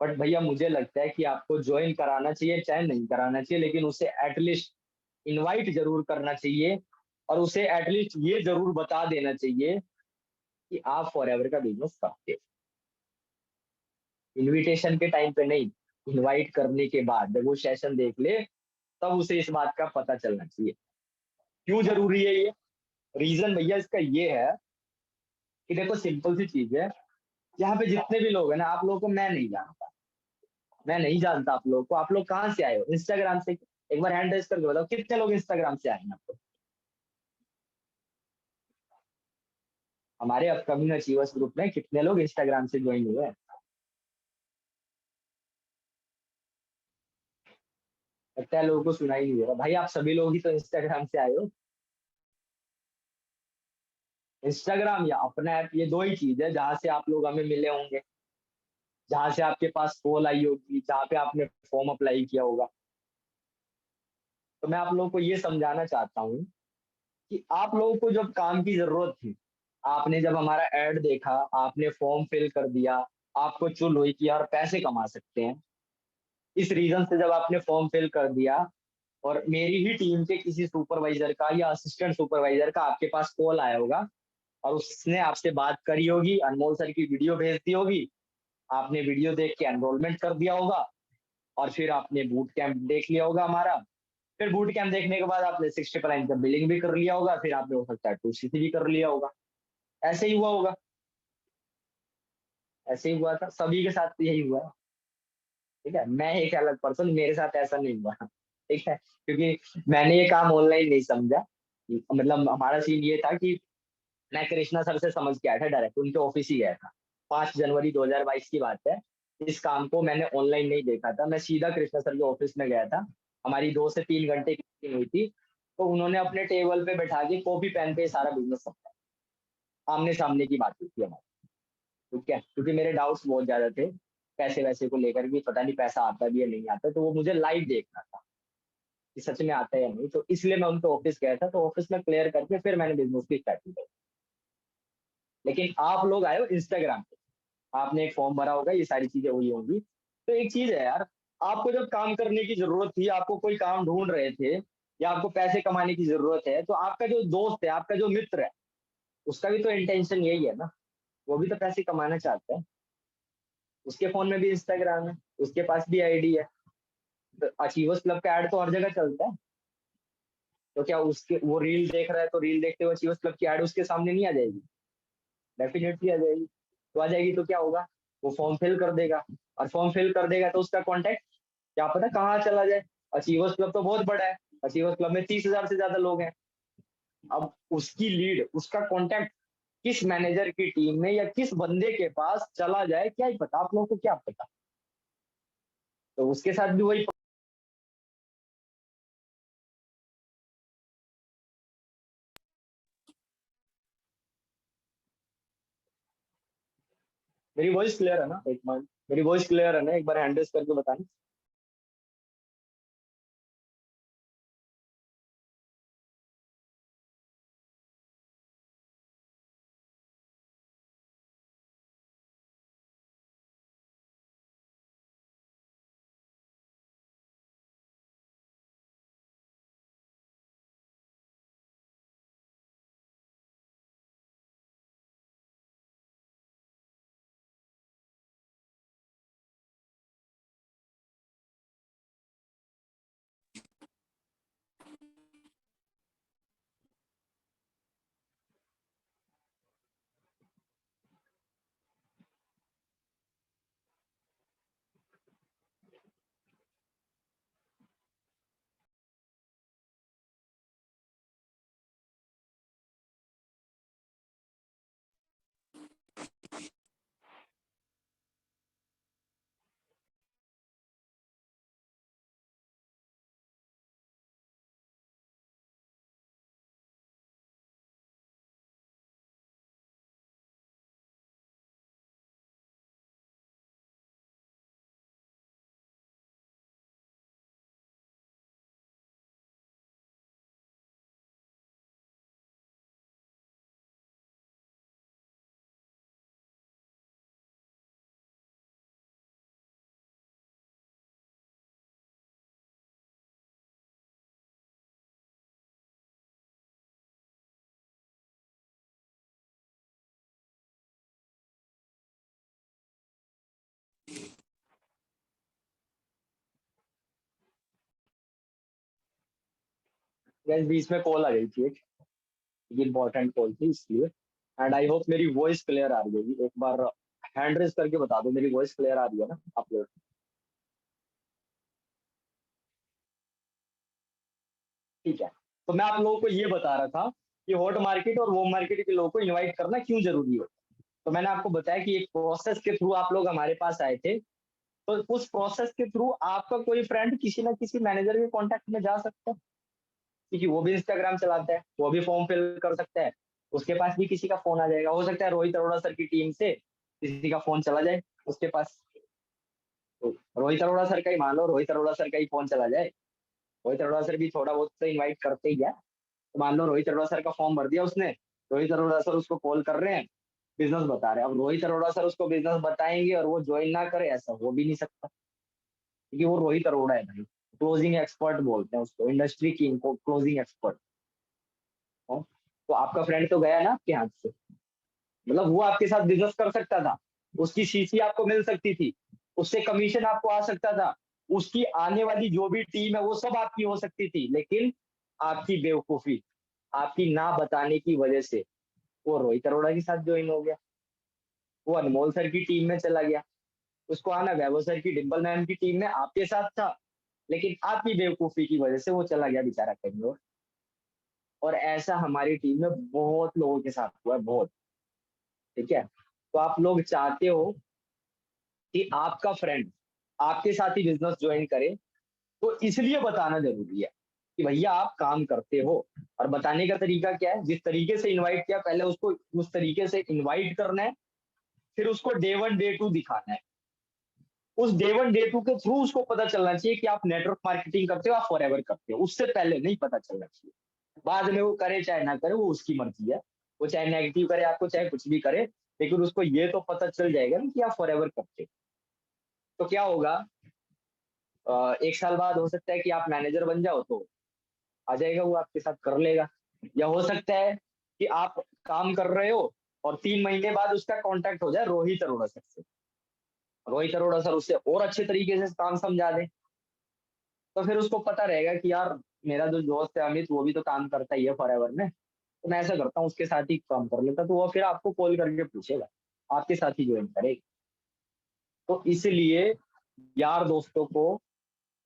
बट भैया मुझे लगता है कि आपको ज्वाइन कराना चाहिए, चाहे नहीं कराना चाहिए, लेकिन उसे एटलीस्ट इनवाइट जरूर करना चाहिए, और उसे एटलीस्ट ये जरूर बता देना चाहिए कि आप फॉरएवर का बिजनेस करते हो। इनविटेशन के टाइम पे नहीं, इनवाइट करने के बाद जब वो सेशन देख ले, तब उसे इस बात का पता चलना चाहिए। क्यों जरूरी है ये? रीजन भैया इसका ये है कि देखो, सिंपल सी चीज है। यहाँ पे जितने भी लोग हैं ना, आप लोगों को मैं नहीं जानता, मैं नहीं जानता आप लोगों को। आप लोग कहाँ से आए हो? इंस्टाग्राम से? एक बार हैंड रेज करके बताओ, कितने लोग इंस्टाग्राम से आए हैं आपको? हमारे अपकमिंग अचीवर्स ग्रुप में कितने लोग इंस्टाग्राम से ज्वाइन हुए हैं? लगता है लोगों को सुना ही नहीं दे रहा। भाई आप सभी लोग ही तो इंस्टाग्राम से आए हो। इंस्टाग्राम या अपना ऐप, ये दो ही चीज है जहां से आप लोग हमें मिले होंगे, जहां से आपके पास कॉल आई होगी, जहां पे आपने फॉर्म अप्लाई किया होगा। तो मैं आप लोगों को ये समझाना चाहता हूँ कि आप लोगों को जब काम की जरूरत थी, आपने जब हमारा ऐड देखा, आपने फॉर्म फिल कर दिया, आपको चुल हुई कि यार पैसे कमा सकते हैं, इस रीजन से जब आपने फॉर्म फिल कर दिया, और मेरी ही टीम के किसी सुपरवाइजर का या असिस्टेंट सुपरवाइजर का आपके पास कॉल आया होगा, और उसने आपसे बात करी होगी, अनमोल सर की वीडियो भेज दी होगी, आपने वीडियो देख के एनरोलमेंट कर दिया होगा, और फिर आपने बूट कैंप देख लिया होगा हमारा। फिर बूट कैंप देखने के बाद आपने 60 का बिलिंग भी कर लिया होगा, फिर आपने हो सकता है 2CC भी कर लिया होगा। ऐसे ही हुआ होगा, ऐसे ही हुआ था, सभी के साथ यही हुआ है। ठीक है, मैं एक अलग पर्सन, मेरे साथ ऐसा नहीं हुआ। ठीक है, क्योंकि मैंने ये काम ऑनलाइन नहीं समझा। मतलब हमारा सीन ये था कि मैं कृष्णा सर से समझ के आया था, डायरेक्ट उनके ऑफिस ही गया था। 5 जनवरी 2022 की बात है। इस काम को मैंने ऑनलाइन नहीं देखा था, मैं सीधा कृष्णा सर के ऑफिस में गया था। हमारी 2 से 3 घंटे की मीटिंग हुई थी। तो उन्होंने अपने टेबल पे बैठा के कॉपी पेन पे सारा बिजनेस समझा। आमने सामने की बात हुई थी हमारी। ठीक है, क्योंकि मेरे डाउट्स बहुत ज्यादा थे पैसे वैसे को लेकर, भी पता नहीं पैसा आता भी या नहीं आता, तो वो मुझे लाइव देखना था कि सच में आता है या नहीं। तो इसलिए मैं उनके ऑफिस गया था, तो ऑफिस में क्लियर करके फिर मैंने बिजनेस की स्टार्टिंग की। लेकिन आप लोग आए हो इंस्टाग्राम पे, आपने एक फॉर्म भरा होगा, ये सारी चीजें हुई होंगी। तो एक चीज है यार, आपको जब काम करने की जरूरत थी, आपको कोई काम ढूंढ रहे थे, या आपको पैसे कमाने की जरूरत है, तो आपका जो दोस्त है, आपका जो मित्र है, उसका भी तो इंटेंशन यही है ना वो भी तो पैसे कमाना चाहता है, उसके फोन में भी इंस्टाग्राम है, उसके पास भी आईडी है, तो अचीवर्स क्लब का ऐड तो हर जगह चलता है। तो क्या उसके वो रील देख रहा है तो रील देखते हुए अचीवर्स क्लब की ऐड उसके सामने नहीं आ जाएगी? डेफिनेटली आ जाएगी। तो आ जाएगी तो क्या होगा, वो फॉर्म फिल कर देगा, और फॉर्म फिल कर देगा तो उसका कॉन्टेक्ट क्या पता कहाँ चला जाए। अचीवर्स क्लब तो बहुत बड़ा है, अचीवर्स क्लब में 30,000 से ज्यादा लोग हैं। अब उसकी लीड, उसका कॉन्टेक्ट किस मैनेजर की टीम में या किस बंदे के पास चला जाए, क्या ही पता, आप लोगों को क्या पता। तो उसके साथ भी वही। मेरी वॉइस क्लियर है ना, एक बार मेरी वॉइस क्लियर है ना, एक बार हैंडल्स करके बताना। गैस बीच में कॉल आ गई थी, एक इम्पोर्टेंट कॉल थी इसलिए। एंड आई होप मेरी वॉइस क्लियर आ रही होगी, एक बार हैंड रेस करके बता दो मेरी वॉइस क्लियर आ रही है ना आप लोग। ठीक है। तो मैं आप लोगों को ये बता रहा था कि हॉट मार्केट और वो मार्केट के लोगों को इनवाइट करना क्यों जरूरी है। तो मैंने आपको बताया कि एक प्रोसेस के थ्रू आप लोग हमारे पास आए थे, तो उस प्रोसेस के थ्रू आपका कोई फ्रेंड किसी ना किसी मैनेजर के कांटेक्ट में जा सकता है, क्योंकि वो भी इंस्टाग्राम चलाता है, वो भी फॉर्म फिल कर सकता है, उसके पास भी किसी का फोन आ जाएगा। हो सकता है रोहित अरोड़ा सर की टीम से किसी का फोन चला जाए उसके पास। तो रोहित अरोड़ा सर का ही मान लो, रोहित अरोड़ा सर का ही फोन चला जाए, रोहित अरोड़ा सर भी थोड़ा बहुत तो इन्वाइट करते ही है। तो मान लो रोहित अरोड़ा सर का फॉर्म भर दिया उसने, रोहित अरोड़ा सर उसको कॉल कर रहे हैं, बिजनेस बता रहे हैं। अब रोहित अरोड़ा सर उसको बिजनेस बताएंगे और वो ज्वाइन ना करे, ऐसा हो भी नहीं सकता, क्योंकि वो रोहित अरोड़ा है भाई। क्लोजिंग एक्सपर्ट बोलते हैं उसको, इंडस्ट्री किंग को क्लोजिंग एक्सपर्ट। तो आपका फ्रेंड तो गया ना आपके हाथ से, मतलब वो आपके साथ बिजनेस कर सकता था, उसकी सीसी आपको मिल सकती थी, उससे कमीशन आपको आ सकता था, उसकी आने वाली जो भी टीम है वो सब आपकी हो सकती थी, लेकिन आपकी बेवकूफी, आपकी ना बताने की वजह से वो रोहित अरोड़ा के साथ ज्वाइन हो गया, वो अनमोल सर की टीम में चला गया। उसको आना वैभव सर की, डिम्पल मैम की टीम में आपके साथ था, लेकिन आपकी बेवकूफी की वजह से वो चला गया बेचारा कहीं और ऐसा हमारी टीम में बहुत लोगों के साथ हुआ है, बहुत। ठीक है। तो आप लोग चाहते हो कि आपका फ्रेंड आपके साथ ही बिजनेस ज्वाइन करे, तो इसलिए बताना जरूरी है कि भैया आप काम करते हो। और बताने का तरीका क्या है, जिस तरीके से इनवाइट किया पहले उसको उस तरीके से इनवाइट करना है, फिर उसको डे वन डे टू दिखाना है। उस डे वन डे टू के थ्रू उसको पता चलना चाहिए कि आप नेटवर्क मार्केटिंग करते हो, आप फॉर एवर करते हो, उससे पहले नहीं पता चलना चाहिए। बाद में वो करे चाहे ना करे, वो उसकी मर्जी है, वो चाहे नेगेटिव करे आपको चाहे कुछ भी करे, लेकिन उसको ये तो पता चल जाएगा ना कि आप फॉर एवर करते हो। तो क्या होगा, एक साल बाद हो सकता है कि आप मैनेजर बन जाओ, तो आ जाएगा वो आपके साथ कर लेगा। या हो सकता है कि आप काम कर रहे हो और 3 महीने बाद उसका कॉन्टैक्ट हो जाए रोहित अरोड़ा सर से, रोहित अरोड़ा सर उससे और अच्छे तरीके से काम समझा दें, तो फिर उसको पता रहेगा कि यार मेरा जो दोस्त है अमित वो भी तो काम करता ही है फॉरएवर में, तो मैं ऐसा करता हूँ उसके साथ ही काम कर लेता, तो वो फिर आपको कॉल करके पूछेगा, आपके साथ ही ज्वाइन करेगा। तो इसलिए यार दोस्तों को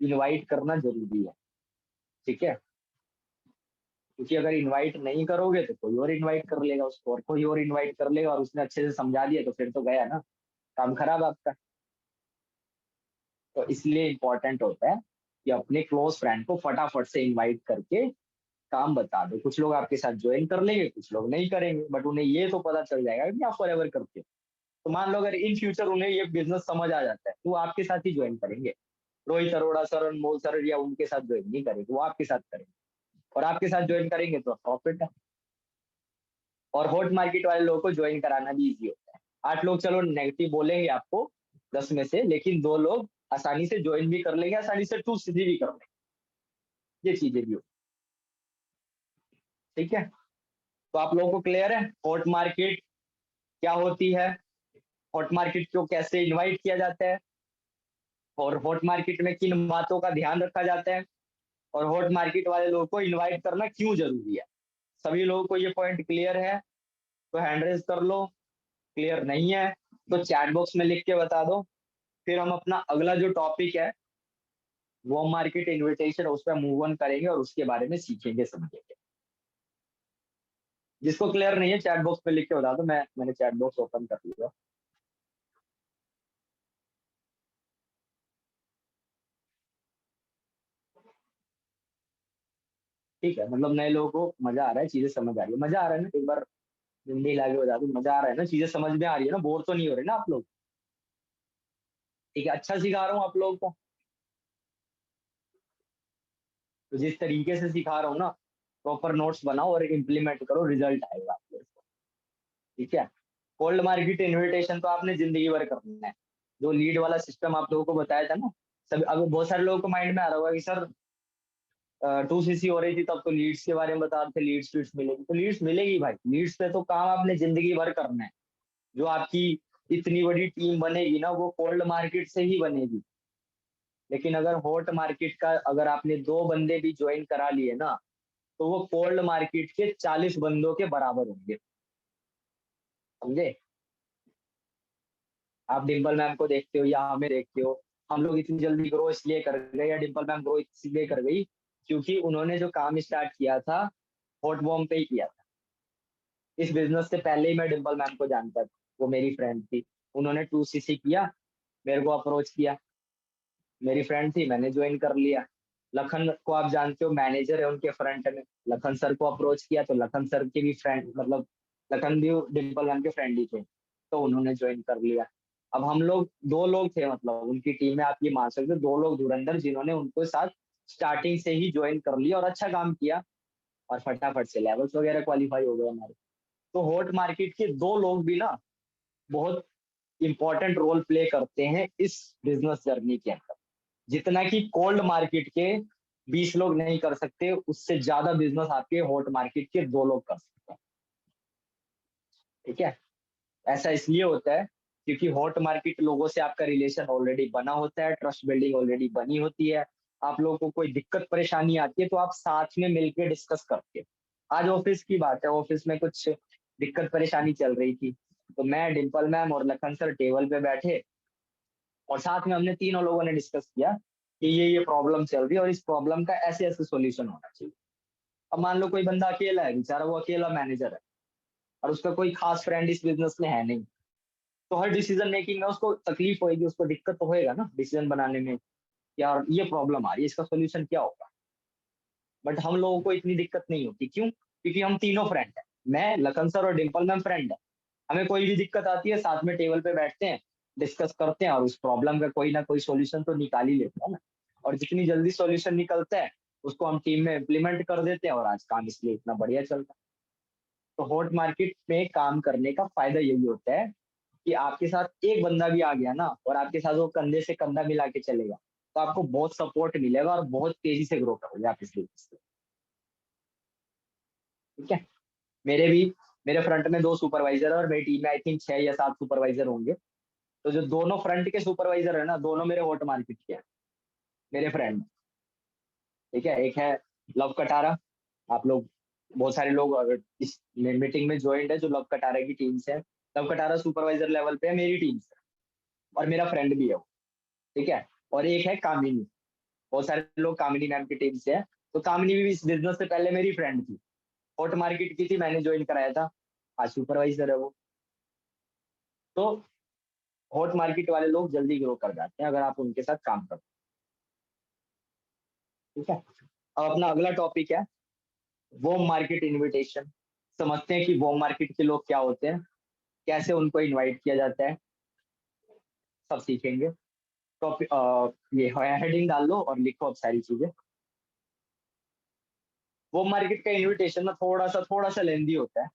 इनवाइट करना जरूरी है, ठीक है, क्योंकि अगर इनवाइट नहीं करोगे तो कोई और इनवाइट कर लेगा उसको, और कोई और इनवाइट कर लेगा, और उसने अच्छे से समझा दिया तो फिर तो गया ना, काम खराब आपका। तो इसलिए इम्पोर्टेंट होता है कि अपने क्लोज फ्रेंड को फटाफट से इनवाइट करके काम बता दो। कुछ लोग आपके साथ ज्वाइन कर लेंगे, कुछ लोग नहीं करेंगे, बट उन्हें ये तो पता चल जाएगा कि आप फॉरएवर करते हो। तो मान लो अगर इन फ्यूचर उन्हें ये बिजनेस समझ आ जाता है तो वो आपके साथ ही ज्वाइन करेंगे। रोहित अरोड़ा सर, अनमोल सर या उनके साथ ज्वाइन नहीं करेंगे, वो आपके साथ करेंगे, और आपके साथ ज्वाइन करेंगे तो प्रॉफिट है। और हॉट मार्केट वाले लोगों को ज्वाइन कराना भी इजी होता है। 8 लोग चलो नेगेटिव बोलेंगे आपको 10 में से, लेकिन 2 लोग आसानी से ज्वाइन भी कर लेंगे, आसानी से टू सीधी भी कर लेंगे, ये चीजें भी होती है, ठीक है। तो आप लोगों को क्लियर है हॉट मार्केट क्या होती है, हॉट मार्केट को कैसे इनवाइट किया जाता है, और हॉट मार्केट में किन बातों का ध्यान रखा जाता है, और हॉट मार्केट वाले लोगों को इनवाइट करना क्यों जरूरी है। सभी लोगों को ये पॉइंट क्लियर है तो हैंड रेज कर लो, क्लियर नहीं है तो चैट बॉक्स में लिख के बता दो। फिर हम अपना अगला जो टॉपिक है वो मार्केट इन्विटेशन, उस पर मूव ऑन करेंगे और उसके बारे में सीखेंगे समझेंगे। जिसको क्लियर नहीं है चैट बॉक्स में लिख के बता दो, मैंने चैट बॉक्स ओपन कर लिया। ठीक है, मतलब नए लोगों को मजा आ रहा है, चीजें समझ आ रही है, मजा आ रहा है ना, एक बार जिंदगी लागे बता दो, मजा आ रहा है ना, चीजें समझ में आ रही है ना, बोर तो नहीं हो रहे ना आप लोग। ठीक है, अच्छा सिखा रहा हूँ आप लोगों को, तो जिस तरीके से सिखा रहा हूँ ना, प्रॉपर नोट्स बनाओ और इम्प्लीमेंट करो, रिजल्ट आएगा आप लोगों को, ठीक है। कोल्ड मार्केट इन्विटेशन तो आपने जिंदगी भर करना है, जो लीड वाला सिस्टम आप लोगों को बताया था ना। सब अब बहुत सारे लोगों को माइंड में आ रहा होगा कि सर 2 सीसी हो रही थी तब तो लीड्स के बारे में बता रहे थे, लीड्स लीड्स मिलेगी, तो लीड्स मिलेगी भाई, लीड्स पे तो काम आपने जिंदगी भर करना है। जो आपकी इतनी बड़ी टीम बनेगी ना वो कोल्ड मार्केट से ही बनेगी, लेकिन अगर हॉट मार्केट का अगर आपने 2 बंदे भी ज्वाइन करा लिए ना, तो वो कोल्ड मार्केट के 40 बंदों के बराबर होंगे, समझे। आप डिम्पल मैम को देखते हो या हमें देखते हो, हम लोग इतनी जल्दी ग्रो इसलिए कर गए, या डिम्पल मैम ग्रो इसलिए कर गई क्योंकि उन्होंने जो काम स्टार्ट किया था हॉट बॉम्ब पे ही किया था। इस बिजनेस से पहले ही मैं डिम्पल मैम को जानता था, वो मेरी फ्रेंड थी, उन्होंने 2 सीसी किया, मेरे को अप्रोच किया, मेरी फ्रेंड थी, मैंने ज्वाइन कर लिया। लखन को आप जानते हो, मैनेजर है उनके फ्रंट में, लखन सर को अप्रोच किया तो लखन सर के भी फ्रेंड, मतलब लखन भी डिम्पल मैम के फ्रेंड ही थे, तो उन्होंने ज्वाइन कर लिया। अब हम लोग 2 लोग थे, मतलब उनकी टीम में आप ये मान सकते हो 2 लोग धुरंधर, जिन्होंने उनको साथ स्टार्टिंग से ही ज्वाइन कर लिया और अच्छा काम किया, और फटाफट से लेवल्स वगैरह क्वालिफाई हो गए हमारे। तो हॉट मार्केट के 2 लोग भी ना बहुत इंपॉर्टेंट रोल प्ले करते हैं इस बिजनेस जर्नी के अंदर, जितना कि कोल्ड मार्केट के 20 लोग नहीं कर सकते, उससे ज्यादा बिजनेस आपके हॉट मार्केट के 2 लोग कर सकते हैं, ठीक है। ऐसा इसलिए होता है क्योंकि हॉट मार्केट लोगों से आपका रिलेशन ऑलरेडी बना होता है, ट्रस्ट बिल्डिंग ऑलरेडी बनी होती है। आप लोगों को कोई दिक्कत परेशानी आती है तो आप साथ में मिलकर डिस्कस करते हैं। आज ऑफिस की बात है, ऑफिस में कुछ दिक्कत परेशानी चल रही थी, तो मैं, डिम्पल मैम और लखन सर टेबल पे बैठे, और साथ में हमने तीनों लोगों ने डिस्कस किया कि ये प्रॉब्लम चल रही है और इस प्रॉब्लम का ऐसे ऐसे सॉल्यूशन होना चाहिए। अब मान लो कोई बंदा अकेला है बेचारा, वो अकेला मैनेजर है और उसका कोई खास फ्रेंड इस बिजनेस में है नहीं, तो हर डिसीजन मेकिंग में उसको तकलीफ होगी, उसको दिक्कत तो होएगा ना डिसीजन बनाने में, यार ये प्रॉब्लम आ रही है, इसका सोल्यूशन क्या होगा। बट हम लोगों को इतनी दिक्कत नहीं होती, क्यों, क्योंकि हम तीनों फ्रेंड हैं, मैं, लखन सर और डिम्पल मैम फ्रेंड है। हमें कोई भी दिक्कत आती है साथ में टेबल पे बैठते हैं, डिस्कस करते हैं और उस प्रॉब्लम का कोई ना कोई सॉल्यूशन तो निकाल ही लेते हैं ना। और जितनी जल्दी सॉल्यूशन निकलता है उसको हम टीम में इम्प्लीमेंट कर देते हैं, और आज काम इसलिए इतना बढ़िया चलता है। तो हॉट मार्केट में काम करने का फायदा यही होता है कि आपके साथ एक बंदा भी आ गया ना और आपके साथ वो कंधे से कंधा मिला के चलेगा, तो आपको बहुत सपोर्ट मिलेगा और बहुत तेजी से ग्रो करोगे आप इस बिजनेस से, ठीक है। मेरे भी मेरे फ्रंट में 2 सुपरवाइजर है और मेरी टीम में आई थिंक 6 या 7 सुपरवाइजर होंगे। तो जो दोनों फ्रंट के सुपरवाइजर है ना, दोनों मेरे हॉट मार्केट के हैं, मेरे फ्रेंड। ठीक है, एक है लव कटारा। आप लोग बहुत सारे लोग अगर इस मीटिंग में ज्वाइंट है जो लव कटारा की टीम से है। लव कटारा सुपरवाइजर लेवल पे है मेरी टीम से, और मेरा फ्रेंड भी है वो। ठीक है, और एक है कामिनी। बहुत सारे लोग कामिनी मैम की टीम से है। तो कामिनी भी इस बिजनेस से पहले मेरी फ्रेंड थी, हॉट मार्केट की थी, मैंने ज्वाइन कराया था, आज सुपरवाइजर है वो। तो हॉट मार्केट वाले लोग जल्दी ग्रो कर जाते हैं अगर आप उनके साथ काम करते हैं। ठीक है, अब अपना अगला टॉपिक है वॉर्म मार्केट इनविटेशन। समझते हैं कि वॉर्म मार्केट के लोग क्या होते हैं, कैसे उनको इनवाइट किया जाता है, सब सीखेंगे। टॉपिक ये हेडिंग डाल लो और लिखो अब सारी चीजें। वॉर्म मार्केट का इनविटेशन ना थोड़ा सा लेंदी होता है।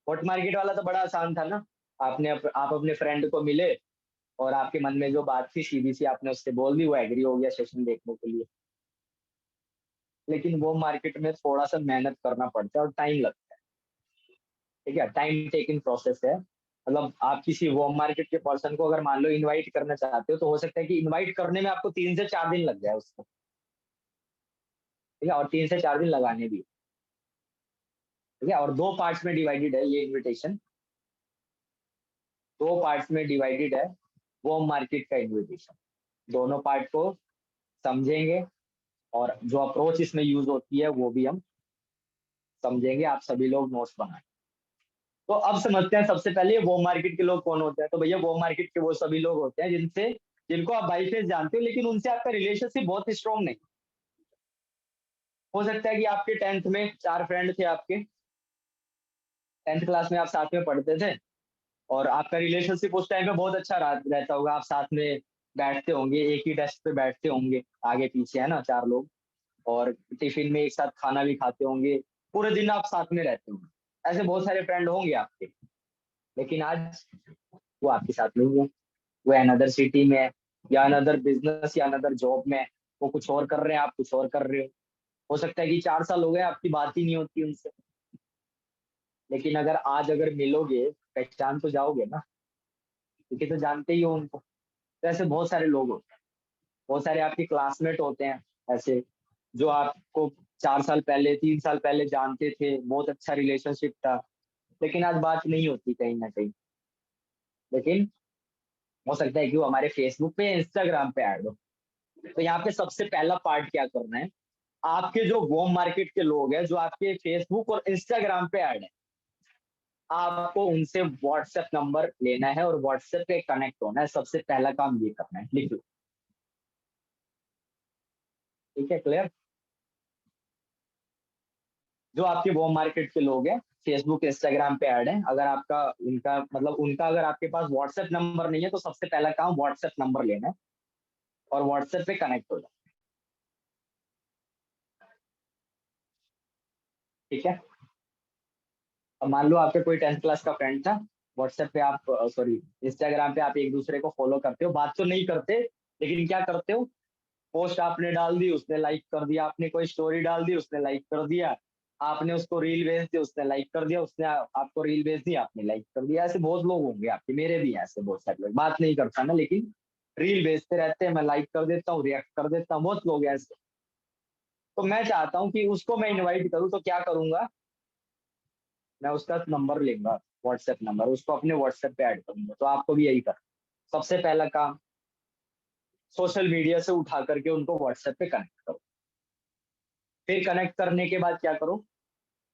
हॉट मार्केट वाला तो बड़ा आसान था ना, आप अपने फ्रेंड को मिले और आपके मन में जो बात थी सीधी सी आपने उससे बोल दी, वो एग्री हो गया सेशन देखने के लिए। लेकिन वो मार्केट में थोड़ा सा मेहनत करना पड़ता है और टाइम लगता है। ठीक है, टाइम टेकिंग प्रोसेस है। मतलब आप किसी वॉर्म मार्केट के पर्सन को अगर मान लो इनवाइट करना चाहते हो, तो हो सकता है कि इनवाइट करने में आपको 3 से 4 दिन लग जाए उसको। ठीक है, और 3 से 4 दिन लगाने भी। ठीक है, और 2 पार्ट्स में डिवाइडेड है ये इन्विटेशन। 2 पार्ट्स में डिवाइडेड है वॉर्म मार्केट का इन्विटेशन। दोनों पार्ट को समझेंगे और जो अप्रोच इसमें यूज होती है वो भी हम समझेंगे। आप सभी लोग नोट्स बनाएं। तो अब समझते हैं सबसे पहले वो मार्केट के लोग कौन होते हैं। तो भैया वो मार्केट के वो सभी लोग होते हैं जिनको आप बाई फेस जानते हो, लेकिन उनसे आपका रिलेशनशिप बहुत स्ट्रॉन्ग नहीं। हो सकता है कि आपके 10th में 4 फ्रेंड थे आपके, 10th क्लास में आप साथ में पढ़ते थे, और आपका रिलेशनशिप उस टाइम में बहुत अच्छा रहता होगा। आप साथ में बैठते होंगे, एक ही डेस्क पे बैठते होंगे, आगे पीछे है ना 4 लोग, और टिफिन में एक साथ खाना भी खाते होंगे, पूरे दिन आप साथ में रहते होंगे। ऐसे बहुत सारे फ्रेंड होंगे आपके। लेकिन आज वो आपके साथ नहीं है, वो अनदर सिटी में है, या अनदर बिजनेस या अनदर जॉब में है। वो कुछ और कर रहे हैं, आप कुछ और कर रहे हो सकता है कि 4 साल हो गए आपकी बात ही नहीं होती उनसे। लेकिन अगर मिलोगे, पहचान तो जाओगे ना, क्योंकि तो जानते ही हो उनको। तो ऐसे बहुत सारे लोग होते हैं, बहुत सारे आपके क्लासमेट होते हैं ऐसे, जो आपको 4 साल पहले 3 साल पहले जानते थे, बहुत अच्छा रिलेशनशिप था, लेकिन आज बात नहीं होती कहीं ना कहीं। लेकिन हो सकता है कि वो हमारे फेसबुक पे या इंस्टाग्राम पे ऐड हो। तो यहाँ पे सबसे पहला पार्ट क्या करना है, आपके जो होम मार्केट के लोग हैं जो आपके फेसबुक और इंस्टाग्राम पे ऐड है, आपको उनसे व्हाट्सएप नंबर लेना है और व्हाट्सएप पे कनेक्ट होना है। सबसे पहला काम ये करना है, लिख लो। ठीक है, क्लियर। जो आपके होम मार्केट के लोग हैं, फेसबुक इंस्टाग्राम पे ऐड है, अगर आपका उनका अगर आपके पास व्हाट्सएप नंबर नहीं है, तो सबसे पहला काम व्हाट्सएप नंबर लेना है और व्हाट्सएप पे कनेक्ट हो जाए। ठीक है, अब मान लो आपके कोई 10th क्लास का फ्रेंड था, व्हाट्सएप पे आप सॉरी इंस्टाग्राम पे आप एक दूसरे को फॉलो करते हो, बात तो नहीं करते, लेकिन क्या करते हो, पोस्ट आपने डाल दी उसने लाइक कर दिया, आपने कोई स्टोरी डाल दी उसने लाइक कर दिया, आपने उसको रील भेज दी उसने लाइक कर दिया, उसने आपको रील भेज दी आपने लाइक कर दिया। ऐसे बहुत लोग होंगे आपके, मेरे भी हैं ऐसे बहुत सारे लोग, बात नहीं करता ना लेकिन रील भेजते रहते हैं, मैं लाइक कर देता हूँ, रिएक्ट कर देता हूँ, बहुत लोग हैं ऐसे। तो मैं चाहता हूँ कि उसको मैं इन्वाइट करूँ, तो क्या करूंगा, मैं उसका नंबर लेगा, व्हाट्सएप नंबर, उसको अपने व्हाट्सएप पे ऐड करूंगा। तो आपको भी यही करना। सबसे पहला काम, सोशल मीडिया से उठा करके उनको व्हाट्सएप पे कनेक्ट करो। फिर कनेक्ट करने के बाद क्या करो,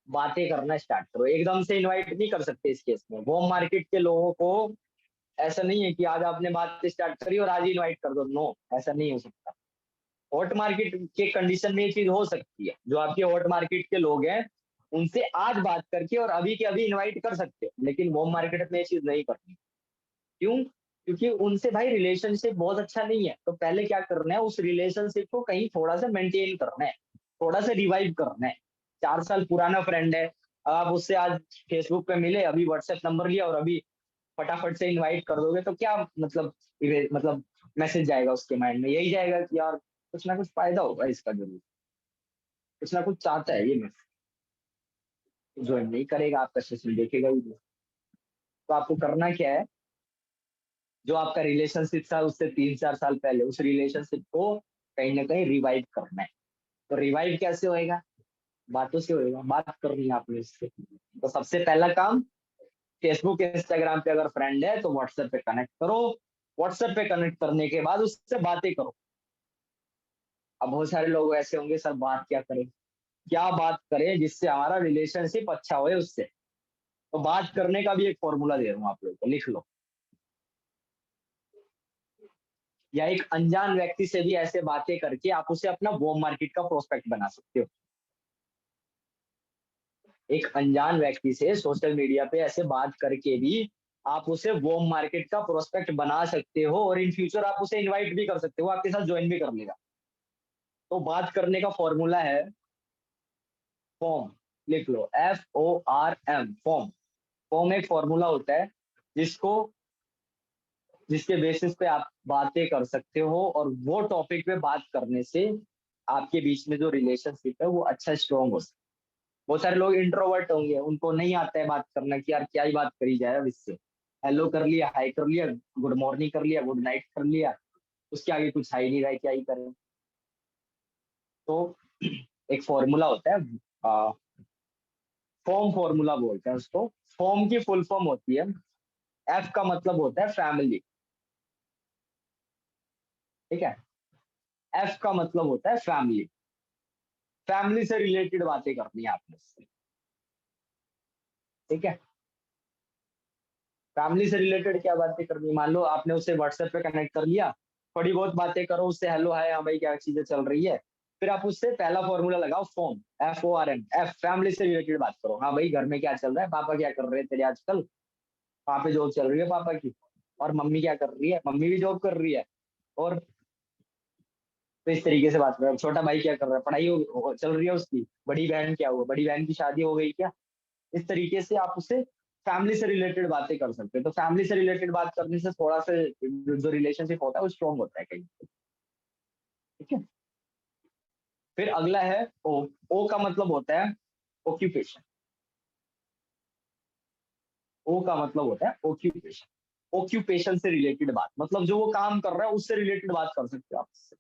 बातें करना स्टार्ट करो। एकदम से इनवाइट नहीं कर सकते इस केस में। होम मार्केट के लोगों को ऐसा नहीं है कि आज आपने बात स्टार्ट करी और आज ही इनवाइट कर दो, नो, ऐसा नहीं हो सकता। हॉट मार्केट के कंडीशन में ये चीज हो सकती है, जो आपके हॉट मार्केट के लोग हैं उनसे आज बात करके और अभी के अभी इनवाइट कर सकते हो, लेकिन होम मार्केट में ये चीज नहीं करनी। क्यों? क्योंकि उनसे भाई रिलेशनशिप बहुत अच्छा नहीं है। तो पहले क्या करना है, उस रिलेशनशिप को कहीं थोड़ा सा मेंटेन करना है, थोड़ा सा रिवाइव करना है। 4 साल पुराना फ्रेंड है, आप उससे आज फेसबुक पे मिले, अभी व्हाट्सएप नंबर लिया और अभी फटाफट से इनवाइट कर दोगे, तो क्या मतलब, मैसेज जाएगा उसके माइंड में, यही जाएगा कि यार कुछ ना कुछ फायदा होगा इसका जरूर, कुछ ना कुछ चाहता है ये मैसेज। ज्वाइन नहीं करेगा, आपका सेशन देखेगा ही नहीं। तो आपको करना क्या है, जो आपका रिलेशनशिप था उससे 3-4 साल पहले, उस रिलेशनशिप को कहीं ना कहीं रिवाइव करना है। तो रिवाइव कैसे होएगा? बातों से होएगा, बात करनी है आपने उससे। तो सबसे पहला काम, फेसबुक इंस्टाग्राम पे अगर फ्रेंड है तो व्हाट्सएप पे कनेक्ट करो। व्हाट्सएप पे कनेक्ट करने के बाद उससे बातें करो। अब बहुत सारे लोग ऐसे होंगे, सर बात क्या करें, क्या बात करें जिससे हमारा रिलेशनशिप अच्छा होए उससे। तो बात करने का भी एक फॉर्मूला दे रहा हूँ आप लोगों को, लिख लो। या एक अनजान व्यक्ति से भी ऐसे बातें करके आप उसे अपना वॉर्म मार्केट का प्रोस्पेक्ट बना सकते हो। एक अनजान व्यक्ति से सोशल मीडिया पे ऐसे बात करके भी आप उसे वॉर्म मार्केट का प्रोस्पेक्ट बना सकते हो, और इन फ्यूचर आप उसे इनवाइट भी कर सकते हो, आपके साथ ज्वाइन भी कर लेगा। तो बात करने का फॉर्मूला है फॉर्म। लिख लो, FORM, फॉर्म। फॉर्म एक फॉर्मूला होता है जिसको जिसके बेसिस पे आप बातें कर सकते हो, और वो टॉपिक पे बात करने से आपके बीच में जो रिलेशनशिप है वो अच्छा स्ट्रॉन्ग हो सकता है। बहुत सारे लोग इंट्रोवर्ट होंगे, उनको नहीं आता है बात करना कि यार क्या ही बात करी जाए अब इससे। हेलो कर लिया, हाय कर लिया, गुड मॉर्निंग कर लिया, गुड नाइट कर लिया, उसके आगे कुछ हाई नहीं रहा है, क्या ही करें। तो एक फॉर्मूला होता है, फॉर्म फॉर्मूला बोलते हैं उसको। फॉर्म की फुल फॉर्म होती है, F का मतलब होता है फैमिली, ठीक है। F का मतलब होता है फैमिली। फैमिली से रिलेटेड बातें करनी है आपने उससे, ठीक है। फैमिली से रिलेटेड क्या बातें करनी है, मान लो आपने उससे व्हाट्सएप पे कनेक्ट कर लिया, थोड़ी बहुत बातें करो उससे, हेलो हाय, हाँ भाई क्या चीजें चल रही है। फिर आप उससे पहला फॉर्मूला लगाओ, फॉर्म, FORM, F, फैमिली से रिलेटेड बात करो। हाँ भाई घर में क्या चल रहा है, पापा क्या कर रहे हैं तेरे आजकल, वहाँ पे जॉब चल रही है पापा की, और मम्मी क्या कर रही है, मम्मी भी जॉब कर रही है, और तो इस तरीके से बात करो। छोटा भाई क्या कर रहा है, पढ़ाई चल रही है उसकी, बड़ी बहन क्या हुआ, बड़ी बहन की शादी हो गई क्या। इस तरीके से आप उससे फैमिली से रिलेटेड बातें कर सकते हो। तो फैमिली से रिलेटेड बात करने से थोड़ा सा जो रिलेशनशिप होता है वो स्ट्रॉन्ग होता है कहीं, ठीक है। फिर अगला है ओ। ओ का मतलब होता है ऑक्यूपेशन। ओ का मतलब होता है ऑक्यूपेशन। ऑक्यूपेशन से रिलेटेड बात, मतलब जो वो काम कर रहा है उससे रिलेटेड बात कर सकते हो आप उससे।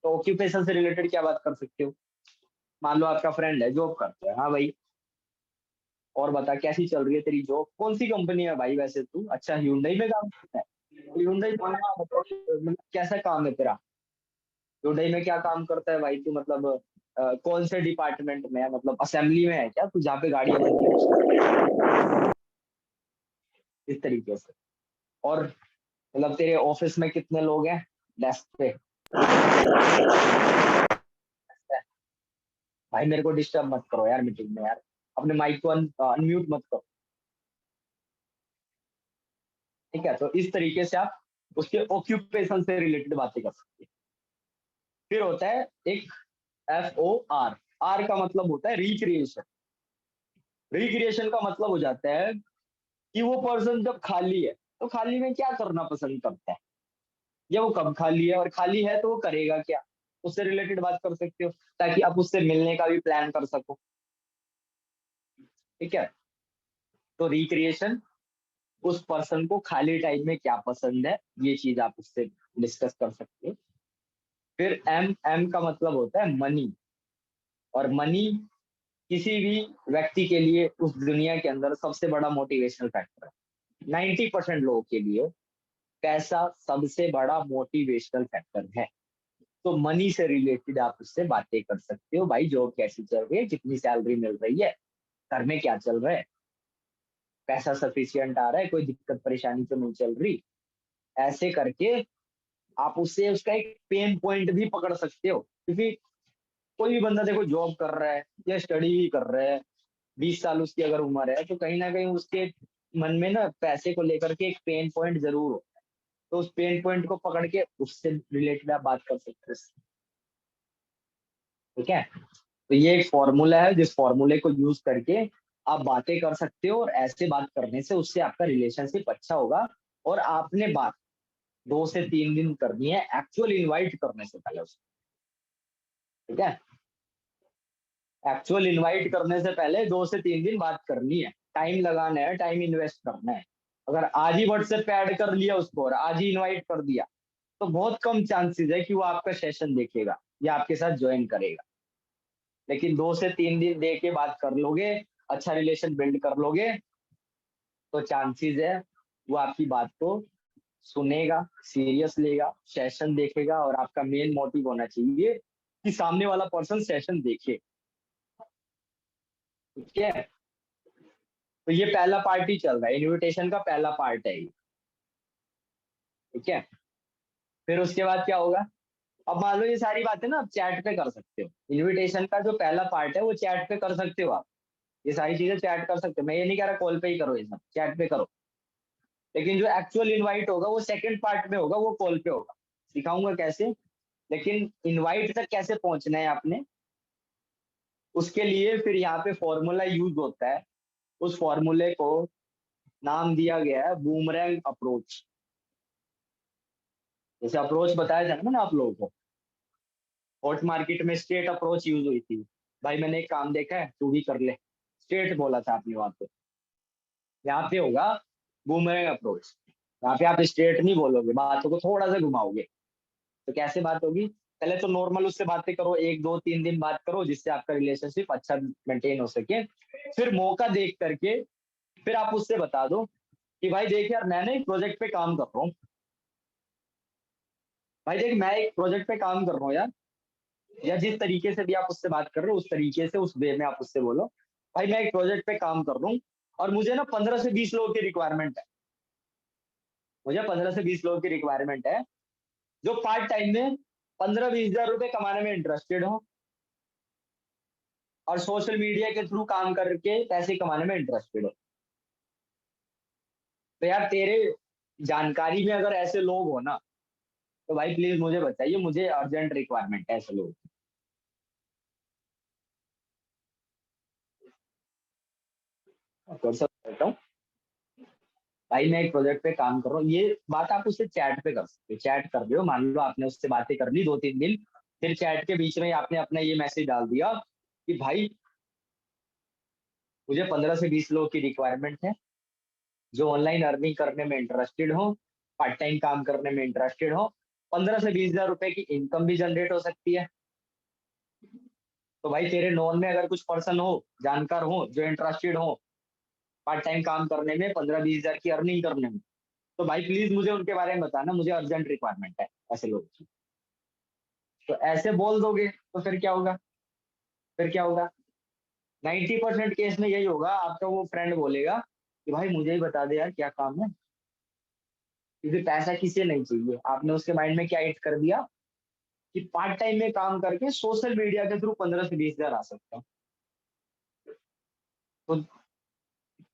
तो ऑक्यूपेशन से रिलेटेड क्या बात कर सकते हो, मान लो आपका फ्रेंड है, जॉब करता है, हाँ भाई और बता कैसी चल रही है तेरी जॉब, कौन सी कंपनी है भाई वैसे तू, अच्छा ह्यूंडई में काम करता है, ह्यूंडई में, हाँ, मतलब कैसा काम है तेरा, ह्यूंडई में क्या काम करता है भाई तू, मतलब कौन से डिपार्टमेंट में है, मतलब असेंबली में है क्या तू, जहाँ पे गाड़ियां बनती है, इस तरीके से। और मतलब तेरे ऑफिस में कितने लोग हैं डेस्क पे, भाई मेरे को डिस्टर्ब मत करो यार मीटिंग में यार, अपने माइक को अनम्यूट मत करो, ठीक है। तो इस तरीके से आप उसके ऑक्यूपेशन से रिलेटेड बातें कर सकते हैं। फिर होता है एक FOR। आर का मतलब होता है रिक्रिएशन। रिक्रिएशन का मतलब हो जाता है कि वो पर्सन जब खाली है तो खाली में क्या करना पसंद करता है, या वो कब खाली है, और खाली है तो वो करेगा क्या, उससे रिलेटेड बात कर सकते हो, ताकि आप उससे मिलने का भी प्लान कर सको, ठीक है। तो रिक्रिएशन, उस पर्सन को खाली टाइम में क्या पसंद है, ये चीज आप उससे डिस्कस कर सकते हो। फिर M का मतलब होता है मनी। और मनी किसी भी व्यक्ति के लिए उस दुनिया के अंदर सबसे बड़ा मोटिवेशनल फैक्टर है। 90% लोगों के लिए पैसा सबसे बड़ा मोटिवेशनल फैक्टर है। तो मनी से रिलेटेड आप उससे बातें कर सकते हो, भाई जॉब कैसी चल रही है, कितनी सैलरी मिल रही है, घर में क्या चल रहा है, पैसा सफिशियंट आ रहा है, कोई दिक्कत परेशानी तो नहीं चल रही। ऐसे करके आप उससे उसका एक पेन पॉइंट भी पकड़ सकते हो, क्योंकि कोई भी बंदा देखो जॉब कर रहा है या स्टडी भी कर रहा है, 20 साल उसकी अगर उम्र है, तो कहीं ना कहीं उसके मन में ना पैसे को लेकर के एक पेन पॉइंट जरूर हो। तो उस पेन पॉइंट को पकड़ के उससे रिलेटेड आप बात कर सकते हो, ठीक है। तो ये एक फॉर्मूला है, जिस फॉर्मूले को यूज करके आप बातें कर सकते हो, और ऐसे बात करने से उससे आपका रिलेशनशिप अच्छा होगा। और आपने बात 2 से 3 दिन करनी है, एक्चुअल इनवाइट करने से पहले उसको, ठीक है। एक्चुअल इनवाइट करने से पहले 2 से 3 दिन बात करनी है, टाइम लगाना है, टाइम इन्वेस्ट करना है। अगर आज ही व्हाट्सएप पे ऐड कर लिया उसको और आज ही इनवाइट कर दिया, तो बहुत कम चांसेस है कि वो आपका सेशन देखेगा या आपके साथ ज्वाइन करेगा। लेकिन 2 से 3 दिन दे के बात कर लोगे, अच्छा रिलेशन बिल्ड कर लोगे, तो चांसेस है वो आपकी बात को सुनेगा, सीरियस लेगा, सेशन देखेगा। और आपका मेन मोटिव होना चाहिए कि सामने वाला पर्सन सेशन देखे। ठीक है, तो ये पहला पार्ट ही चल रहा है, इनविटेशन का पहला पार्ट है ये। ठीक है, फिर उसके बाद क्या होगा? अब मान लो ये सारी बातें ना आप चैट पे कर सकते हो। इनविटेशन का जो पहला पार्ट है वो चैट पे कर सकते हो आप। ये सारी चीजें चैट कर सकते हो, मैं ये नहीं कह रहा कॉल पे ही करो, ये सब चैट पे करो। लेकिन जो एक्चुअल इनवाइट होगा वो सेकंड पार्ट में होगा, वो कॉल पे होगा। सिखाऊंगा कैसे। लेकिन इनवाइट तक कैसे पहुंचना है आपने, उसके लिए फिर यहाँ पे फॉर्मूला यूज होता है। उस फॉर्मूले को नाम दिया गया है बूमरैंग अप्रोच। जैसे अप्रोच बताया था ना मैंने आप लोगों को, हॉट मार्केट में स्ट्रेट अप्रोच यूज हुई थी। भाई मैंने एक काम देखा है, तू भी कर ले, स्ट्रेट बोला था आपने वहां पे। यहाँ पे होगा बूमरैंग अप्रोच। यहाँ पे आप स्ट्रेट नहीं बोलोगे, बातों को थोड़ा सा घुमाओगे। तो कैसे बात होगी? पहले तो नॉर्मल उससे बातें करो, 1 2 3 दिन बात करो, जिससे आपका रिलेशनशिप अच्छा मेंटेन हो सके। फिर मौका देख करके फिर आप उससे बता दो कि भाई देख यार, मैं ना एक प्रोजेक्ट पे काम कर रहा हूँ। भाई देख, मैं एक प्रोजेक्ट पे काम कर रहा हूँ यार। या जिस तरीके से भी आप उससे बात कर रहे हो, उस तरीके से, उस वे में आप उससे बोलो, भाई मैं एक प्रोजेक्ट पे काम कर रहा हूँ और मुझे ना 15 से 20 लोगों की रिक्वायरमेंट है। मुझे 15 से 20 लोगों की रिक्वायरमेंट है जो पार्ट टाइम में 15 20 हजार रुपए कमाने में इंटरेस्टेड हो और सोशल मीडिया के थ्रू काम करके पैसे कमाने में इंटरेस्टेड हो। तो यार तेरे जानकारी में अगर ऐसे लोग हो ना, तो भाई प्लीज मुझे बताइए, मुझे अर्जेंट रिक्वायरमेंट है ऐसे लोग। कर सकता हूँ भाई, मैं एक प्रोजेक्ट पे काम कर रहा हूँ। ये बात आप उससे चैट पे कर सकते हो। चैट कर रहे हो, मान लो आपने उससे बातें कर ली 2 3 दिन, फिर चैट के बीच में आपने अपना ये मैसेज डाल दिया कि भाई मुझे 15 से 20 लोगों की रिक्वायरमेंट है जो ऑनलाइन अर्निंग करने में इंटरेस्टेड हो, पार्ट टाइम काम करने में इंटरेस्टेड हो। 15 से 20 हजार रुपए की इनकम भी जनरेट हो सकती है। तो भाई तेरे नॉन में अगर कुछ पर्सन हो, जानकार हो, जो इंटरेस्टेड हो पार्ट टाइम काम करने में, 15 20 हजार की अर्निंग करने में, तो भाई प्लीज मुझे उनके बारे में बताना, मुझे अर्जेंट रिक्वायरमेंट है ऐसे लोगों की। तो ऐसे बोल दोगे तो फिर क्या होगा? फिर क्या होगा? 90% केस में यही होगा, आपका वो फ्रेंड बोलेगा कि भाई मुझे ही बता दे यार क्या काम है। क्योंकि पैसा किसे नहीं चाहिए, आपने उसके माइंड में क्या हिट कर दिया कि पार्ट टाइम में काम करके सोशल मीडिया के थ्रू 15 से 20 हजार आ सकता है। तो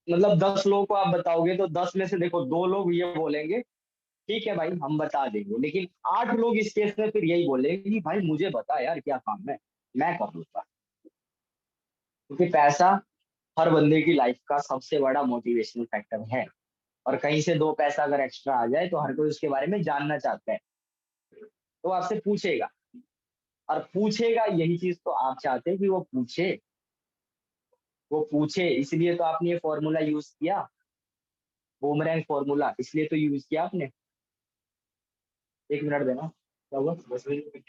मतलब 10 लोगों को आप बताओगे तो 10 में से देखो 2 लोग ये बोलेंगे ठीक है भाई हम बता देंगे, लेकिन 8 लोग इस केस में फिर यही बोलेंगे कि भाई मुझे बता यार क्या काम है, मैं कर लूंगा। क्योंकि पैसा हर बंदे की लाइफ का सबसे बड़ा मोटिवेशनल फैक्टर है। और कहीं से 2 पैसा अगर एक्स्ट्रा आ जाए तो हर कोई उसके बारे में जानना चाहता है, तो आपसे पूछेगा। और पूछेगा, यही चीज तो आप चाहते हैं कि वो पूछे। वो पूछे इसलिए तो आपने ये फॉर्मूला यूज किया, बूमरैंग फॉर्मूला, इसलिए तो यूज किया आपने। 1 मिनट देना, क्या हुआ? 10 मिनट।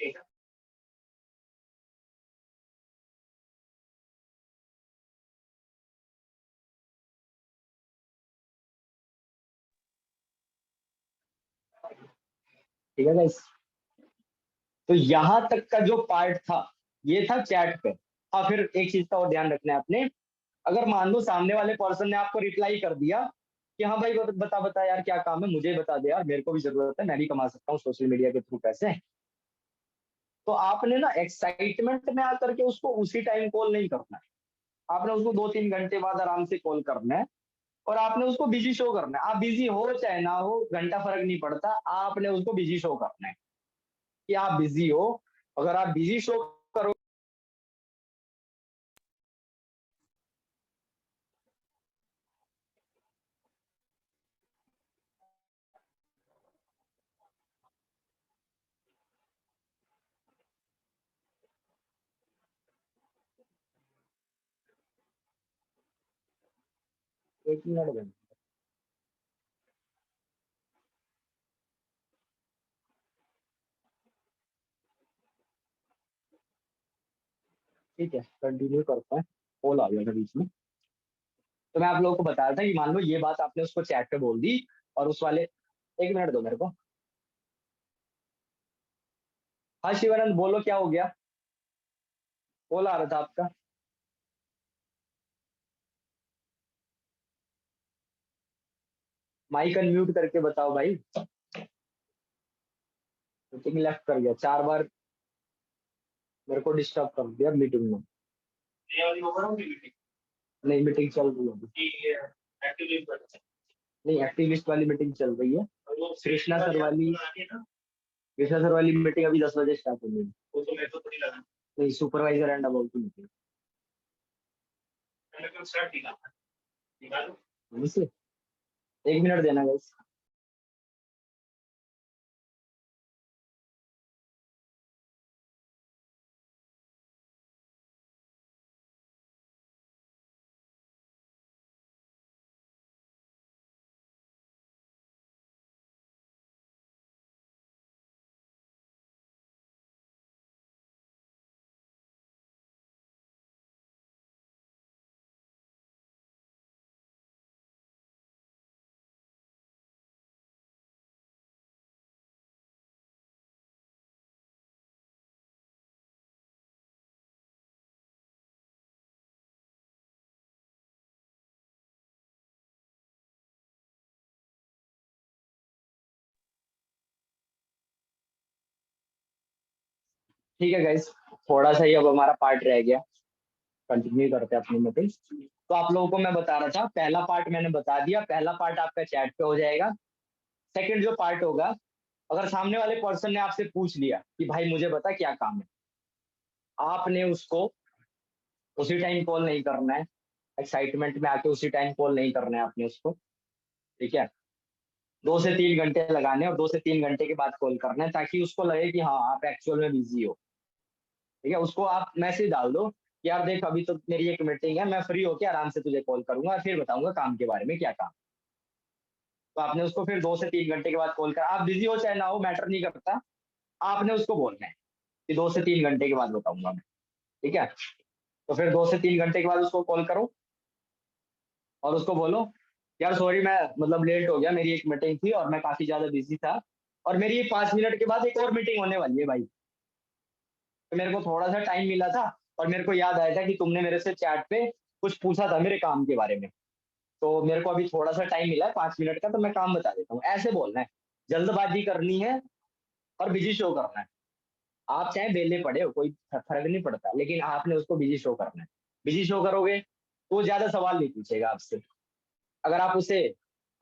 ठीक है गाइस, तो यहाँ तक का जो पार्ट था ये था चैट पे। हाँ, फिर एक चीज का और ध्यान रखना है आपने। अगर मान लो सामने वाले पर्सन ने आपको रिप्लाई कर दिया कि हाँ भाई बता बता यार क्या काम है, मुझे बता दे यार, मेरे को भी जरूरत है, मैं भी कमा सकता हूँ सोशल मीडिया के थ्रू पैसे। तो आपने ना एक्साइटमेंट में आकर के उसको उसी टाइम कॉल नहीं करना है। आपने उसको 2 3 घंटे बाद आराम से कॉल करना है और आपने उसको बिजी शो करना है। आप बिजी हो चाहे ना हो, घंटा फर्क नहीं पड़ता, आपने उसको बिजी शो करना है कि आप बिजी हो। अगर आप बिजी शो करो, एक मिनट देना। ठीक है, कंटिन्यू करते हैं। कॉल आ गया था बीच में। तो मैं आप लोगों को बता रहा था कि मान लो ये बात आपने उसको चैट पे बोल दी, और उस वाले, एक मिनट दो मेरे को। हाँ शिवानंद बोलो, क्या हो गया? कॉल आ रहा था आपका। माइक अनम्यूट करके बताओ भाई। मीटिंग लेफ्ट कर गया 4 बार, मेरे को डिस्टर्ब कर दिया मीटिंग में। ये वाली ओवर होगी मीटिंग? नहीं, मीटिंग चल रही है अभी। नहीं, एक्टिविस्ट वाली मीटिंग चल रही है। कृष्णा सर वाली मीटिंग अभी 10 बजे स्टार्ट होगी। वो तो मेरे को थोड़ी लगा। नहीं, सुपरवाइजर एंड अबाउट की मीटिंग। एक मिनट देना गाइस। ठीक है गाइस, थोड़ा सा ही अब हमारा पार्ट रह गया, कंटिन्यू करते हैं अपनी मीटिंग। तो आप लोगों को मैं बता रहा था, पहला पार्ट मैंने बता दिया, पहला पार्ट आपका चैट पे हो जाएगा। सेकंड जो पार्ट होगा, अगर सामने वाले पर्सन ने आपसे पूछ लिया कि भाई मुझे बता क्या काम है, आपने उसको उसी टाइम कॉल नहीं करना है। एक्साइटमेंट में आके उसी टाइम कॉल नहीं करना है आपने उसको। ठीक है, 2 से 3 घंटे लगाने हैं और 2 से 3 घंटे के बाद कॉल करना है, ताकि उसको लगे कि हाँ आप एक्चुअल में बिजी हो। ठीक है, उसको आप मैसेज डाल दो कि यार देख अभी तो मेरी एक मीटिंग है, मैं फ्री होके आराम से तुझे कॉल करूंगा, फिर बताऊंगा काम के बारे में क्या काम। तो आपने उसको फिर 2 से 3 घंटे के बाद कॉल कर, आप बिजी हो चाहे ना हो मैटर नहीं करता, आपने उसको बोलना है कि 2 से 3 घंटे के बाद बताऊंगा मैं। ठीक है, तो फिर 2 से 3 घंटे के बाद उसको कॉल करो और उसको बोलो यार सॉरी मैं मतलब लेट हो गया, मेरी एक मीटिंग थी और मैं काफी ज्यादा बिजी था, और मेरी ये 5 मिनट के बाद एक और मीटिंग होने वाली है भाई। तो मेरे को थोड़ा सा टाइम मिला था, और मेरे को याद आया था कि तुमने मेरे से चैट पे कुछ पूछा था मेरे काम के बारे में, तो मेरे को अभी थोड़ा सा टाइम मिला है 5 मिनट का, तो मैं काम बता देता हूँ, ऐसे बोलना है। जल्दबाजी करनी है और बिजी शो करना है। आप चाहे बेले पड़े हो, कोई फर्क नहीं पड़ता, लेकिन आपने उसको बिजी शो करना है। बिजी शो करोगे तो वो ज्यादा सवाल नहीं पूछेगा आपसे। अगर आप उसे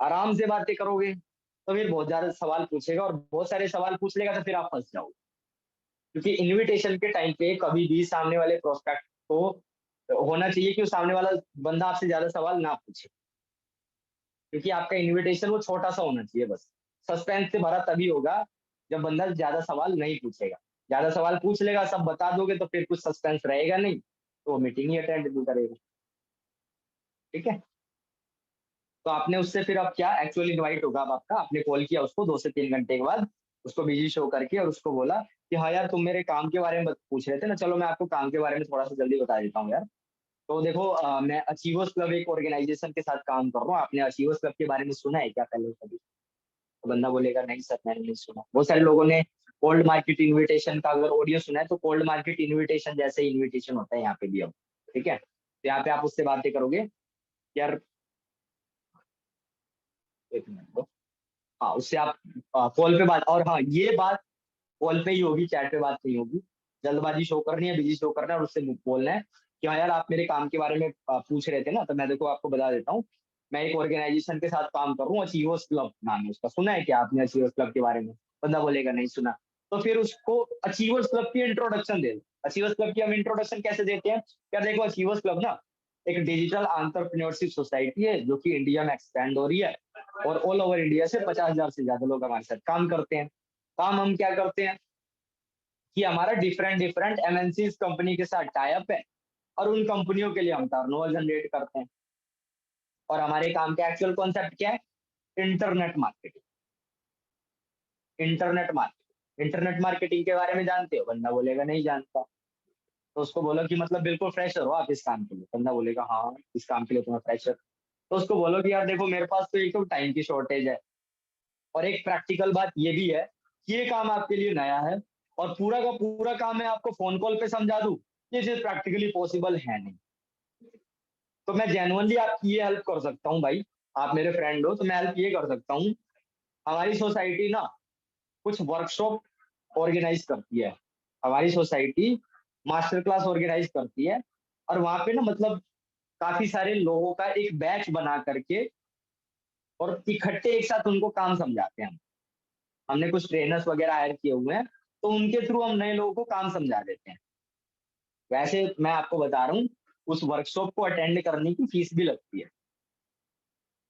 आराम से बातें करोगे तो फिर बहुत ज्यादा सवाल पूछेगा, और बहुत सारे सवाल पूछ लेगा तो फिर आप फंस जाओगे। क्योंकि इनविटेशन के टाइम पे कभी भी सामने वाले प्रोस्पेक्ट को होना चाहिए कि वो सामने वाला बंदा आपसे ज्यादा सवाल ना पूछे, क्योंकि आपका इनविटेशन वो छोटा सा होना चाहिए बस। सस्पेंस से भरा तभी होगा जब बंदा ज्यादा सवाल नहीं पूछेगा। ज्यादा सवाल पूछ लेगा, सब बता दोगे, तो फिर कुछ सस्पेंस रहेगा नहीं, तो वो मीटिंग ही अटेंड नहीं करेगा। ठीक है, तो आपने उससे फिर अब क्या, एक्चुअली इनवाइट होगा अब आपका, आपने कॉल किया उसको 2 से 3 घंटे के बाद, उसको बिजी शो करके, और उसको बोला कि हाँ यार तुम मेरे काम के बारे में पूछ रहे थे ना, चलो मैं आपको काम के बारे में थोड़ा सा जल्दी बता देता हूँ यार। तो देखो मैं अचीवर्स क्लब एक ऑर्गेनाइजेशन के साथ काम कर रहा हूँ, आपने अचीवर्स क्लब के बारे में सुना है क्या पहले कभी? तो बंदा बोलेगा नहीं सर मैंने नहीं सुना। बहुत सारे लोगों ने कोल्ड मार्केट इनविटेशन का अगर ऑडियो सुना है, तो कोल्ड मार्केट इनविटेशन जैसे इनविटेशन होता है यहाँ पे भी अब। ठीक है, तो यहाँ पे आप उससे बातें करोगे यार, एक मिनट दो। हाँ, उससे आप कॉल पे बात, और हाँ ये बात कॉल पे ही होगी, चैट पे बात नहीं होगी। जल्दबाजी शो करनी है, बिजी शो करना है, और उससे बोलना है कि हाँ यार आप मेरे काम के बारे में पूछ रहे थे ना, तो मैं देखो आपको बता देता हूँ। मैं एक ऑर्गेनाइजेशन के साथ काम कर रहा हूँ, अचीवर्स क्लब नाम है उसका, सुना है क्या आपने अचीवर्स क्लब के बारे में? बंदा बोलेगा नहीं सुना। तो फिर उसको अचीवर्स क्लब की इंट्रोडक्शन दे दो। अचीवर्स क्लब की हम इंट्रोडक्शन कैसे देते हैं? क्या देखो, अचीवर्स क्लब ना एक डिजिटल एंटरप्रेन्योरशिप सोसाइटी है जो कि इंडिया में एक्सपेंड हो रही है, और ऑल ओवर इंडिया से 50,000 से ज्यादा लोग हमारे साथ काम करते हैं। काम हम क्या करते हैं कि हमारा डिफरेंट डिफरेंट एमएनसी कंपनी के साथ टाई अप है, और उन कंपनियों के लिए हम टर्नओवर जनरेट करते हैं। और हमारे काम का एक्चुअल कॉन्सेप्ट क्या है? Internet marketing. इंटरनेट मार्केटिंग के बारे में जानते हो? बंदा बोलेगा नहीं जानता। तो उसको बोलो कि मतलब बिल्कुल फ्रेशर हो आप इस काम के लिए। बंदा बोलेगा हाँ, इस काम के लिए तुम्हें फ्रेशर। तो उसको बोलो कि यार देखो, मेरे पास तो एक तो टाइम की शॉर्टेज है, और एक प्रैक्टिकल बात ये भी है कि ये काम आपके लिए नया है, और पूरा का पूरा काम मैं आपको फोन कॉल पे समझा दूं, ये चीज प्रैक्टिकली पॉसिबल है नहीं। तो मैं जेनुअनली आपकी ये हेल्प कर सकता हूँ भाई। आप मेरे फ्रेंड हो तो मैं हेल्प ये कर सकता हूँ। हमारी सोसाइटी ना कुछ वर्कशॉप ऑर्गेनाइज करती है। हमारी सोसाइटी मास्टर क्लास ऑर्गेनाइज करती है, और वहां पे ना मतलब काफी सारे लोगों का एक बैच बना करके और इकट्ठे एक साथ उनको काम समझाते हैं हम। हमने कुछ ट्रेनर्स वगैरह हायर किए हुए हैं, तो उनके थ्रू हम नए लोगों को काम समझा देते हैं। वैसे मैं आपको बता रहा हूँ, उस वर्कशॉप को अटेंड करने की फीस भी लगती है।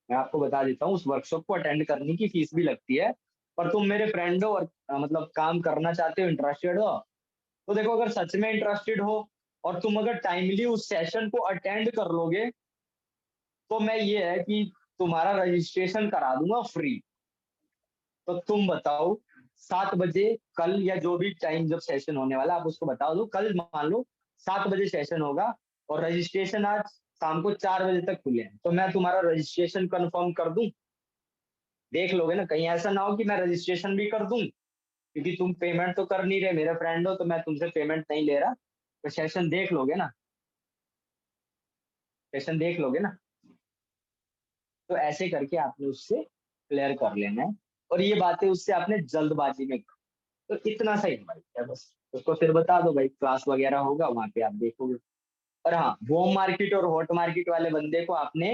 मैं आपको बता देता हूँ, उस वर्कशॉप को अटेंड करने की फीस भी लगती है। पर तुम मेरे फ्रेंड हो और मतलब काम करना चाहते हो, इंटरेस्टेड हो, तो देखो अगर सच में इंटरेस्टेड हो और तुम अगर टाइमली उस सेशन को अटेंड कर लोगे, तो मैं ये है कि तुम्हारा रजिस्ट्रेशन करा दूंगा फ्री। तो तुम बताओ, 7 बजे कल, या जो भी टाइम जब सेशन होने वाला आप उसको बता दो। कल मान लो 7 बजे सेशन होगा, और रजिस्ट्रेशन आज शाम को 4 बजे तक खुले हैं, तो मैं तुम्हारा रजिस्ट्रेशन कंफर्म कर दूं। देख लोगे ना, कहीं ऐसा ना हो कि मैं रजिस्ट्रेशन भी कर दूं, क्योंकि तुम पेमेंट तो कर नहीं रहे, मेरे फ्रेंड हो तो मैं तुमसे पेमेंट नहीं ले रहा। तो सेशन देख लोगे ना, सेशन देख लोगे ना। तो ऐसे करके आपने उससे क्लियर कर लेना है, और ये बातें उससे आपने जल्दबाजी में कर। तो इतना सा इन्वाइट है बस। उसको फिर बता दो भाई, क्लास वगैरह होगा वहां पे आप देखोगे। और हाँ, होम मार्केट और हॉट मार्केट वाले बंदे को आपने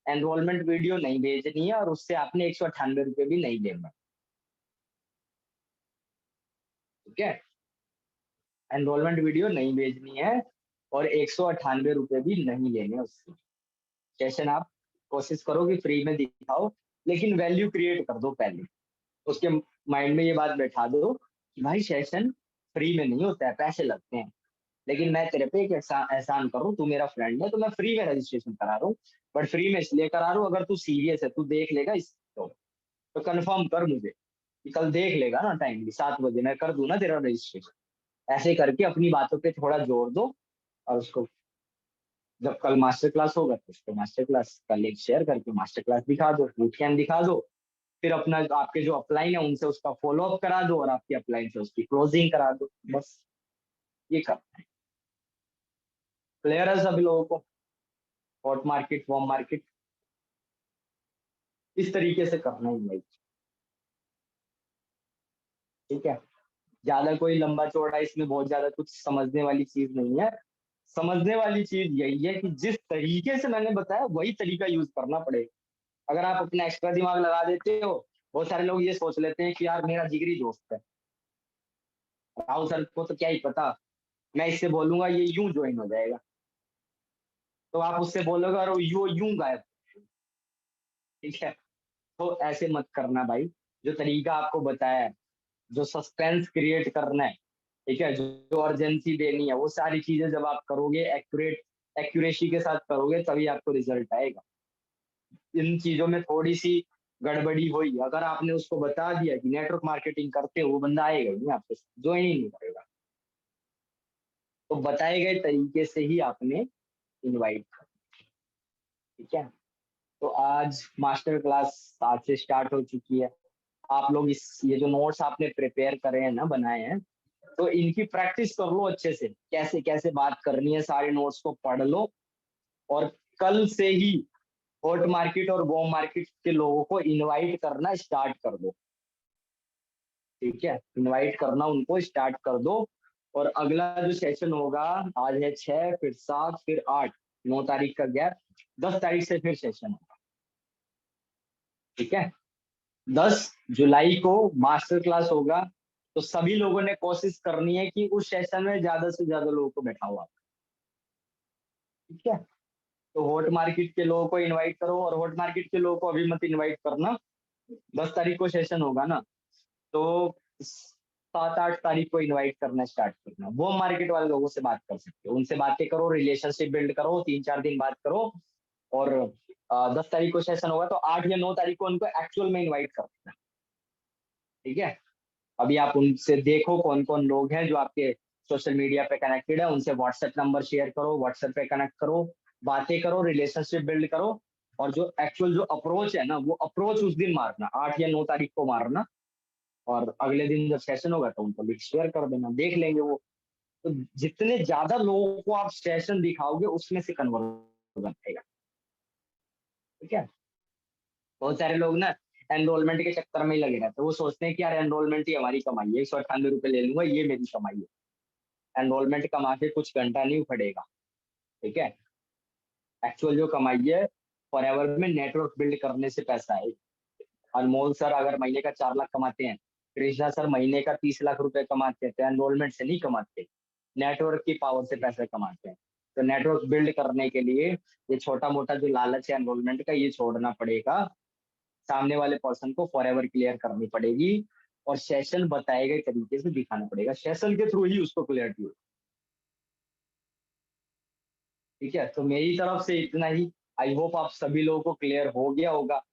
एनरोलमेंट वीडियो नहीं भेजनी है, और उससे आपने 198 रुपये भी नहीं लेना। ठीक है? एनरोलमेंट वीडियो नहीं भेजनी है, और 198 रुपये भी नहीं लेने उससे। सेशन आप कोशिश करो कि फ्री में दिखाओ, लेकिन वैल्यू क्रिएट कर दो पहले। उसके माइंड में ये बात बैठा दो कि भाई सेशन फ्री में नहीं होता है, पैसे लगते हैं। लेकिन मैं तेरे पे एक एहसान करूँ, तू मेरा फ्रेंड है तो मैं फ्री में रजिस्ट्रेशन करा रहा हूँ। बट फ्री में इसलिए करा रहा हूँ, अगर तू सीरियस है, तू देख लेगा इसको, तो कंफर्म कर मुझे कि कल देख लेगा ना टाइमली 7 बजे, मैं कर दूं ना तेरा रजिस्ट्रेशन। ऐसे करके अपनी बातों पे थोड़ा जोर दो, और उसको जब कल मास्टर क्लास होगा तो उसको मास्टर क्लास का लिंक शेयर करके मास्टर क्लास दिखा दो, बूट कैंप दिखा दो। फिर अपना आपके जो अपलाइन है उनसे उसका फॉलो अप करा दो, और आपकी अपलाइन से उसकी क्लोजिंग करा दो, बस ये करना है। क्लियर है सभी लोगों को? हॉट मार्केट, वॉर्म मार्केट, इस तरीके से करना है भाई। ठीक है? ज्यादा कोई लंबा चौड़ा इसमें बहुत ज्यादा कुछ समझने वाली चीज नहीं है। समझने वाली चीज यही है कि जिस तरीके से मैंने बताया वही तरीका यूज करना पड़ेगा। अगर आप अपना एक्स्ट्रा दिमाग लगा देते हो, बहुत सारे लोग ये सोच लेते हैं कि यार मेरा जिगरी दोस्त है, राहुल सर को तो क्या ही पता, मैं इससे बोलूंगा ये यूं ज्वाइन हो जाएगा। तो आप उससे बोलोगे और वो यूं यूं गायब। ठीक है? तो ऐसे मत करना भाई। जो तरीका आपको बताया है, जो सस्पेंस क्रिएट करना है, ठीक है, जो अर्जेंसी देनी है, वो सारी चीजें जब आप करोगे, एक्यूरेसी के साथ करोगे, तभी आपको रिजल्ट आएगा। इन चीजों में थोड़ी सी गड़बड़ी हुई, अगर आपने उसको बता दिया कि नेटवर्क मार्केटिंग करते हो, वो बंदा आएगा ही नहीं आपके साथ, ज्वाइन ही नहीं करेगा। तो बताए गए तरीके से ही आपने इनवाइट कर। ठीक है? तो आज मास्टर क्लास आज से स्टार्ट हो चुकी है। आप लोग इस ये जो नोट्स आपने प्रिपेयर करे हैं ना, बनाए हैं, तो इनकी प्रैक्टिस कर लो अच्छे से, कैसे कैसे बात करनी है, सारे नोट्स को पढ़ लो। और कल से ही हॉट मार्केट और बॉम मार्केट के लोगों को इनवाइट करना स्टार्ट कर दो। ठीक है? इनवाइट करना उनको स्टार्ट कर दो। और अगला जो सेशन होगा, आज है 6, फिर 7, फिर 8, 9 तारीख का गैप, 10 तारीख से फिर सेशन होगा। ठीक है? 10 जुलाई को मास्टर क्लास होगा। तो सभी लोगों ने कोशिश करनी है कि उस सेशन में ज्यादा से ज्यादा लोगों को बैठाओ आप। ठीक है? तो हॉट मार्केट के लोगों को इनवाइट करो, और हॉट मार्केट के लोगों को अभी मत इनवाइट करना। 10 तारीख को सेशन होगा ना, तो 7, 8 तारीख को इनवाइट करना स्टार्ट करना। वो मार्केट वाले लोगों से बात कर सकते हो, उनसे बातें करो, रिलेशनशिप बिल्ड करो, 3, 4 दिन बात करो, और 10 तारीख को सेशन होगा तो 8 या 9 तारीख को उनको एक्चुअल में इनवाइट कर देना, ठीक है? अभी आप उनसे देखो कौन-कौन लोग हैं जो आपके सोशल मीडिया पे कनेक्टेड है, उनसे व्हाट्सएप नंबर शेयर करो, व्हाट्सएप पे कनेक्ट करो, बातें करो, रिलेशनशिप बिल्ड करो और जो एक्चुअल जो अप्रोच है ना, वो अप्रोच उस दिन मारना, 8 या 9 तारीख को मारना और अगले दिन जब सेशन होगा तो उनको लिंक शेयर कर देना, देख लेंगे वो। तो जितने ज़्यादा लोगों को आप सेशन दिखाओगे, उसमें से कन्वर्जन आएगा, ठीक है? बहुत सारे लोग ना एनरोलमेंट के चक्कर में ही लगे रहते हैं। वो सोचते हैं कि यार एनरोलमेंट ही हमारी कमाई है, ₹198 ले लूँगा, ये मेरी कमाई है। एनरोलमेंट कमा के कुछ घंटा नहीं उखड़ेगा, ठीक है? एक्चुअल जो कमाई है फॉरएवर में नेटवर्क बिल्ड करने से पैसा है। अनमोल सर अगर महीने का 4 लाख कमाते हैं, कृष्णा सर महीने का 30 लाख रुपए कमाते हैं, तो एनरोलमेंट से नहीं कमाते, नेटवर्क की पावर से पैसे कमाते हैं। तो नेटवर्क बिल्ड करने के लिए ये छोटा-मोटा जो लालच है एनरोलमेंट का ये छोड़ना पड़ेगा। सामने वाले पर्सन को फॉरएवर क्लियर करनी पड़ेगी और सेशन बताए गए तरीके से दिखाना पड़ेगा। सेशन के थ्रू ही उसको क्लियरिटी होगी। ठीक है? तो मेरी तरफ से इतना ही। आई होप आप सभी लोगों को क्लियर हो गया होगा।